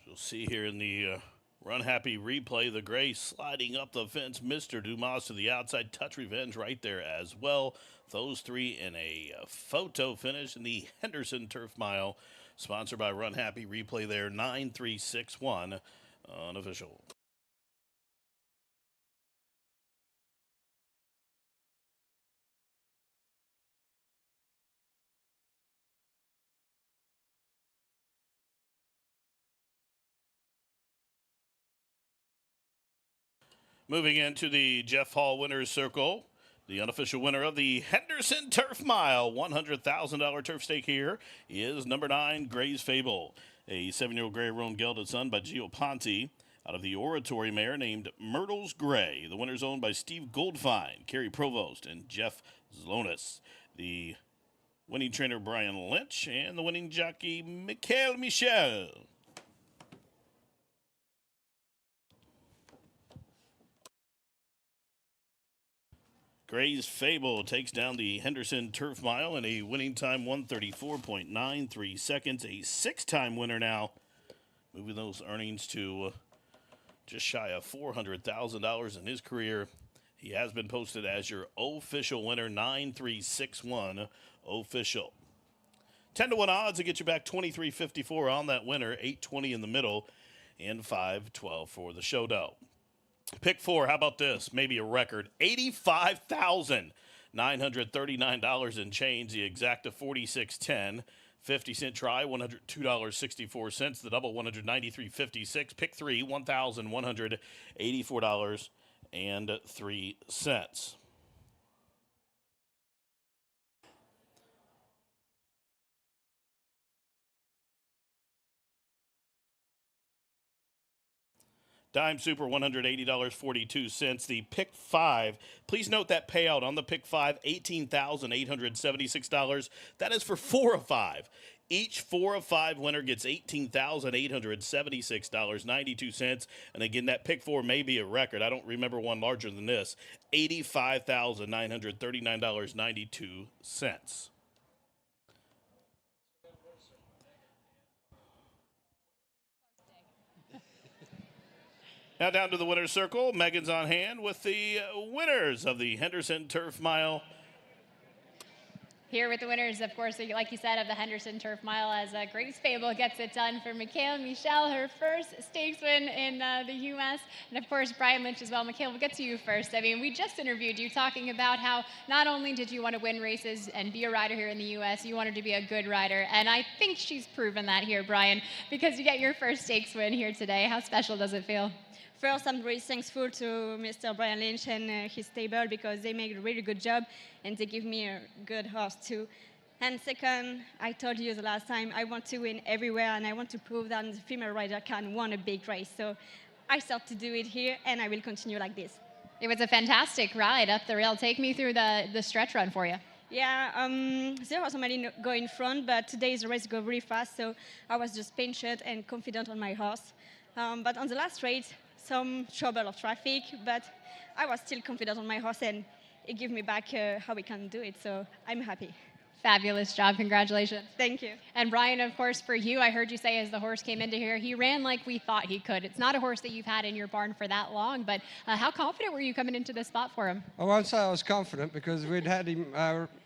You'll see here in the Run Happy replay, the Gray sliding up the fence. Mr. Dumas to the outside. Touch Revenge right there as well. Those three in a photo finish in the Henderson Turf Mile. Sponsored by Run Happy replay there. 9-3-6-1 unofficial. Moving into the Jeff Hall Winners Circle, the unofficial winner of the Henderson Turf Mile $100,000 turf stake here is number 9, Gray's Fable, a 7-year-old gray roan gelded son by Gio Ponte out of the Oratory mare named Myrtle's Gray. The winner's owned by Steve Goldfine, Kerry Provost, and Jeff Zlonis. The winning trainer Brian Lynch and the winning jockey Michael Michel. Gray's Fable takes down the Henderson Turf Mile in a winning time 134.93 seconds. A 6-time winner now. Moving those earnings to just shy of $400,000 in his career. He has been posted as your official winner, 9-3-6-1 official. 10-1 odds to get you back 23.54 on that winner, 8.20 in the middle, and 5.12 for the showdown. Pick 4, how about this? Maybe a record. $85,939 in change. The exacta $46.10. 50-cent try, $102.64. The double, $193.56. Pick 3, $1,184.03. Dime Super, $180.42. The Pick 5, please note that payout on the Pick 5, $18,876. That is for 4 of 5. Each 4 of 5 winner gets $18,876.92. And again, that Pick 4 may be a record. I don't remember one larger than this. $85,939.92. Now down to the winner's circle. Megan's on hand with the winners of the Henderson Turf Mile. Here with the winners, of course, like you said, of the Henderson Turf Mile, as Gray's Fable gets it done for Michaela Michel, her first stakes win in the U.S., and of course, Brian Lynch as well. Michaela, we'll get to you first. I mean, we just interviewed you talking about how not only did you want to win races and be a rider here in the U.S., you wanted to be a good rider, and I think she's proven that here, Brian, because you get your first stakes win here today. How special does it feel? First, I'm really thankful to Mr. Brian Lynch and his stable because they make a really good job and they give me a good horse too. And second, I told you the last time, I want to win everywhere and I want to prove that the female rider can win a big race. So I start to do it here and I will continue like this. It was a fantastic ride up the rail. Take me through the stretch run for you. Yeah, there was somebody go in front, but today's race go really fast, so I was just patient and confident on my horse. But on the last race, some trouble of traffic, but I was still confident on my horse and it gave me back how we can do it, so I'm happy. Fabulous job. Congratulations. Thank you. And Brian, of course, for you, I heard you say as the horse came into here, he ran like we thought he could. It's not a horse that you've had in your barn for that long, but how confident were you coming into this spot for him? I won't say I was confident because we'd had him,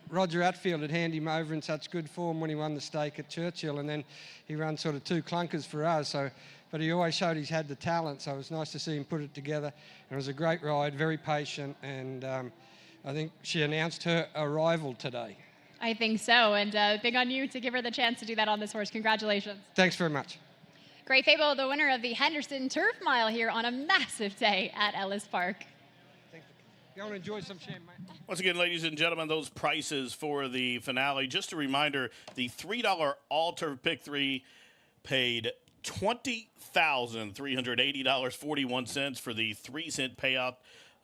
Roger Atfield had handed him over in such good form when he won the stake at Churchill, and then he ran sort of 2 clunkers for us. But he always showed he's had the talent, so it was nice to see him put it together. And it was a great ride, very patient, and I think she announced her arrival today. I think so, and big on you to give her the chance to do that on this horse. Congratulations. Thanks very much. Great Fable, the winner of the Henderson Turf Mile here on a massive day at Ellis Park. You want to enjoy some champagne? Once again, ladies and gentlemen, those prices for the finale. Just a reminder, the $3 all-turf pick 3 paid $20,380.41 for the 3-cent payout.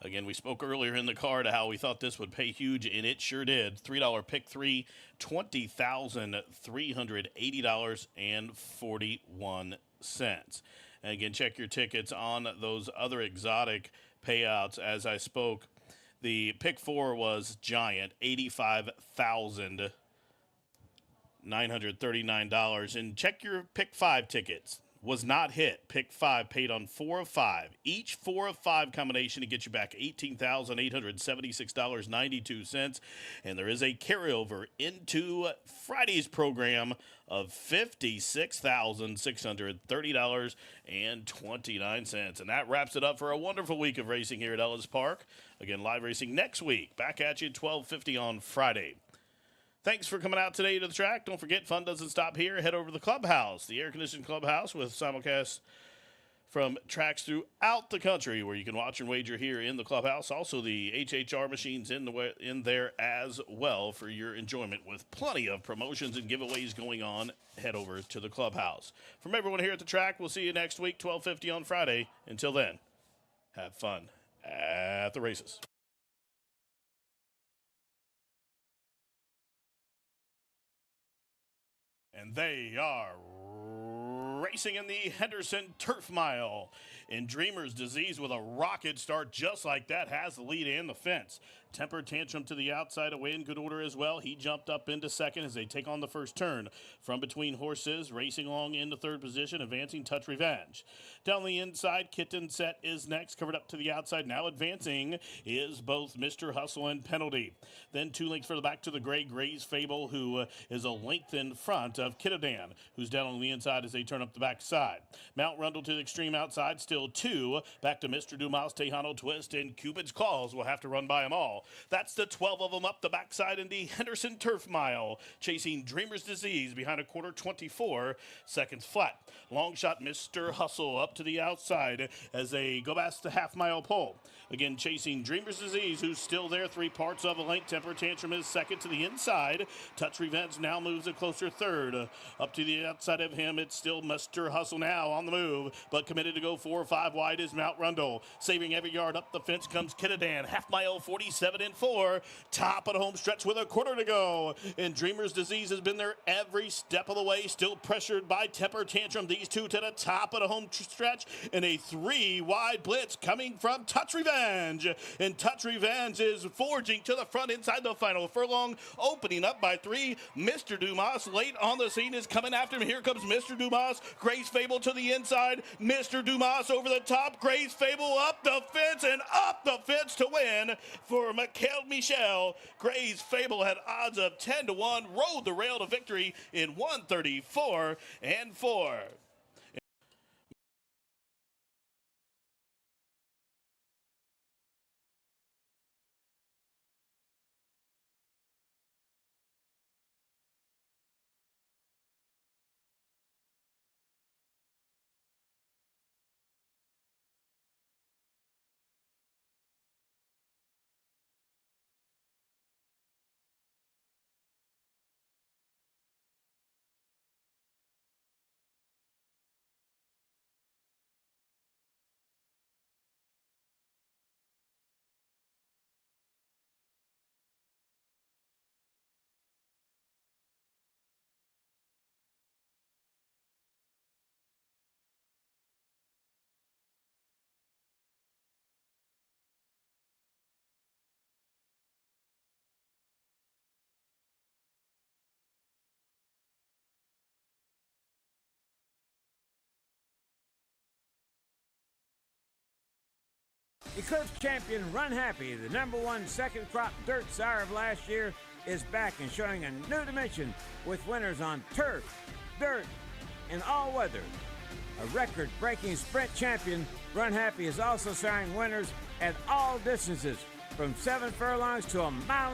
Again, we spoke earlier in the card how we thought this would pay huge, and it sure did. $3 pick 3, $20,380.41. And again, check your tickets on those other exotic payouts as I spoke. The pick 4 was giant, $85,939. And check your pick 5 tickets. Was not hit. Pick 5 paid on 4 of 5. Each 4 of 5 combination to get you back $18,876.92. And there is a carryover into Friday's program of $56,630.29. And that wraps it up for a wonderful week of racing here at Ellis Park. Again, live racing next week. Back at you at 12:50 on Friday. Thanks for coming out today to the track. Don't forget, fun doesn't stop here. Head over to the clubhouse, the air-conditioned clubhouse, with simulcast from tracks throughout the country where you can watch and wager here in the clubhouse. Also, the HHR machines in there as well for your enjoyment, with plenty of promotions and giveaways going on. Head over to the clubhouse. From everyone here at the track, we'll see you next week, 12:50 on Friday. Until then, have fun at the races. And they are racing in the Henderson Turf Mile. And Dreamer's Disease, with a rocket start just like that, has the lead and the fence. Temper Tantrum to the outside, away in good order as well. He jumped up into second as they take on the first turn. From between horses, racing along into third position, advancing Touch Revenge. Down the inside, Kitten Set is next, covered up to the outside. Now advancing is both Mr. Hustle and Penalty. Then 2 lengths further back to the gray, Gray's Fable, who is a length in front of Kitadan, who's down on the inside as they turn up the back side. Mount Rundle to the extreme outside, still 2. Back to Mr. Dumas, Tejano Twist, and Cupid's Claws will have to run by them all. That's the 12 of them up the backside in the Henderson Turf Mile, chasing Dreamer's Disease behind a quarter, 24 seconds flat. Long shot Mr. Hustle up to the outside as they go past the half-mile pole. Again, chasing Dreamer's Disease, who's still there, 3 parts of a length. Temper Tantrum is second to the inside. Touch Revenge now moves a closer third. Up to the outside of him, it's still Mr. Hustle now on the move, but committed to go 4 or 5 wide is Mount Rundle. Saving every yard up the fence comes Kitadan. Half-mile, 47 and 4. Top of the home stretch with a quarter to go. And Dreamer's Disease has been there every step of the way, still pressured by Temper Tantrum. These two to the top of the home stretch, and a 3-wide blitz coming from Touch Revenge. And Touch Revenge is forging to the front inside the final furlong, opening up by 3. Mr. Dumas late on the scene is coming after him. Here comes Mr. Dumas. Gray's Fable to the inside. Mr. Dumas over the top. Gray's Fable up the fence and up the fence to win for Michel. Gray's Fable had odds of 10-1, rode the rail to victory in 134 and 4. Eclipse champion Run Happy, the #1 second crop dirt sire of last year, is back and showing a new dimension with winners on turf, dirt, and all weather. A record-breaking sprint champion, Run Happy is also showing winners at all distances, from 7 furlongs to a mile